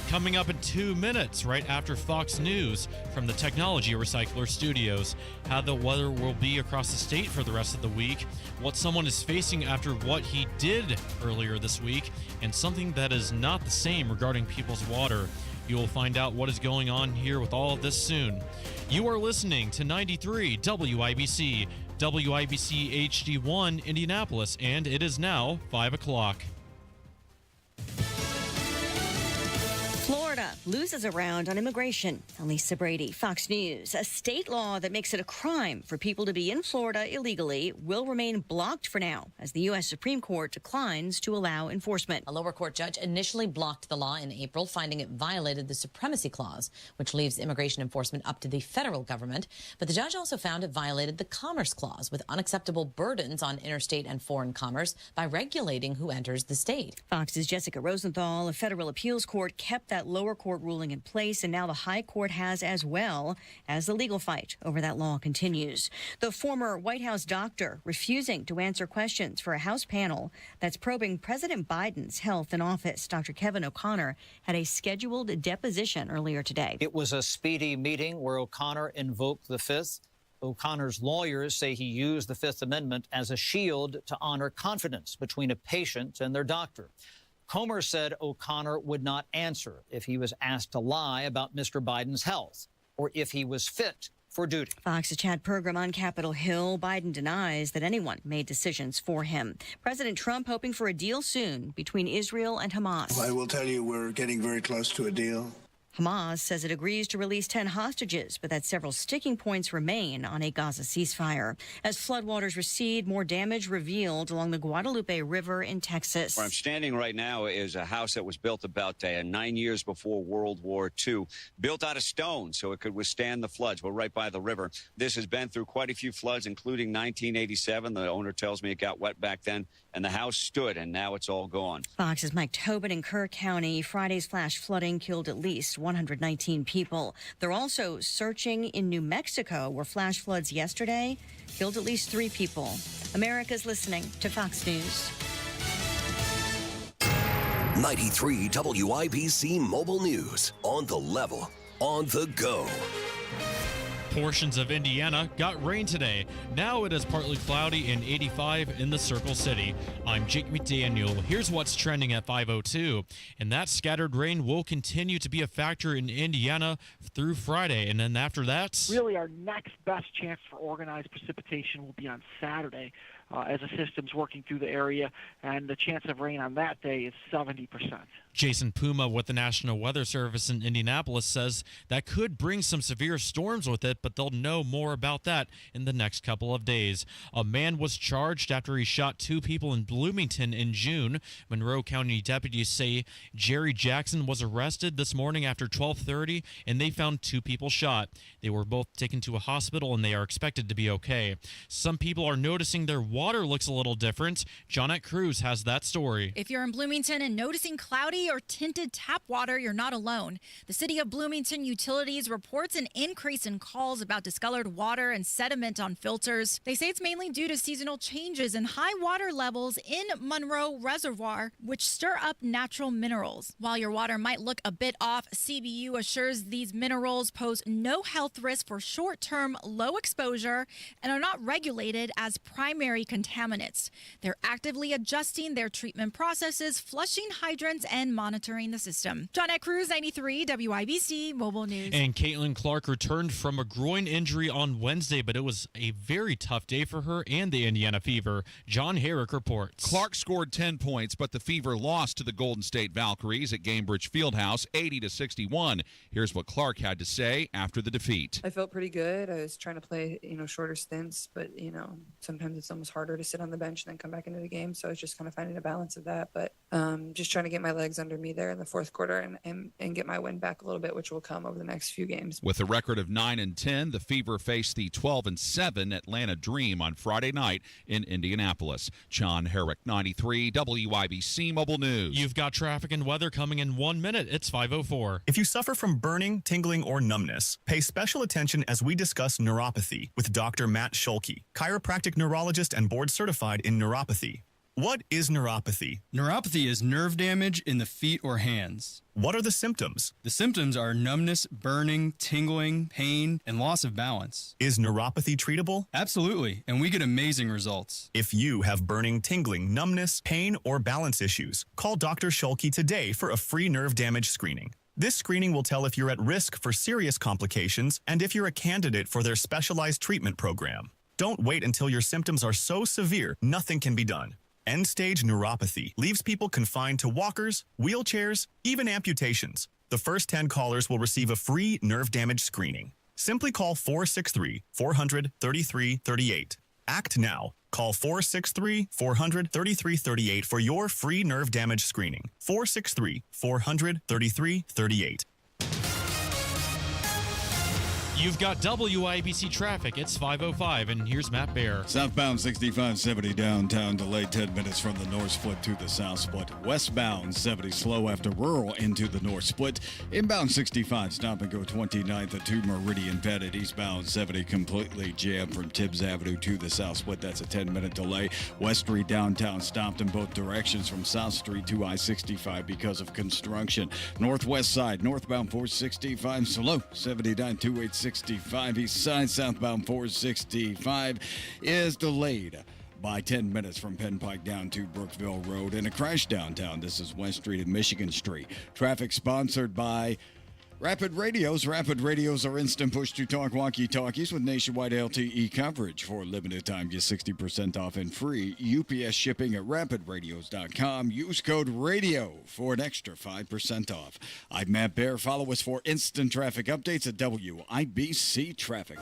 Coming up in 2 minutes, right after Fox News from the Technology Recycler Studios, how the weather will be across the state for the rest of the week, what someone is facing after what he did earlier this week, and something that is not the same regarding people's water. You will find out what is going on here with all of this soon. You are listening to 93 WIBC, WIBC HD1 Indianapolis, and it is now 5 o'clock. Florida loses a round on immigration. Lisa Brady, Fox News. A state law that makes it a crime for people to be in Florida illegally will remain blocked for now as the U.S. Supreme Court declines to allow enforcement. A lower court judge initially blocked the law in April, finding it violated the Supremacy Clause, which leaves immigration enforcement up to the federal government. But the judge also found it violated the Commerce Clause with unacceptable burdens on interstate and foreign commerce by regulating who enters the state. Fox's Jessica Rosenthal, a federal appeals court, kept that lower court ruling in place, and now the high court has as well, as the legal fight over that law continues. The former White House doctor refusing to answer questions for a House panel that's probing President Biden's health in office. Dr. Kevin O'Connor had a scheduled deposition earlier today. It was a speedy meeting where O'Connor invoked the Fifth. O'Connor's lawyers say he used the Fifth Amendment as a shield to honor confidence between a patient and their doctor. Comer said O'Connor would not answer if he was asked to lie about Mr. Biden's health or if he was fit for duty. Fox's Chad Pergram on Capitol Hill. Biden denies that anyone made decisions for him. President Trump hoping for a deal soon between Israel and Hamas. I will tell you we're getting very close to a deal. Hamas says it agrees to release 10 hostages, but that several sticking points remain on a Gaza ceasefire. As floodwaters recede, more damage revealed along the Guadalupe River in Texas. Where I'm standing right now is a house that was built about 9 years before World War II, built out of stone so it could withstand the floods. We're right by the river. This has been through quite a few floods, including 1987. The owner tells me it got wet back then, and the house stood, and now it's all gone. Fox's Mike Tobin in Kerr County. Friday's flash flooding killed at least 119 people. They're also searching in New Mexico, where flash floods yesterday killed at least 3 people. America's listening to Fox News. 93 WIBC Mobile News. On the level, on the go. Portions of Indiana got rain today. Now it is partly cloudy and 85 in the Circle City. I'm Jake McDaniel. Here's what's trending at 5:02. And that scattered rain will continue to be a factor in Indiana through Friday. And then after that, really our next best chance for organized precipitation will be on Saturday as the system's working through the area, and the chance of rain on that day is 70%. Jason Puma with the National Weather Service in Indianapolis says that could bring some severe storms with it, but they'll know more about that in the next couple of days. A man was charged after he shot 2 people in Bloomington in June. Monroe County deputies say Jerry Jackson was arrested this morning after 12:30, and they found 2 people shot. They were both taken to a hospital, and they are expected to be okay. Some people are noticing their water looks a little different. Johnette Cruz has that story. If you're in Bloomington and noticing cloudy or tinted tap water, you're not alone. The City of Bloomington Utilities reports an increase in calls about discolored water and sediment on filters. They say it's mainly due to seasonal changes and high water levels in Monroe Reservoir, which stir up natural minerals. While your water might look a bit off, CBU assures these minerals pose no health risk for short-term low exposure and are not regulated as primary contaminants. They're actively adjusting their treatment processes, flushing hydrants, and monitoring the system. Johnette Cruz, 93 WIBC Mobile News. And Caitlin Clark returned from a groin injury on Wednesday, but it was a very tough day for her and the Indiana Fever. John Herrick reports. Clark scored 10 points, but the Fever lost to the Golden State Valkyries at Gamebridge Fieldhouse 80-61. Here's what Clark had to say after the defeat. I felt pretty good. I was trying to play, shorter stints, but, sometimes it's almost harder to sit on the bench and then come back into the game. So I was just kind of finding a balance of that. But just trying to get my legs under me there in the fourth quarter and get my win back a little bit, which will come over the next few games. With a record of 9-10, the Fever faced the 12-7 Atlanta Dream on Friday night in Indianapolis. John Herrick, 93 WIBC Mobile News. You've got traffic and weather coming in 1 minute. It's 5:04. If you suffer from burning, tingling, or numbness, pay special attention as we discuss neuropathy with Dr. Matt Schulke, chiropractic neurologist and board certified in neuropathy. What is neuropathy? Neuropathy is nerve damage in the feet or hands. What are the symptoms? The symptoms are numbness, burning, tingling, pain, and loss of balance. Is neuropathy treatable? Absolutely, and we get amazing results. If you have burning, tingling, numbness, pain, or balance issues, call Dr. Schulke today for a free nerve damage screening. This screening will tell if you're at risk for serious complications and if you're a candidate for their specialized treatment program. Don't wait until your symptoms are so severe nothing can be done. End-stage neuropathy leaves people confined to walkers, wheelchairs, even amputations. The first 10 callers will receive a free nerve damage screening. Simply call 463-400-3338. Act now. Call 463-400-3338 for your free nerve damage screening. 463-400-3338. You've got WIBC traffic. It's 5:05, and here's Matt Bear. Southbound 6570 downtown, delayed 10 minutes from the north split to the south split. Westbound 70 slow after rural into the north split. Inbound 65 stop and go 29th at 2 Meridian Pettit. Eastbound 70 completely jammed from Tibbs Avenue to the south split. That's a 10-minute delay. West Street downtown stopped in both directions from South Street to I-65 because of construction. Northwest side, northbound 465 slow, 79 286. 65 east side, southbound 465 is delayed by 10 minutes from Penn Pike down to Brookville Road. And a crash downtown. This is West Street and Michigan Street. Traffic sponsored by Rapid Radios. Rapid Radios are instant push-to-talk walkie-talkies with nationwide LTE coverage. For a limited time, get 60% off and free UPS shipping at rapidradios.com. Use code RADIO for an extra 5% off. I'm Matt Bear. Follow us for instant traffic updates at WIBC Traffic.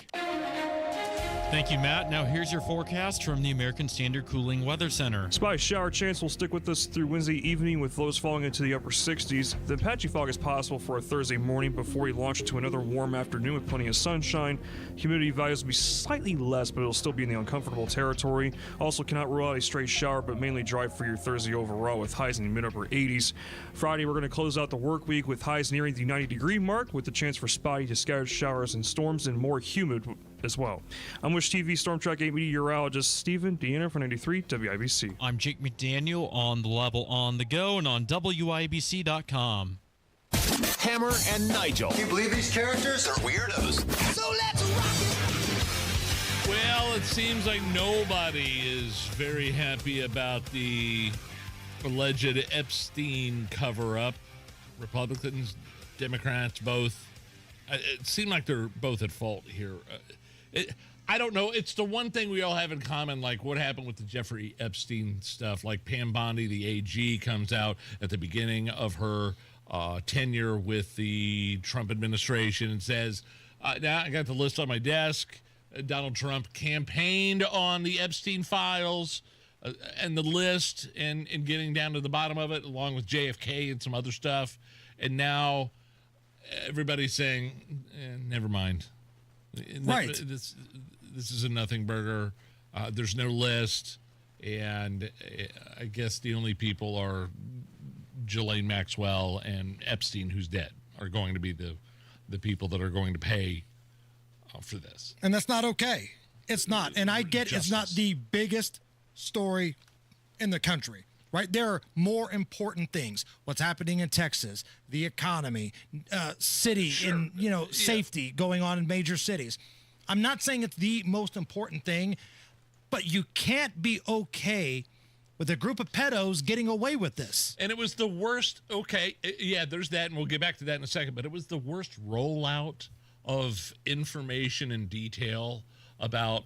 Thank you, Matt. Now here's your forecast from the American Standard Cooling Weather Center. Spotty shower chance will stick with us through Wednesday evening with lows falling into the upper 60s. The patchy fog is possible for a Thursday morning before we launch into another warm afternoon with plenty of sunshine. Humidity values will be slightly less, but it'll still be in the uncomfortable territory. Also cannot rule out a straight shower, but mainly dry for your Thursday overall with highs in the mid-upper 80s. Friday, we're going to close out the work week with highs nearing the 90-degree mark with the chance for spotty to scattered showers and storms and more humid as well. I'm Wish TV Storm Track 8 meteorologist Stephen Deanna for 93 WIBC. I'm Jake McDaniel on the level on the go and on WIBC.com. Hammer and Nigel. Can you believe these characters are weirdos? So let's rock it! Well, it seems like nobody is very happy about the alleged Epstein cover-up. Republicans, Democrats, both. It seemed like they're both at fault here. I don't know. It's the one thing we all have in common, like what happened with the Jeffrey Epstein stuff. Like Pam Bondi, the AG, comes out at the beginning of her tenure with the Trump administration and says, now I got the list on my desk. Donald Trump campaigned on the Epstein files and the list and getting down to the bottom of it, along with JFK and some other stuff. And now everybody's saying, never mind. Right. This is a nothing burger. There's no list. And I guess the only people are Ghislaine Maxwell and Epstein, who's dead, are going to be the people that are going to pay for this. And that's not okay. It's not. And I get It's not the biggest story in the country, right? There are more important things. What's happening in Texas, the economy, city, and, safety going on in major cities. I'm not saying it's the most important thing, but you can't be okay with a group of pedos getting away with this. And it was the worst. Okay, yeah, there's that, and we'll get back to that in a second. But it was the worst rollout of information and detail about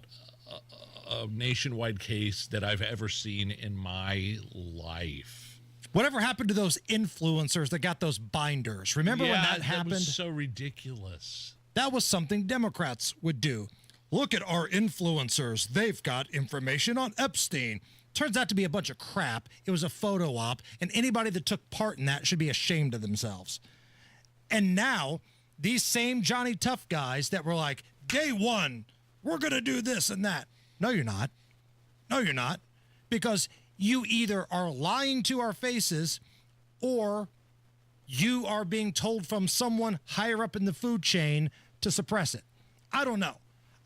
a nationwide case that I've ever seen in my life. Whatever happened to those influencers that got those binders? Remember when that happened? That was so ridiculous. That was something Democrats would do. Look at our influencers. They've got information on Epstein. Turns out to be a bunch of crap. It was a photo op, and anybody that took part in that should be ashamed of themselves. And now, these same Johnny Tough guys that were like, day one, we're going to do this and that. No, you're not. No, you're not. Because you either are lying to our faces or you are being told from someone higher up in the food chain to suppress it. I don't know.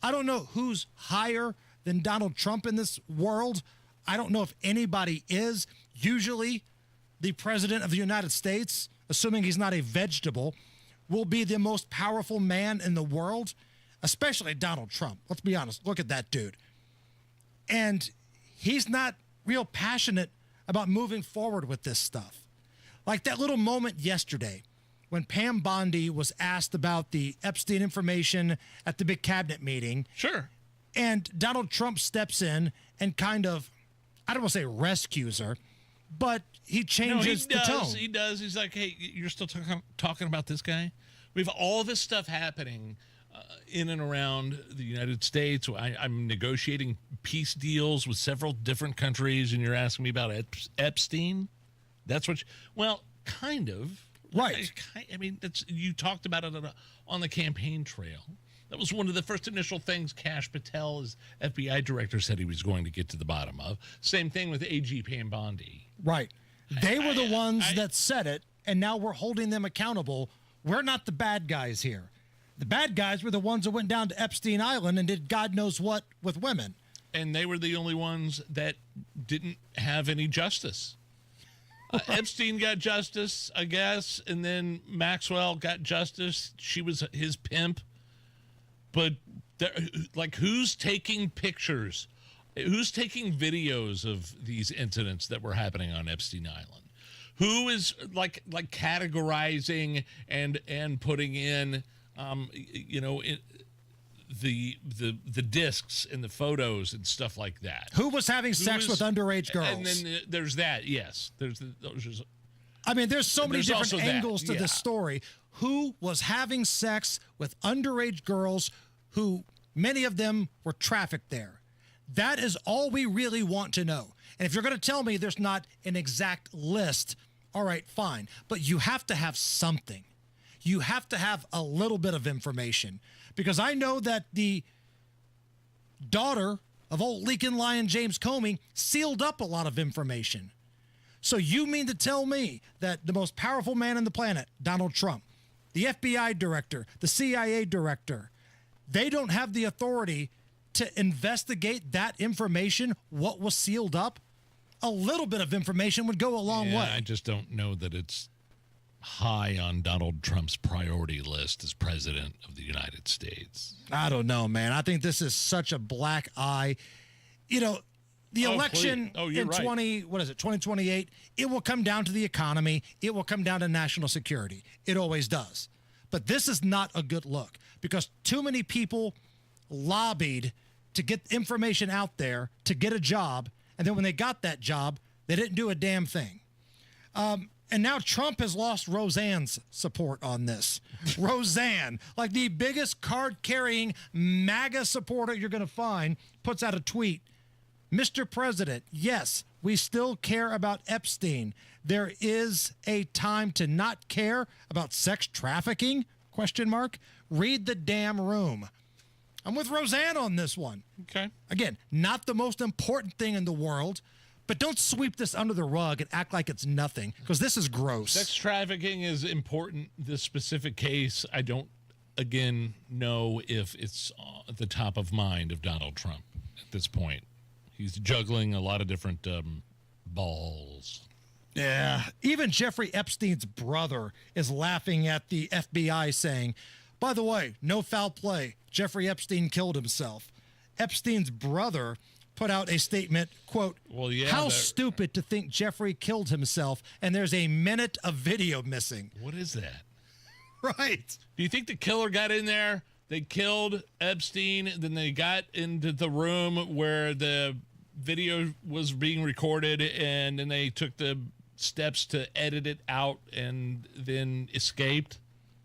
I don't know who's higher than Donald Trump in this world. I don't know if anybody is. Usually, the president of the United States, assuming he's not a vegetable, will be the most powerful man in the world, especially Donald Trump. Let's be honest. Look at that dude. And he's not real passionate about moving forward with this stuff. Like that little moment yesterday when Pam Bondi was asked about the Epstein information at the big cabinet meeting. Sure. And Donald Trump steps in and kind of, I don't want to say rescues her, but he changes the tone. He does. He's like, hey, you're still talking about this guy? We have all this stuff happening in and around the United States. I'm negotiating peace deals with several different countries, and you're asking me about Epstein? That's what well, kind of. Right. I mean, you talked about it on the campaign trail. That was one of the first initial things Kash Patel, as FBI director, said he was going to get to the bottom of. Same thing with AG Pam Bondi. Right. They were the ones that said it, and now we're holding them accountable. We're not the bad guys here. The bad guys were the ones that went down to Epstein Island and did God knows what with women. And they were the only ones that didn't have any justice. Epstein got justice, I guess, and then Maxwell got justice. She was his pimp. But, who's taking pictures? Who's taking videos of these incidents that were happening on Epstein Island? Who is, categorizing and putting in, the discs and the photos and stuff like that? Who was having sex with underage girls? And then there's that, yes. There's so many different angles to this story. Who was having sex with underage girls who, many of them, were trafficked there? That is all we really want to know. And if you're going to tell me there's not an exact list, all right, fine. But you have to have something. You have to have a little bit of information. Because I know that the daughter of old Leakin' Lion James Comey sealed up a lot of information. So you mean to tell me that the most powerful man on the planet, Donald Trump, the FBI director, the CIA director, they don't have the authority to investigate that information, what was sealed up? A little bit of information would go a long way. I just don't know that it's high on Donald Trump's priority list as president of the United States? I don't know, man. I think this is such a black eye. You know, the election in 2028, it will come down to the economy. It will come down to national security. It always does. But this is not a good look because too many people lobbied to get information out there to get a job. And then when they got that job, they didn't do a damn thing. And now Trump has lost Roseanne's support on this. Roseanne, like the biggest card-carrying MAGA supporter you're going to find, puts out a tweet. Mr. President, yes, we still care about Epstein. There is a time to not care about sex trafficking? ? Read the damn room. I'm with Roseanne on this one. Okay. Again, not the most important thing in the world, but don't sweep this under the rug and act like it's nothing, because this is gross. Sex trafficking is important. This specific case, I don't, again, know if it's at the top of mind of Donald Trump at this point. He's juggling a lot of different balls. Yeah. Even Jeffrey Epstein's brother is laughing at the FBI saying, by the way, no foul play. Jeffrey Epstein killed himself. Epstein's brother put out a statement, quote, how stupid to think Jeffrey killed himself and there's a minute of video missing. What is that? Right. Do you think the killer got in there? They killed Epstein, then they got into the room where the video was being recorded, and then they took the steps to edit it out and then escaped?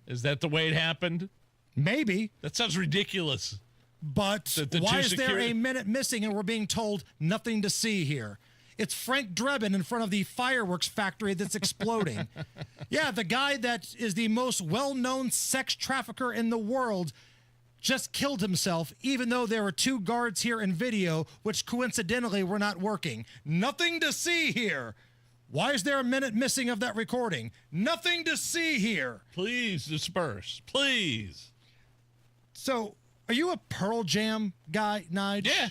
Is that the way it happened? Maybe. That sounds ridiculous. But why is there a minute missing and we're being told nothing to see here? It's Frank Drebin in front of the fireworks factory that's exploding. Yeah, the guy that is the most well-known sex trafficker in the world just killed himself, even though there were 2 guards here in video, which coincidentally were not working. Nothing to see here. Why is there a minute missing of that recording? Nothing to see here. Please disperse. Please. So, are you a Pearl Jam guy, Nigel? Yeah.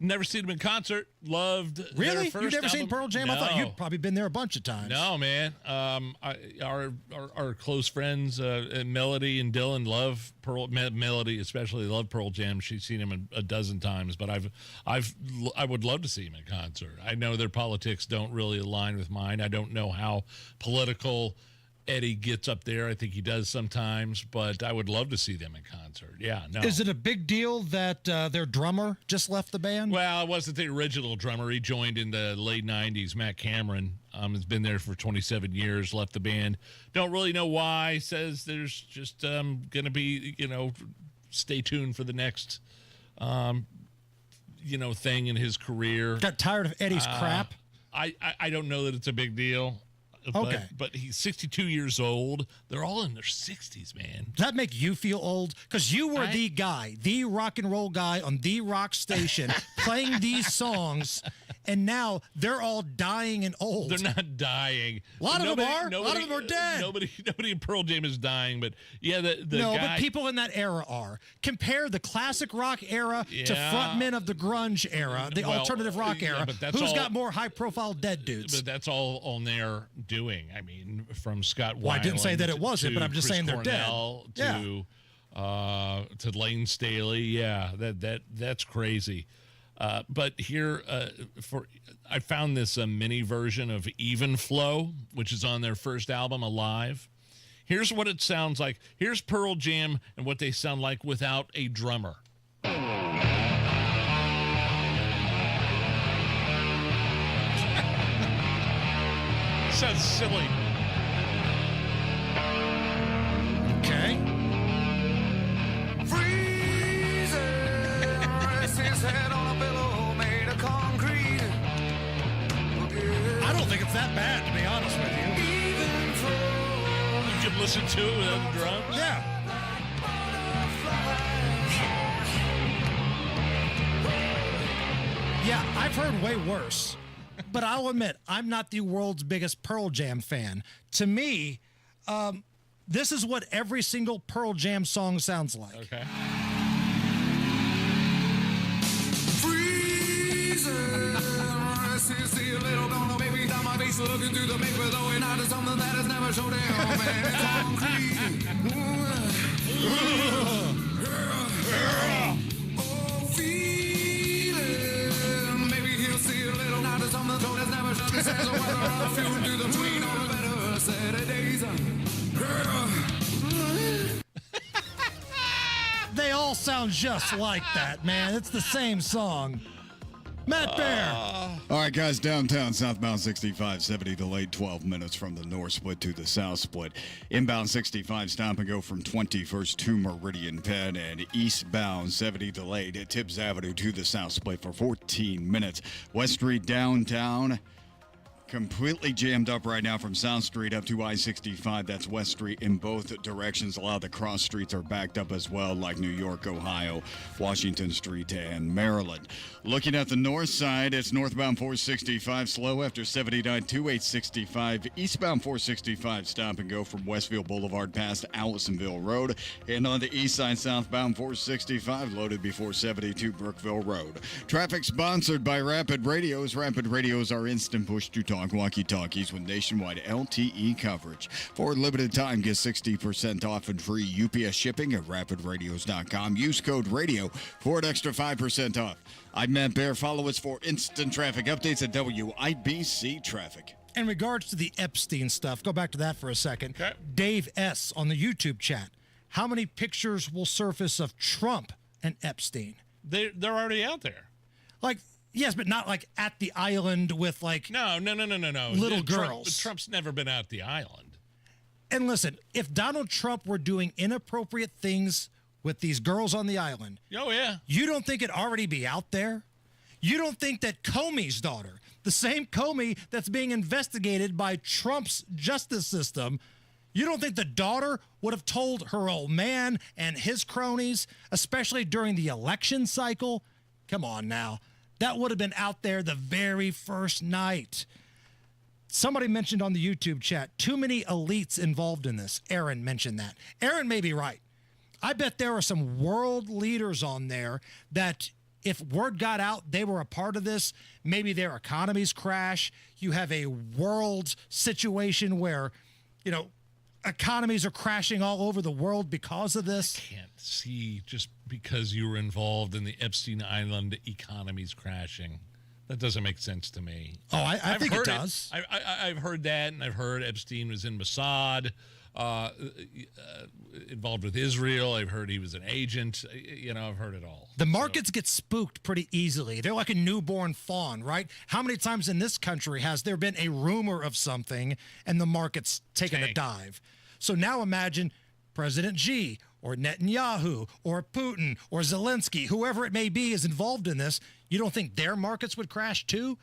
Never seen them in concert. Loved really? their first You've never album. seen Pearl Jam? No. I thought you'd probably been there a bunch of times. No, man. Our close friends, Melody and Dylan, love Melody especially love Pearl Jam. She's seen him a dozen times, but I would love to see him in concert. I know their politics don't really align with mine. I don't know how political Eddie gets up there. I think he does sometimes, but I would love to see them in concert. Yeah, no. Is it a big deal that their drummer just left the band? Well, it wasn't the original drummer. He joined in the late 90s. Matt Cameron has been there for 27 years, left the band. Don't really know why. Says there's just going to be, stay tuned for the next, thing in his career. Got tired of Eddie's crap? I don't know that it's a big deal. Okay. But he's 62 years old. They're all in their 60s, man. Does that make you feel old? Because you were the guy, the rock and roll guy on the rock station playing these songs, and now they're all dying and old. They're not dying. A lot of them are. A lot of them are dead. Nobody in Pearl Jam is dying, but yeah, the no, guy, but people in that era are. Compare the classic rock era to frontmen of the grunge era, the alternative rock era. But that's Who's got more high-profile dead dudes? But that's all on their doing. I mean, from Scott Weiland. Well, I didn't say that it wasn't, but I'm just Chris saying they're Cornell dead. To Lane Staley. Yeah, that's crazy. But here, I found this mini version of Even Flow, which is on their first album, Alive. Here's what it sounds like. Here's Pearl Jam and what they sound like without a drummer. Sounds silly. Okay. I don't think it's that bad, to be honest with you. You can listen to it without the drums? Yeah. Yeah, I've heard way worse. But I'll admit, I'm not the world's biggest Pearl Jam fan. To me, this is what every single Pearl Jam song sounds like. Okay. They all sound just like that, man. It's the same song. Matt Bear. All right, guys, downtown, southbound 65, 70 delayed 12 minutes from the north split to the south split. Inbound 65, stop and go from 21st to Meridian Penn, and eastbound 70 delayed at Tibbs Avenue to the south split for 14 minutes. West Street downtown, completely jammed up right now from South Street up to I-65. That's West Street in both directions. A lot of the cross streets are backed up as well, like New York, Ohio, Washington Street, and Maryland. Looking at the north side, it's northbound 465 slow after 79 to 865. Eastbound 465 stop and go from Westfield Boulevard past Allisonville Road. And on the east side, southbound 465 loaded before 72 Brookville Road. Traffic sponsored by Rapid Radios. Rapid Radios are instant push to talk walkie-talkies with nationwide LTE coverage. For a limited time, get 60% off and free UPS shipping at rapidradios.com. Use code RADIO for an extra 5% off. I'm Matt Bear. Follow us for instant traffic updates at WIBC Traffic. In regards to the Epstein stuff, go back to that for a second. Okay. Dave S. on the YouTube chat. How many pictures will surface of Trump and Epstein? They're already out there. Like, yes, but not like at the island with like No. little girls. Trump's never been out the island. And listen, if Donald Trump were doing inappropriate things with these girls on the island, oh yeah, you don't think it'd already be out there? You don't think that Comey's daughter, the same Comey that's being investigated by Trump's justice system, you don't think the daughter would have told her old man and his cronies, especially during the election cycle? Come on now. That would have been out there the very first night. Somebody mentioned on the YouTube chat, too many elites involved in this. Aaron mentioned that. Aaron may be right. I bet there are some world leaders on there that if word got out they were a part of this, maybe their economies crash. You have a world situation where, economies are crashing all over the world because of this. I can't see just because you were involved in the Epstein Island economies crashing. That doesn't make sense to me. Oh, I think it does. I've heard that, and I've heard Epstein was in Mossad, involved with Israel. I've heard he was an agent. I've heard it all. The markets get spooked pretty easily. They're like a newborn fawn, right? How many times in this country has there been a rumor of something and the market's taken a dive? So now imagine President Xi or Netanyahu or Putin or Zelensky, whoever it may be, is involved in this. You don't think their markets would crash too?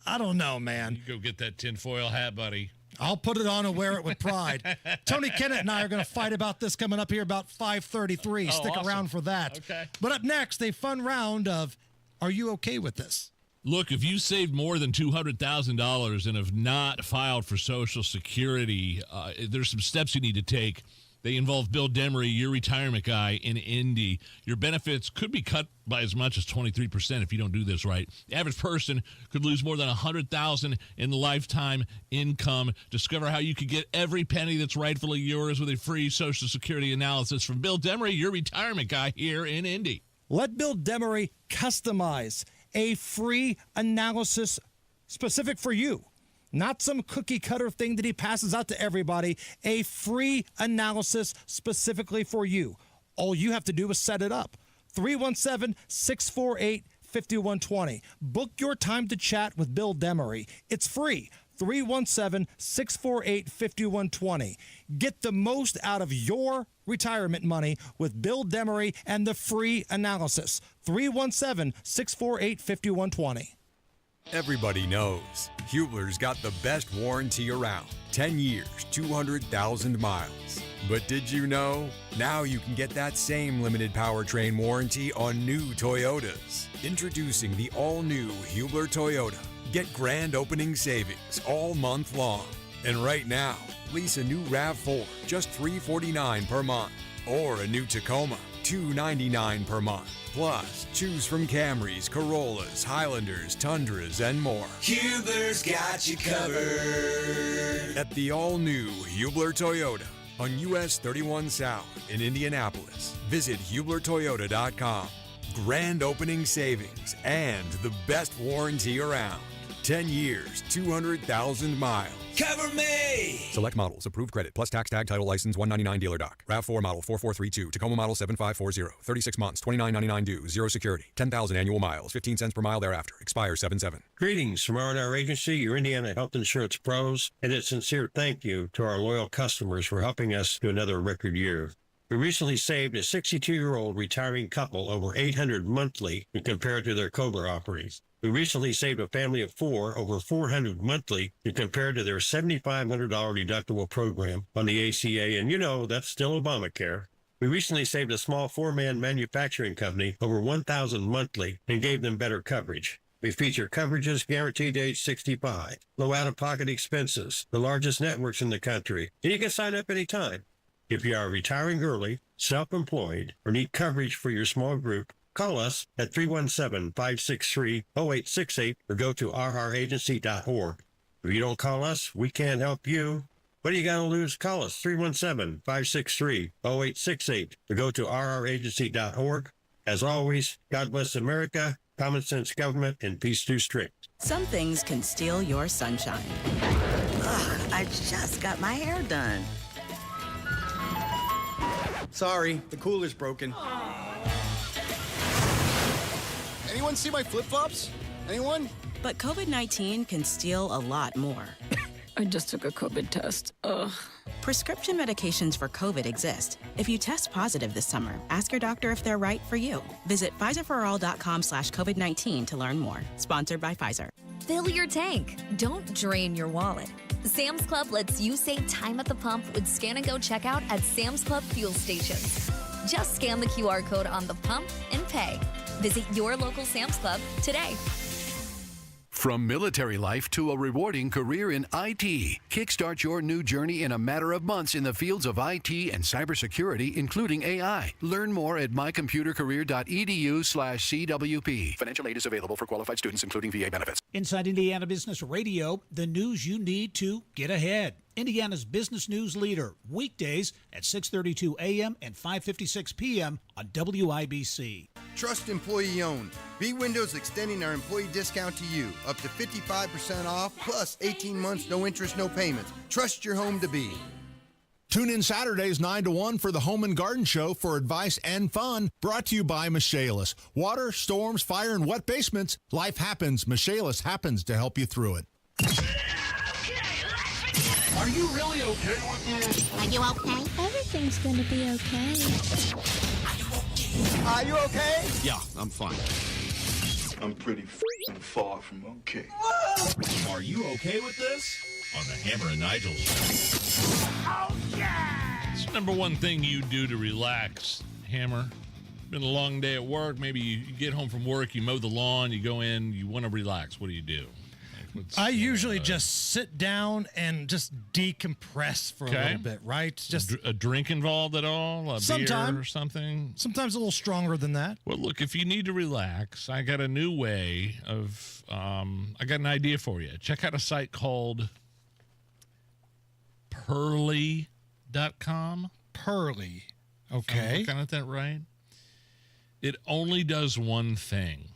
I don't know, man. You go get that tinfoil hat, buddy. I'll put it on and wear it with pride. Tony Kinnett and I are going to fight about this coming up here about 5:33. Stick around for that. Okay. But up next, a fun round of, are you okay with this? Look, if you saved more than $200,000 and have not filed for Social Security, there's some steps you need to take. They involve Bill Demery, your retirement guy in Indy. Your benefits could be cut by as much as 23% if you don't do this right. The average person could lose more than $100,000 in lifetime income. Discover how you could get every penny that's rightfully yours with a free Social Security analysis from Bill Demery, your retirement guy here in Indy. Let Bill Demery customize a free analysis specific for you. Not some cookie cutter thing that he passes out to everybody. A free analysis specifically for you. All you have to do is set it up. 317-648-5120. Book your time to chat with Bill Demery. It's free. 317-648-5120. Get the most out of your retirement money with Bill Demery and the free analysis. 317-648-5120. Everybody knows Hubler's got the best warranty around. 10 years, 200,000 miles. But did you know? Now you can get that same limited powertrain warranty on new Toyotas. Introducing the all-new Hubler Toyota. Get grand opening savings all month long. And right now, lease a new RAV4, just $349 per month. Or a new Tacoma, $299 per month. Plus, choose from Camrys, Corollas, Highlanders, Tundras, and more. Hubler's got you covered. At the all-new Hubler Toyota on US 31 South in Indianapolis. Visit HublerToyota.com. Grand opening savings and the best warranty around. 10 years, 200,000 miles. Cover me! Select models. Approved credit. Plus tax tag title license 199 dealer doc. RAV4 model 4432. Tacoma model 7540. 36 months. $29.99 due. Zero security. 10,000 annual miles. 15 cents per mile thereafter. Expires 7/7. Greetings from R&R Agency, your Indiana health insurance pros, and a sincere thank you to our loyal customers for helping us to another record year. We recently saved a 62-year-old retiring couple over $800 monthly when compared to their COBRA offerings. We recently saved a family of 4 over $400 monthly when compared to their $7,500 deductible program on the ACA, and you know that's still Obamacare. We recently saved a small 4-man manufacturing company over $1,000 monthly and gave them better coverage. We feature coverages guaranteed to age 65, low out-of-pocket expenses, the largest networks in the country, and you can sign up anytime. If you are retiring early, self-employed, or need coverage for your small group, call us at 317-563-0868 or go to rragency.org. If you don't call us, we can't help you. What do you got to lose? Call us 317-563-0868 or go to rragency.org. As always, God bless America, common sense government, and peace through strict. Some things can steal your sunshine. Ugh, I just got my hair done. Sorry, the cooler's broken. Anyone see my flip-flops? Anyone? But COVID-19 can steal a lot more. I just took a COVID test. Ugh. Prescription medications for COVID exist. If you test positive this summer, ask your doctor if they're right for you. Visit PfizerForAll.com/COVID-19 to learn more. Sponsored by Pfizer. Fill your tank. Don't drain your wallet. Sam's Club lets you save time at the pump with Scan and Go checkout at Sam's Club fuel stations. Just scan the QR code on the pump and pay. Visit your local Sam's Club today. From military life to a rewarding career in IT, kickstart your new journey in a matter of months in the fields of IT and cybersecurity, including AI. Learn more at mycomputercareer.edu/CWP. Financial aid is available for qualified students, including VA benefits. Inside Indiana Business Radio, the news you need to get ahead. Indiana's business news leader, weekdays at 6:32 a.m. and 5:56 p.m. on WIBC. Trust employee owned. B Windows extending our employee discount to you, up to 55% off, plus 18 months, no interest, no payments. Trust your home to B. Tune in Saturdays 9 to 1 for the Home and Garden Show for advice and fun, brought to you by Michaelis. Water, storms, fire, and wet basements. Life happens. Michaelis happens to help you through it. Are you really okay with this? Are you okay? Everything's gonna be okay. Are you okay? Yeah, I'm fine. I'm pretty far from okay. Are you okay with this? On the Hammer and Nigel show. Oh, yeah! It's the number one thing you do to relax, Hammer. Been a long day at work. Maybe you get home from work, you mow the lawn, you go in, you want to relax. What do? I usually just sit down and just decompress for a little bit, right? Just a drink involved at all? A beer or something? Sometimes a little stronger than that. Well, look, if you need to relax, I got a new way of, I got an idea for you. Check out a site called Pearly.com. Pearly. Okay. Am I looking at that right? It only does one thing.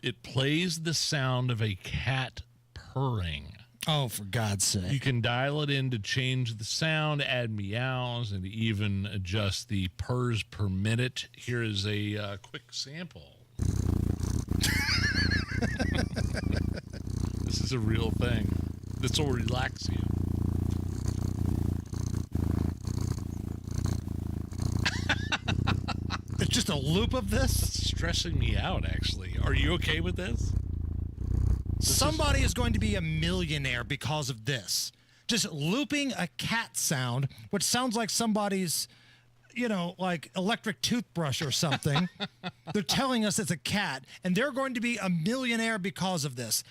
It plays the sound of a cat purring. Oh, for God's sake. You can dial it in to change the sound, add meows, and even adjust the purrs per minute. Here is a quick sample. This is a real thing. This will relax you. It's just a loop of this? It's stressing me out, actually. Are you okay with this? Somebody is going to be a millionaire because of this. Just looping a cat sound, which sounds like somebody's, like electric toothbrush or something. They're telling us it's a cat, and they're going to be a millionaire because of this.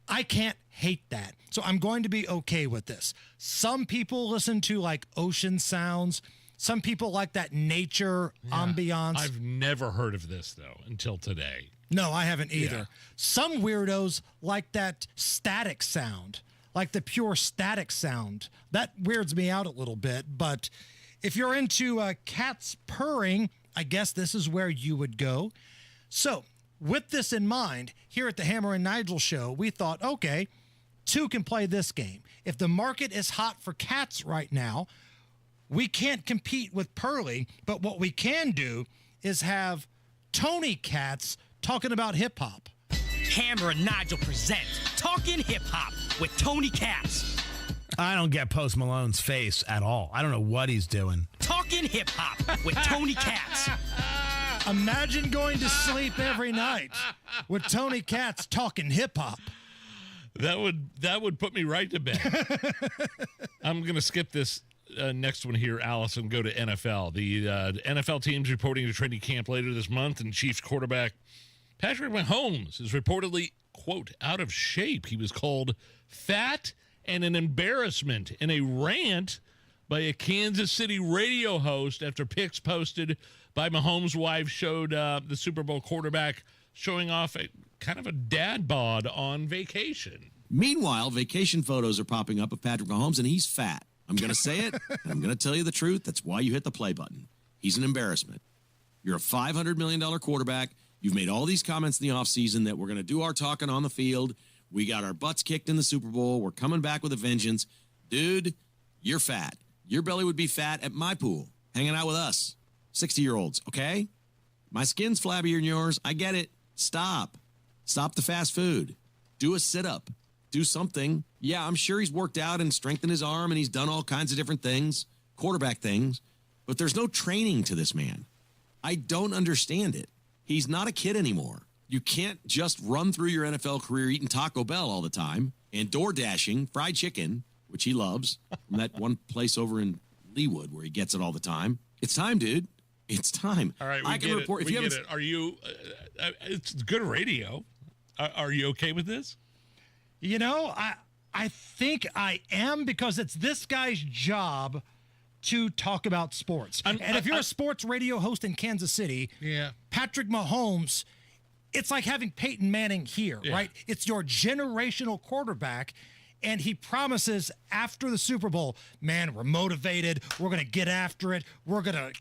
I can't hate that. So I'm going to be okay with this. Some people listen to like ocean sounds. Some people like that nature ambiance. I've never heard of this, though, until today. No, I haven't either. Yeah. Some weirdos like that static sound, like the pure static sound. That weirds me out a little bit. But if you're into cats purring, I guess this is where you would go. So with this in mind, here at the Hammer and Nigel show, we thought, okay, two can play this game. If the market is hot for cats right now, we can't compete with Pearly, but what we can do is have Tony Cats talking about hip-hop. Hammer and Nigel present Talking Hip Hop with Tony Cats. I don't get Post Malone's face at all. I don't know what he's doing. Talking Hip Hop with Tony Cats. Imagine going to sleep every night with Tony Cats talking hip-hop. That would put me right to bed. I'm going to skip this next one here, Alice, and go to NFL. The NFL team's reporting to training camp later this month, and Chiefs quarterback Patrick Mahomes is reportedly, quote, out of shape. He was called fat and an embarrassment in a rant by a Kansas City radio host after pics posted by Mahomes' wife showed the Super Bowl quarterback showing off a kind of a dad bod on vacation. Meanwhile, vacation photos are popping up of Patrick Mahomes, and he's fat. I'm going to say it, and I'm going to tell you the truth. That's why you hit the play button. He's an embarrassment. You're a $500 million quarterback. You've made all these comments in the offseason that we're going to do our talking on the field. We got our butts kicked in the Super Bowl. We're coming back with a vengeance. Dude, you're fat. Your belly would be fat at my pool, hanging out with us, 60-year-olds, okay? My skin's flabbier than yours. I get it. Stop. Stop the fast food. Do a sit-up. Do something. Yeah, I'm sure he's worked out and strengthened his arm, and he's done all kinds of different things, quarterback things, but there's no training to this man. I don't understand it. He's not a kid anymore. You can't just run through your NFL career eating Taco Bell all the time and door dashing fried chicken, which he loves, from that one place over in Leawood where he gets it all the time. It's time, dude. It's time. All right, I can report. We get it. Are you? It's good radio. Are you okay with this? You know, I think I am, because it's this guy's job to talk about sports. And if you're a sports radio host in Kansas City, Patrick Mahomes, it's like having Peyton Manning here, right? It's your generational quarterback, and he promises after the Super Bowl, man, we're motivated, we're going to get after it, we're going to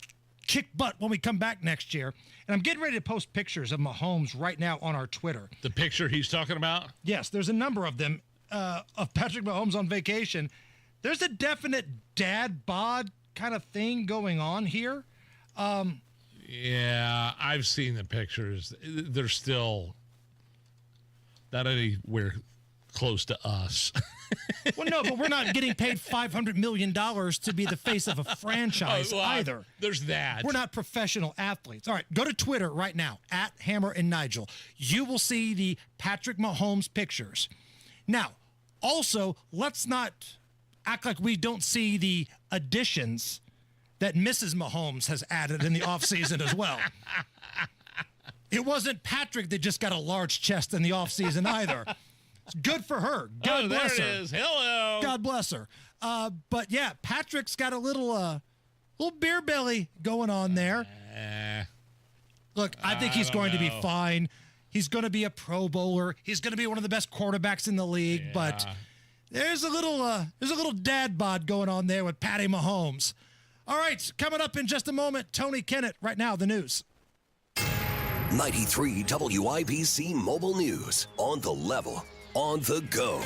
kick butt when we come back next year. And I'm getting ready to post pictures of Mahomes right now on our Twitter. The picture he's talking about? Yes, there's a number of them of Patrick Mahomes on vacation. There's a definite dad bod kind of thing going on here. Yeah, I've seen the pictures. They're still not anywhere close to us. Well, no, but we're not getting paid $500 million to be the face of a franchise either. There's that. We're not professional athletes. All right, go to Twitter right now, at Hammer and Nigel. You will see the Patrick Mahomes pictures. Now, also, let's not act like we don't see the additions that Mrs. Mahomes has added in the offseason as well. It wasn't Patrick that just got a large chest in the offseason either. It's good for her. God bless her. There it is. Hello. God bless her. But yeah, Patrick's got a little beer belly going on there. Look, I think he's going to be fine. He's going to be a Pro Bowler. He's going to be one of the best quarterbacks in the league. But there's a little dad bod going on there with Patty Mahomes. All right, coming up in just a moment, Tony Kinnett. Right now, the news. 93 WIBC Mobile News. On the level. On the go.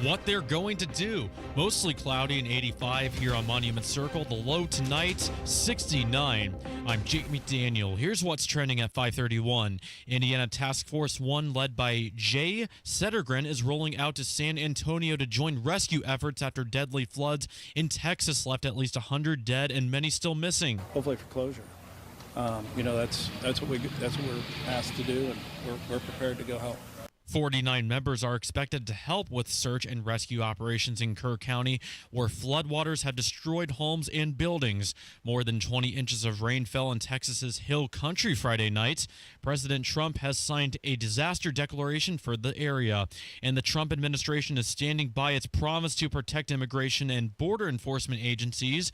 What they're going to do. Mostly cloudy and 85 here on Monument Circle. The low tonight, 69. I'm Jake McDaniel. Here's what's trending at 5:31. Indiana Task Force 1, led by Jay Settergren, is rolling out to San Antonio to join rescue efforts after deadly floods in Texas left at least 100 dead and many still missing. Hopefully for closure. That's what we're asked to do, and we're prepared to go help. 49 members are expected to help with search and rescue operations in Kerr County, where floodwaters have destroyed homes and buildings. More than 20 inches of rain fell in Texas's Hill Country Friday night. President Trump has signed a disaster declaration for the area, and the Trump administration is standing by its promise to protect immigration and border enforcement agencies.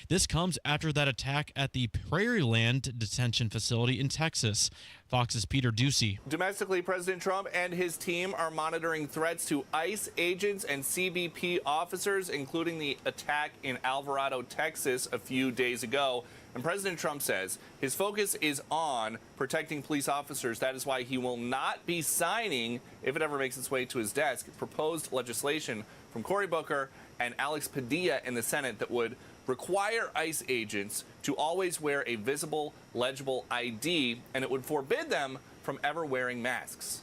This comes after that attack at the Prairieland detention facility in Texas. Fox's Peter Ducey. Domestically, President Trump and his team are monitoring threats to ICE agents and CBP officers, including the attack in Alvarado, Texas, a few days ago. And President Trump says his focus is on protecting police officers. That is why he will not be signing, if it ever makes its way to his desk, proposed legislation from Cory Booker and Alex Padilla in the Senate that would require ICE agents to always wear a visible, legible ID, and it would forbid them from ever wearing masks.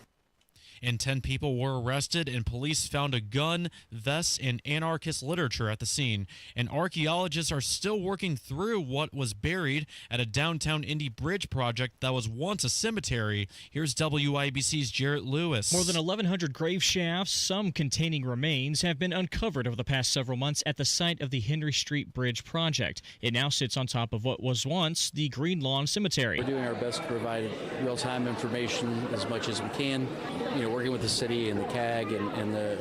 And 10 people were arrested, and police found a gun, vests, and anarchist literature at the scene. And archaeologists are still working through what was buried at a downtown Indy bridge project that was once a cemetery. Here's WIBC's Jarrett Lewis. More than 1,100 grave shafts, some containing remains, have been uncovered over the past several months at the site of the Henry Street Bridge project. It now sits on top of what was once the Green Lawn Cemetery. We're doing our best to provide real-time information as much as we can. Working with the city and the CAG and the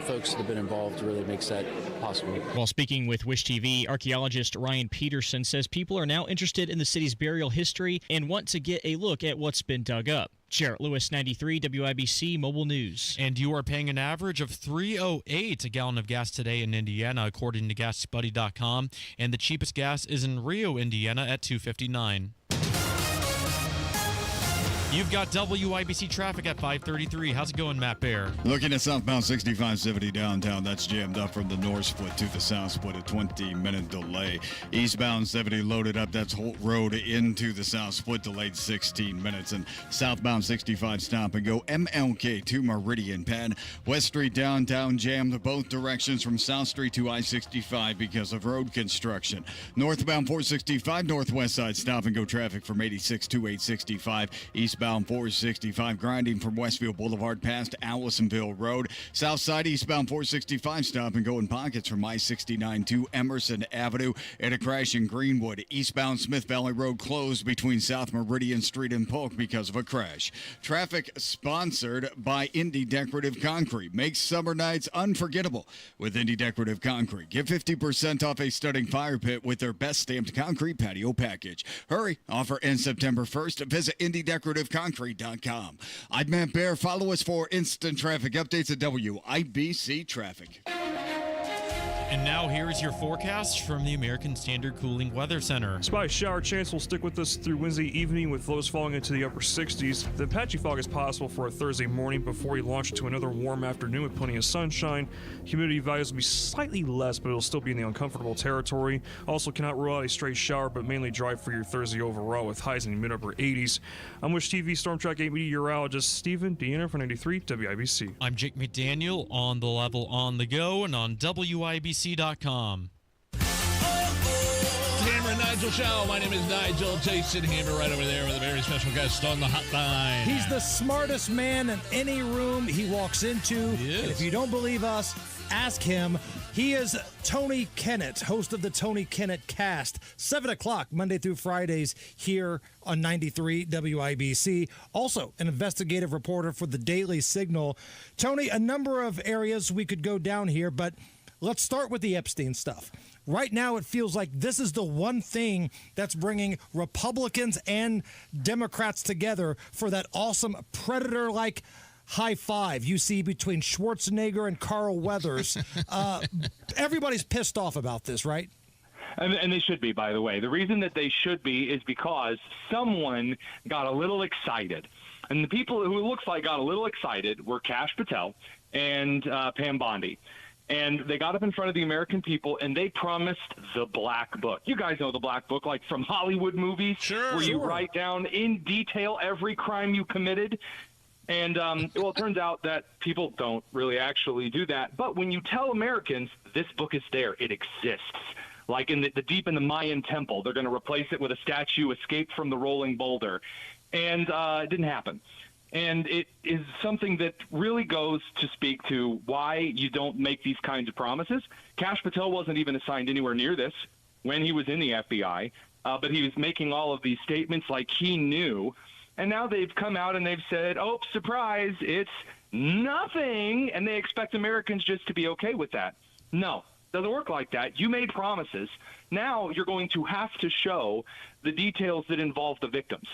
folks that have been involved really makes that possible. While speaking with Wish TV, archaeologist Ryan Peterson says people are now interested in the city's burial history and want to get a look at what's been dug up. Jarrett Lewis, 93 WIBC Mobile News. And you are paying an average of $3.08 a gallon of gas today in Indiana, according to GasBuddy.com. And the cheapest gas is in Rio, Indiana at $2.59. You've got WIBC traffic at 5:33. How's it going, Matt Bear? Looking at southbound 6570 downtown, that's jammed up from the north split to the south split, a 20-minute delay. Eastbound 70 loaded up, that's Holt Road into the south split, delayed 16 minutes. And southbound 65 stop and go MLK to Meridian Penn. West Street downtown jammed both directions from South Street to I-65 because of road construction. Northbound 465 northwest side stop and go traffic from 86 to 865. Eastbound 465 grinding from Westfield Boulevard past Allisonville Road. Southside eastbound 465 stop and go in pockets from I-69 to Emerson Avenue. And a crash in Greenwood. Eastbound Smith Valley Road closed between South Meridian Street and Polk because of a crash. Traffic sponsored by Indy Decorative Concrete. Makes summer nights unforgettable with Indy Decorative Concrete. Get 50% off a stunning fire pit with their best stamped concrete patio package. Hurry. Offer ends September 1st. Visit IndyDecorativeConcrete.com. I'm Matt Bear. Follow us for instant traffic updates at WIBC Traffic. And now here's your forecast from the American Standard Cooling Weather Center. Spotty shower chance will stick with us through Wednesday evening with lows falling into the upper 60s. The patchy fog is possible for a Thursday morning before we launch into another warm afternoon with plenty of sunshine. Humidity values will be slightly less, but it'll still be in the uncomfortable territory. Also cannot rule out a straight shower, but mainly dry for your Thursday overall with highs in the mid-upper 80s. I'm Wish TV Storm Track 8 meteorologist Stephen Deanna for 93 WIBC. I'm Jake McDaniel on the level on the go and on WIBC.com. Hammer and Nigel Show. My name is Nigel. Jason Hammer right over there with a very special guest on the hotline. He's the smartest man in any room he walks into. And if you don't believe us, ask him. He is Tony Kinnett, host of the Tony Kinnett Cast, 7 o'clock Monday through Fridays here on 93 WIBC. Also, an investigative reporter for the Daily Signal. Tony, a number of areas we could go down here, but let's start with the Epstein stuff. Right now, it feels like this is the one thing that's bringing Republicans and Democrats together for that awesome predator-like high five you see between Schwarzenegger and Carl Weathers. Everybody's pissed off about this, right? And they should be, by the way. The reason that they should be is because someone got a little excited. And the people who it looks like got a little excited were Kash Patel and Pam Bondi. And they got up in front of the American people, and they promised the Black Book. You guys know the Black Book, like from Hollywood movies, where you write down in detail every crime you committed. And, well, it turns out that people don't really actually do that. But when you tell Americans this book is there, it exists. Like in the deep in the Mayan temple, they're going to replace it with a statue escaped from the rolling boulder. And it didn't happen. And it is something that really goes to speak to why you don't make these kinds of promises. Kash Patel wasn't even assigned anywhere near this when he was in the FBI, but he was making all of these statements like he knew. And now they've come out and they've said, oh, surprise, it's nothing. And they expect Americans just to be okay with that. No, doesn't work like that. You made promises. Now you're going to have to show the details that involve the victims,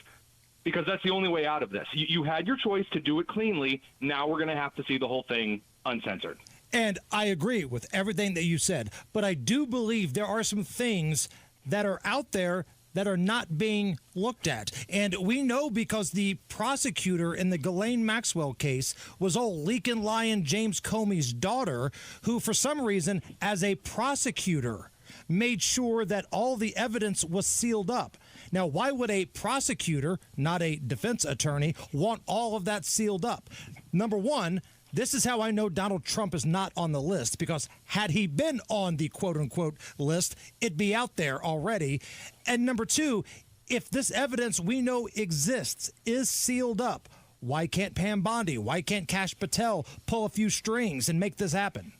because that's the only way out of this. You had your choice to do it cleanly. Now we're going to have to see the whole thing uncensored. And I agree with everything that you said, but I do believe there are some things that are out there that are not being looked at. And we know because the prosecutor in the Ghislaine Maxwell case was old leaking lying James Comey's daughter, who for some reason, as a prosecutor, made sure that all the evidence was sealed up. Now, why would a prosecutor, not a defense attorney, want all of that sealed up? Number one, this is how I know Donald Trump is not on the list, because had he been on the quote-unquote list, it'd be out there already. And number two, if this evidence we know exists is sealed up, why can't Pam Bondi, why can't Kash Patel pull a few strings and make this happen?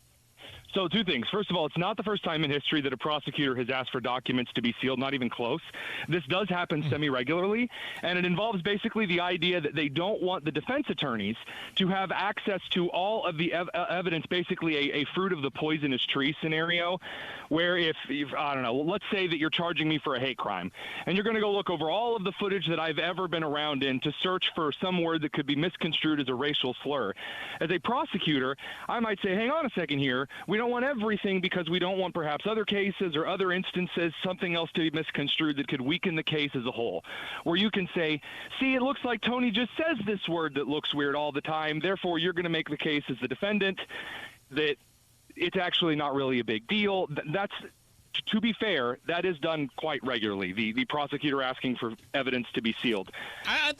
So two things. First of all, it's not the first time in history that a prosecutor has asked for documents to be sealed, not even close. This does happen semi-regularly, and it involves basically the idea that they don't want the defense attorneys to have access to all of the evidence, basically a fruit of the poisonous tree scenario, where if, I don't know, let's say that you're charging me for a hate crime, and you're going to go look over all of the footage that I've ever been around in to search for some word that could be misconstrued as a racial slur. As a prosecutor, I might say, hang on a second here, we don't want everything because we don't want perhaps other cases or other instances, something else to be misconstrued that could weaken the case as a whole. Where you can say, see, it looks like Tony just says this word that looks weird all the time, therefore you're going to make the case as the defendant that it's actually not really a big deal. That's, to be fair, that is done quite regularly, the prosecutor asking for evidence to be sealed. I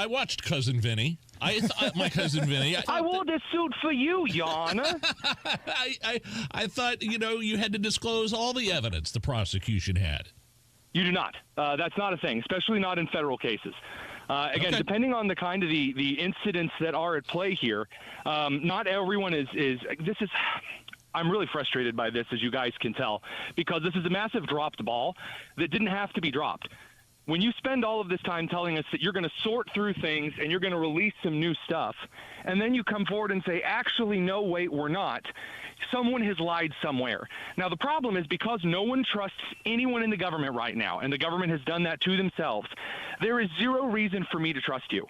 watched Cousin Vinny. My Cousin Vinny. I wore this suit for you, Yana. I thought, you had to disclose all the evidence the prosecution had. You do not. That's not a thing, especially not in federal cases. Again, okay. Depending on the kind of the incidents that are at play here, not everyone is this is. I'm really frustrated by this, as you guys can tell, because this is a massive dropped ball that didn't have to be dropped. When you spend all of this time telling us that you're going to sort through things and you're going to release some new stuff, and then you come forward and say, actually, no, wait, we're not, someone has lied somewhere. Now, the problem is because no one trusts anyone in the government right now, and the government has done that to themselves, there is zero reason for me to trust you.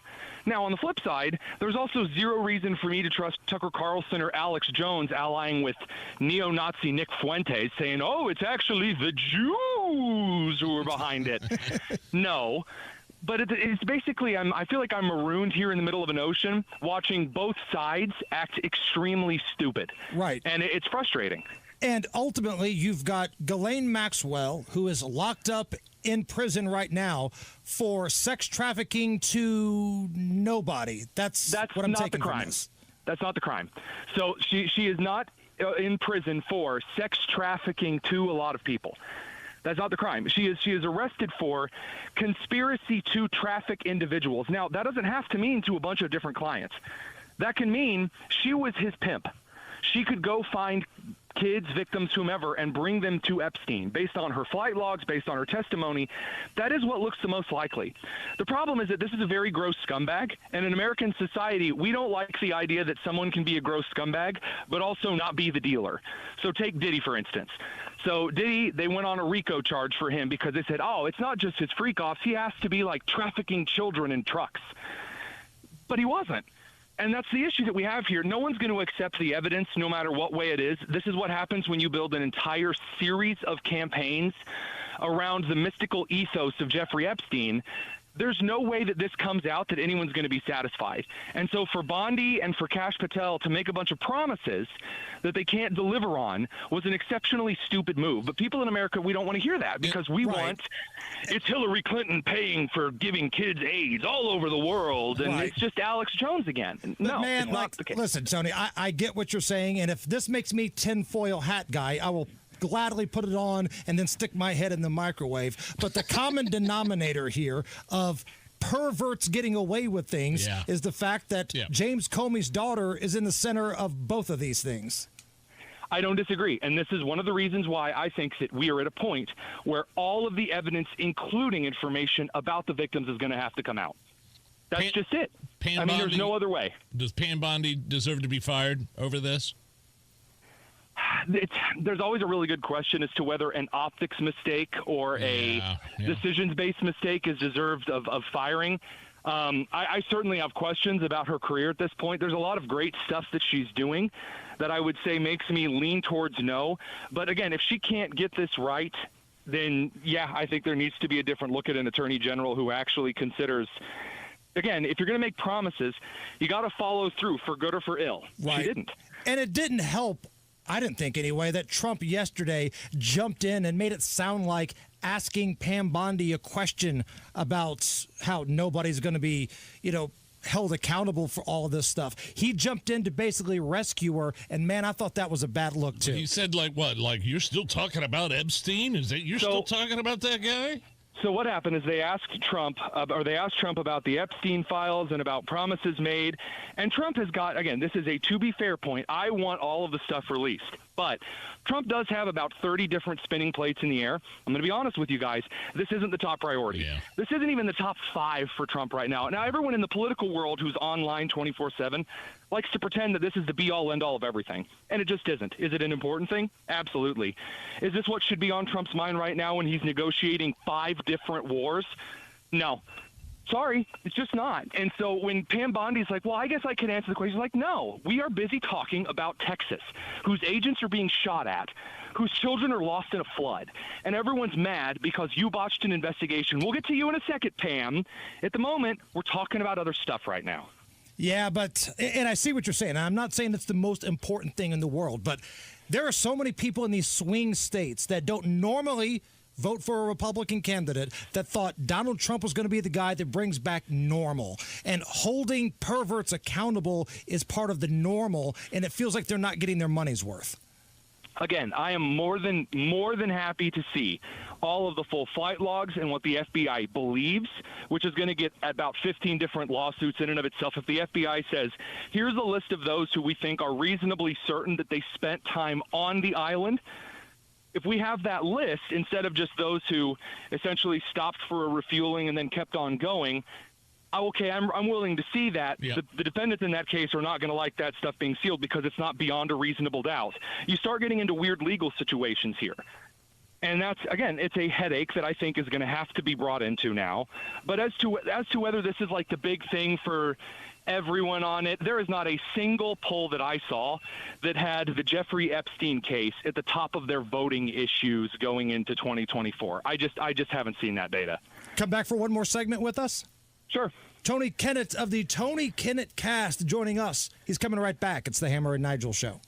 Now, on the flip side, there's also zero reason for me to trust Tucker Carlson or Alex Jones allying with neo-Nazi Nick Fuentes saying, oh, it's actually the Jews who are behind it. No. But it's basically, I feel like I'm marooned here in the middle of an ocean watching both sides act extremely stupid. Right. And it's frustrating. And ultimately, you've got Ghislaine Maxwell, who is locked up in prison right now for sex trafficking to nobody. That's what I'm taking from this. That's not the crime. So she is not in prison for sex trafficking to a lot of people. That's not the crime. She is arrested for conspiracy to traffic individuals. Now, that doesn't have to mean to a bunch of different clients. That can mean she was his pimp. She could go find kids, victims, whomever, and bring them to Epstein based on her flight logs, based on her testimony. That is what looks the most likely. The problem is that this is a very gross scumbag, and in American society, we don't like the idea that someone can be a gross scumbag, but also not be the dealer. So take Diddy, for instance. So Diddy, they went on a RICO charge for him because they said, oh, it's not just his freak-offs. He has to be like trafficking children in trucks. But he wasn't. And that's the issue that we have here. No one's going to accept the evidence no matter what way it is. This is what happens when you build an entire series of campaigns around the mystical ethos of Jeffrey Epstein. There's no way that this comes out that anyone's going to be satisfied. And so for Bondi and for Kash Patel to make a bunch of promises that they can't deliver on was an exceptionally stupid move. But people in America, we don't want to hear that because we want it's Hillary Clinton paying for giving kids AIDS all over the world. And it's just Alex Jones again. No, man, it's not the case. Listen, Tony, I get what you're saying. And if this makes me tinfoil hat guy, I will gladly put it on and then stick my head in the microwave. But the common denominator here of perverts getting away with things is the fact that James Comey's daughter is in the center of both of these things. I don't disagree. And this is one of the reasons why I think that we are at a point where all of the evidence, including information about the victims, is going to have to come out. That's just it. There's no other way. Does Pam Bondi deserve to be fired over this? There's always a really good question as to whether an optics mistake or a decisions-based mistake is deserved of firing. I certainly have questions about her career at this point. There's a lot of great stuff that she's doing that I would say makes me lean towards no. But again, if she can't get this right, then I think there needs to be a different look at an attorney general who actually considers, again, if you're going to make promises, you got to follow through for good or for ill. Right. She didn't. And it didn't help, I didn't think anyway, that Trump yesterday jumped in and made it sound like asking Pam Bondi a question about how nobody's going to be, held accountable for all of this stuff. He jumped in to basically rescue her, and man, I thought that was a bad look too. He said, you're still talking about Epstein? Is that you're still talking about that guy? So what happened is they asked Trump about the Epstein files and about promises made, and Trump has got, again, this is a to be fair point, I want all of the stuff released, but Trump does have about 30 different spinning plates in the air. I'm going to be honest with you guys, this isn't the top priority. This isn't even the top 5 for Trump right now. Now, everyone in the political world who's online 24/7 likes to pretend that this is the be-all, end-all of everything, and it just isn't. Is it an important thing? Absolutely. Is this what should be on Trump's mind right now when he's negotiating 5 different wars? No. Sorry, it's just not. And so when Pam Bondi's like, well, I guess I can answer the question, he's like, no, we are busy talking about Texas, whose agents are being shot at, whose children are lost in a flood, and everyone's mad because you botched an investigation. We'll get to you in a second, Pam. At the moment, we're talking about other stuff right now. Yeah, and I see what you're saying. I'm not saying it's the most important thing in the world, but there are so many people in these swing states that don't normally vote for a Republican candidate that thought Donald Trump was going to be the guy that brings back normal. And holding perverts accountable is part of the normal, and it feels like they're not getting their money's worth. Again, I am more than happy to see all of the full flight logs and what the FBI believes, which is going to get about 15 different lawsuits in and of itself. If the FBI says, here's a list of those who we think are reasonably certain that they spent time on the island, if we have that list instead of just those who essentially stopped for a refueling and then kept on going, okay, I'm willing to see that. Yeah. The defendants in that case are not going to like that stuff being sealed because it's not beyond a reasonable doubt. You start getting into weird legal situations here. And that's, again, it's a headache that I think is going to have to be brought into now. But as to whether this is like the big thing for everyone on it, there is not a single poll that I saw that had the Jeffrey Epstein case at the top of their voting issues going into 2024. I just haven't seen that data. Come back for one more segment with us? Sure. Tony Kinnett of the Tony Kinnett Cast joining us. He's coming right back. It's the Hammer and Nigel Show.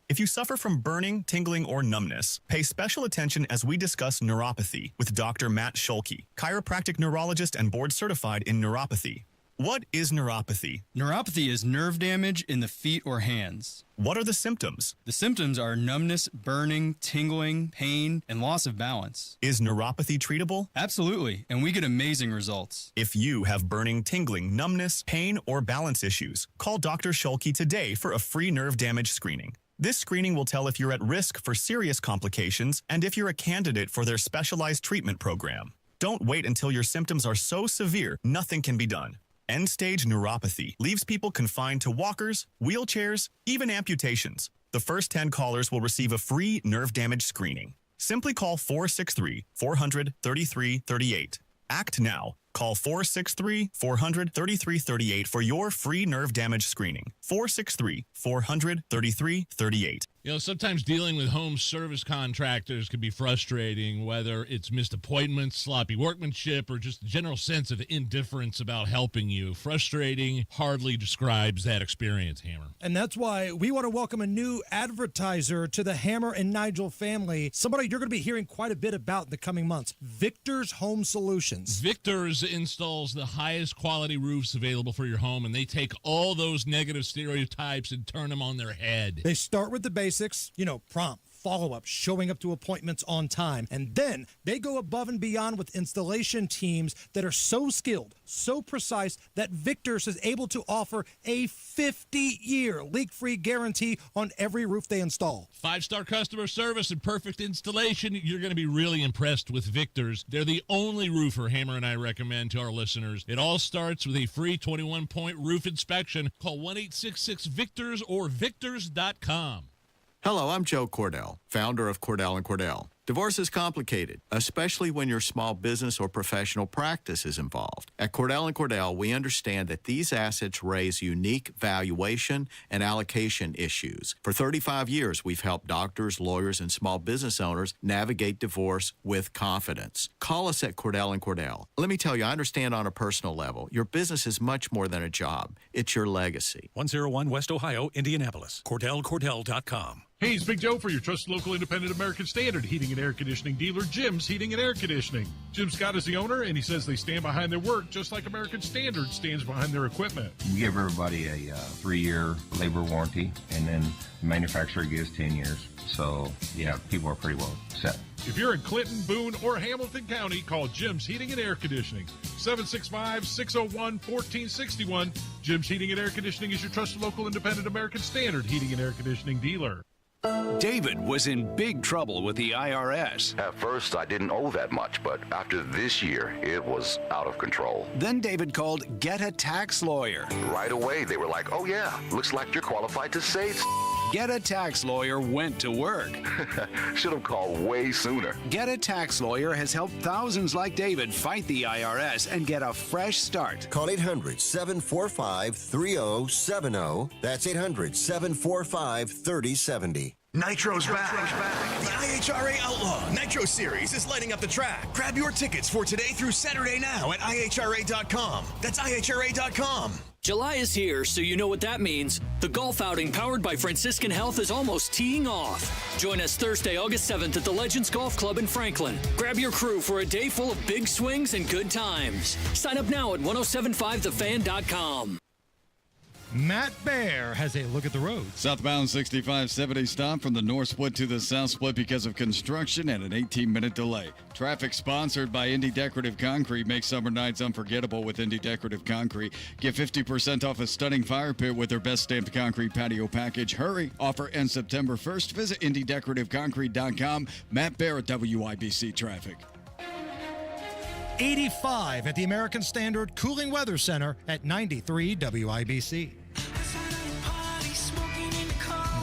If you suffer from burning, tingling, or numbness, pay special attention as we discuss neuropathy with Dr. Matt Schulke, chiropractic neurologist and board certified in neuropathy. What is neuropathy? Neuropathy is nerve damage in the feet or hands. What are the symptoms? The symptoms are numbness, burning, tingling, pain, and loss of balance. Is neuropathy treatable? Absolutely, and we get amazing results. If you have burning, tingling, numbness, pain, or balance issues, call Dr. Schulke today for a free nerve damage screening. This screening will tell if you're at risk for serious complications and if you're a candidate for their specialized treatment program. Don't wait until your symptoms are so severe nothing can be done. End-stage neuropathy leaves people confined to walkers, wheelchairs, even amputations. The first 10 callers will receive a free nerve damage screening. Simply call 463-400-3338. Act now. Call 463-400-3338 for your free nerve damage screening. 463-400-3338. You know, sometimes dealing with home service contractors can be frustrating, whether it's missed appointments, sloppy workmanship, or just a general sense of indifference about helping you. Frustrating hardly describes that experience, Hammer. And that's why we want to welcome a new advertiser to the Hammer and Nigel family, somebody you're going to be hearing quite a bit about in the coming months, Victor's Home Solutions. Victor's installs the highest quality roofs available for your home, and they take all those negative stereotypes and turn them on their head. They start with the basics, prompt, follow-up, showing up to appointments on time. And then they go above and beyond with installation teams that are so skilled, so precise, that Victor's is able to offer a 50-year leak-free guarantee on every roof they install. 5-star customer service and perfect installation. You're going to be really impressed with Victor's. They're the only roofer Hammer and I recommend to our listeners. It all starts with a free 21-point roof inspection. Call 1-866-VICTORS or victors.com. Hello, I'm Joe Cordell, founder of Cordell & Cordell. Divorce is complicated, especially when your small business or professional practice is involved. At Cordell & Cordell, we understand that these assets raise unique valuation and allocation issues. For 35 years, we've helped doctors, lawyers, and small business owners navigate divorce with confidence. Call us at Cordell & Cordell. Let me tell you, I understand on a personal level, your business is much more than a job. It's your legacy. 101 West Ohio, Indianapolis. CordellCordell.com. Hey, it's Big Joe for your trusted local independent American Standard heating and air conditioning dealer, Jim's Heating and Air Conditioning. Jim Scott is the owner, and he says they stand behind their work just like American Standard stands behind their equipment. We give everybody a 3-year labor warranty, and then the manufacturer gives 10 years. So, yeah, people are pretty well set. If you're in Clinton, Boone, or Hamilton County, call Jim's Heating and Air Conditioning, 765-601-1461. Jim's Heating and Air Conditioning is your trusted local independent American Standard heating and air conditioning dealer. David was in big trouble with the IRS. At first, I didn't owe that much, but after this year, it was out of control. Then David called Get a Tax Lawyer. Right away, they were like, oh yeah, looks like you're qualified to save. Get a Tax Lawyer went to work. Should have called way sooner. Get a Tax Lawyer has helped thousands like David fight the IRS and get a fresh start. Call 800-745-3070. That's 800-745-3070. Nitro's back. The IHRA Outlaw Nitro Series is lighting up the track. Grab your tickets for today through Saturday now at IHRA.com. That's IHRA.com. July is here, so you know what that means. The golf outing powered by Franciscan Health is almost teeing off. Join us Thursday, August 7th at the Legends Golf Club in Franklin. Grab your crew for a day full of big swings and good times. Sign up now at 1075thefan.com. Matt Bear has a look at the road. Southbound 6570 stop from the north split to the south split because of construction and an 18-minute delay. Traffic sponsored by Indy Decorative Concrete. Make summer nights unforgettable with Indy Decorative Concrete. Get 50% off a stunning fire pit with their best stamped concrete patio package. Hurry. Offer ends September 1st. Visit IndyDecorativeConcrete.com. Matt Bear at WIBC Traffic. 85 at the American Standard Cooling Weather Center at 93 WIBC.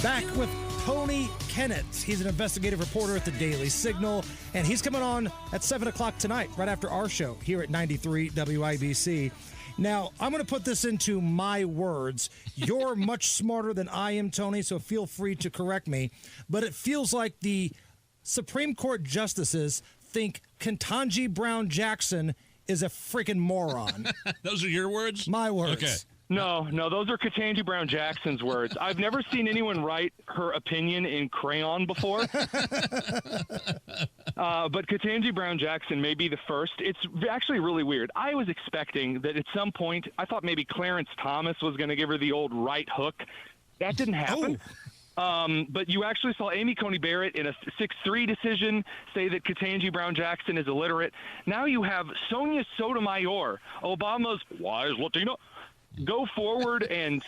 Back with Tony Kinnett. He's an investigative reporter at the Daily Signal, and he's coming on at 7 o'clock tonight, right after our show here at 93 WIBC. Now, I'm going to put this into my words. You're much smarter than I am, Tony, so feel free to correct me. But it feels like the Supreme Court justices think Ketanji Brown Jackson is a freaking moron. Those are your words? My words. Okay. No, those are Ketanji Brown Jackson's words. I've never seen anyone write her opinion in crayon before. But Ketanji Brown Jackson may be the first. It's actually really weird. I was expecting that at some point, I thought maybe Clarence Thomas was going to give her the old right hook. That didn't happen. But you actually saw Amy Coney Barrett in a 6-3 decision say that Ketanji Brown Jackson is illiterate. Now you have Sonia Sotomayor, Obama's wise Latina, go forward and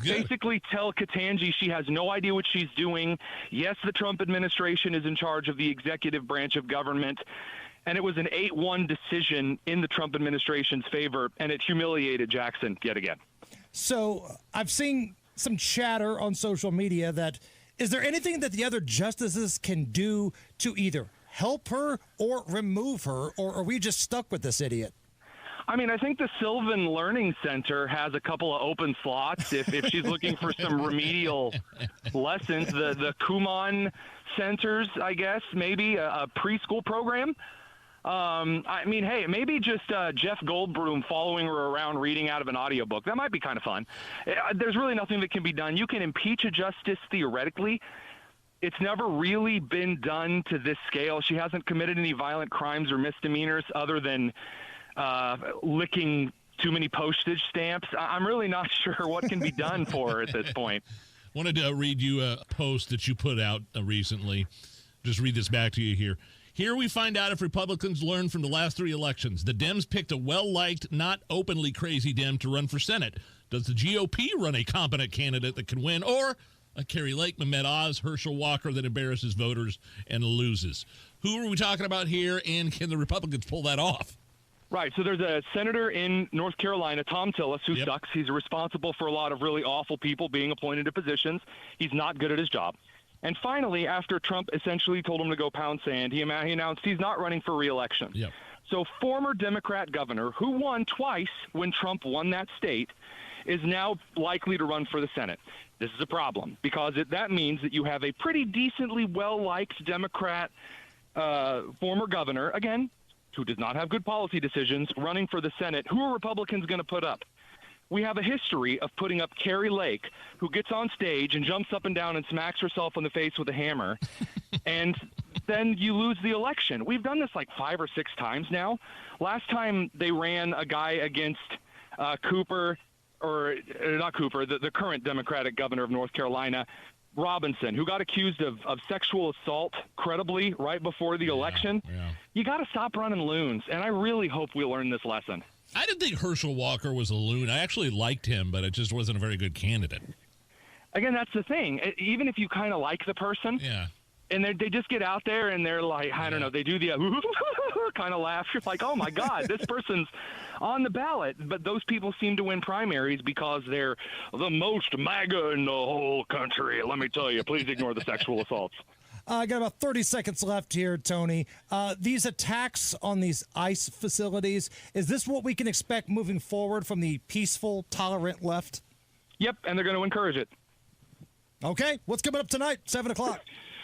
basically tell Ketanji she has no idea what she's doing. Yes, the Trump administration is in charge of the executive branch of government. And it was an 8-1 decision in the Trump administration's favor, and it humiliated Jackson yet again. So I've seen some chatter on social media that is there anything that the other justices can do to either help her or remove her, or are we just stuck with this idiot? I mean, I think the Sylvan Learning Center has a couple of open slots if she's looking for some remedial lessons. The Kumon centers, I guess, maybe a preschool program. I mean, hey, maybe just Jeff Goldblum following her around reading out of an audiobook. That might be kind of fun. There's really nothing that can be done. You can impeach a justice theoretically. It's never really been done to this scale. She hasn't committed any violent crimes or misdemeanors other than licking too many postage stamps. I'm really not sure what can be done for her at this point. Wanted to read you a post that you put out recently. Just read this back to you here. Here we find out if Republicans learned from the last 3 elections. The Dems picked a well-liked, not openly crazy Dem to run for Senate. Does the GOP run a competent candidate that can win, or a Carrie Lake, Mehmet Oz, Herschel Walker that embarrasses voters and loses? Who are we talking about here, and can the Republicans pull that off? Right. So there's a senator in North Carolina, Tom Tillis, who sucks. He's responsible for a lot of really awful people being appointed to positions. He's not good at his job. And finally, after Trump essentially told him to go pound sand, he announced he's not running for re-election. Yep. So former Democrat governor, who won twice when Trump won that state, is now likely to run for the Senate. This is a problem because that means that you have a pretty decently well-liked Democrat former governor, again, who does not have good policy decisions, running for the Senate. Who are Republicans going to put up? We have a history of putting up Carrie Lake, who gets on stage and jumps up and down and smacks herself in the face with a hammer, and then you lose the election. We've done this like 5 or 6 times now. Last time they ran a guy against Cooper, or not Cooper, the current Democratic governor of North Carolina, Robinson, who got accused of sexual assault credibly right before the election. You got to stop running loons, and I really hope we learn this lesson. I didn't think Herschel Walker was a loon. I actually liked him, but it just wasn't a very good candidate. Again, that's the thing. Even if you kind of like the person, and they just get out there and they're like, I don't know, they do the kind of laugh. You're like, oh, my God, this person's on the ballot. But those people seem to win primaries because they're the most MAGA in the whole country. Let me tell you, please ignore the sexual assaults. I got about 30 seconds left here, Tony. These attacks on these ICE facilities, is this what we can expect moving forward from the peaceful, tolerant left? Yep, and they're going to encourage it. Okay, what's coming up tonight, 7 o'clock?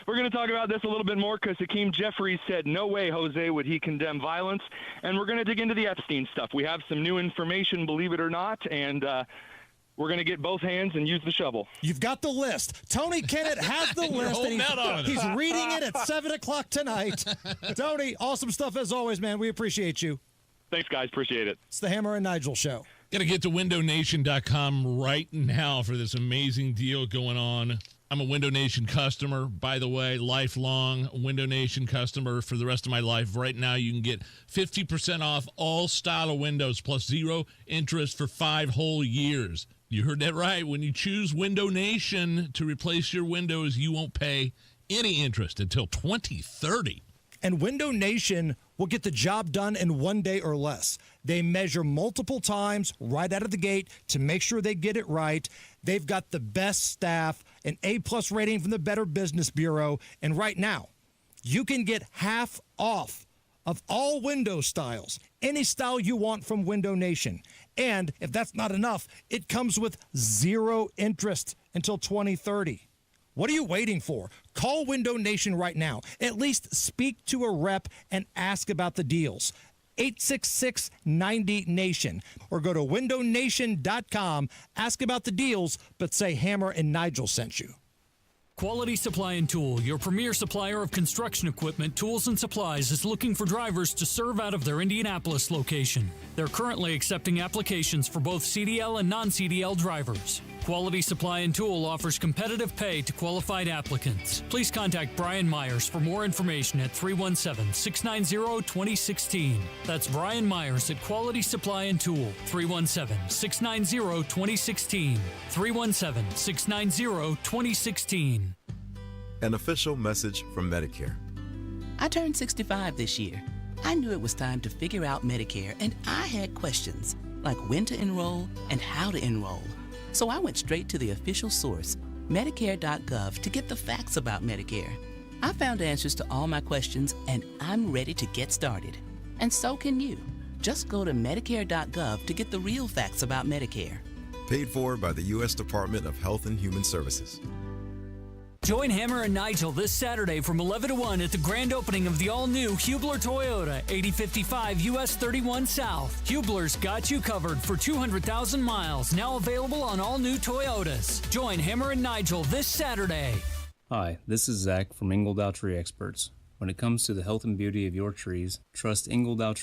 We're going to talk about this a little bit more because Hakeem Jeffries said no way, Jose, would he condemn violence. And we're going to dig into the Epstein stuff. We have some new information, believe it or not, and we're going to get both hands and use the shovel. You've got the list. Tony Kinnett has the list, and he's reading it at 7 o'clock tonight. Tony, awesome stuff as always, man. We appreciate you. Thanks, guys. Appreciate it. It's the Hammer and Nigel Show. Got to get to windownation.com right now for this amazing deal going on. I'm a Window Nation customer, by the way, lifelong Window Nation customer for the rest of my life. Right now, you can get 50% off all style of windows plus 0 interest for 5 whole years. You heard that right. When you choose Window Nation to replace your windows, you won't pay any interest until 2030. And Window Nation will get the job done in 1 day or less. They measure multiple times right out of the gate to make sure they get it right. They've got the best staff, an A-plus rating from the Better Business Bureau. And right now, you can get half off of all window styles, any style you want from Window Nation. And if that's not enough, it comes with 0 interest until 2030. What are you waiting for? Call Window Nation right now. At least speak to a rep and ask about the deals. 866-90-NATION. Or go to windownation.com, ask about the deals, but say Hammer and Nigel sent you. Quality Supply and Tool, your premier supplier of construction equipment, tools, and supplies, is looking for drivers to serve out of their Indianapolis location. They're currently accepting applications for both CDL and non-CDL drivers. Quality Supply and Tool offers competitive pay to qualified applicants. Please contact Brian Myers for more information at 317-690-2016. That's Brian Myers at Quality Supply and Tool, 317-690-2016. 317-690-2016. An official message from Medicare. I turned 65 this year. I knew it was time to figure out Medicare, and I had questions like when to enroll and how to enroll. So I went straight to the official source, Medicare.gov, to get the facts about Medicare. I found answers to all my questions, and I'm ready to get started. And so can you. Just go to Medicare.gov to get the real facts about Medicare. Paid for by the U.S. Department of Health and Human Services. Join Hammer and Nigel this Saturday from 11 to 1 at the grand opening of the all-new Hubler Toyota, 8055 US 31 South. Hubler's got you covered for 200,000 miles, now available on all new Toyotas. Join Hammer and Nigel this Saturday. Hi, this is Zach from Ingledow Tree Experts. When it comes to the health and beauty of your trees, trust Ingledow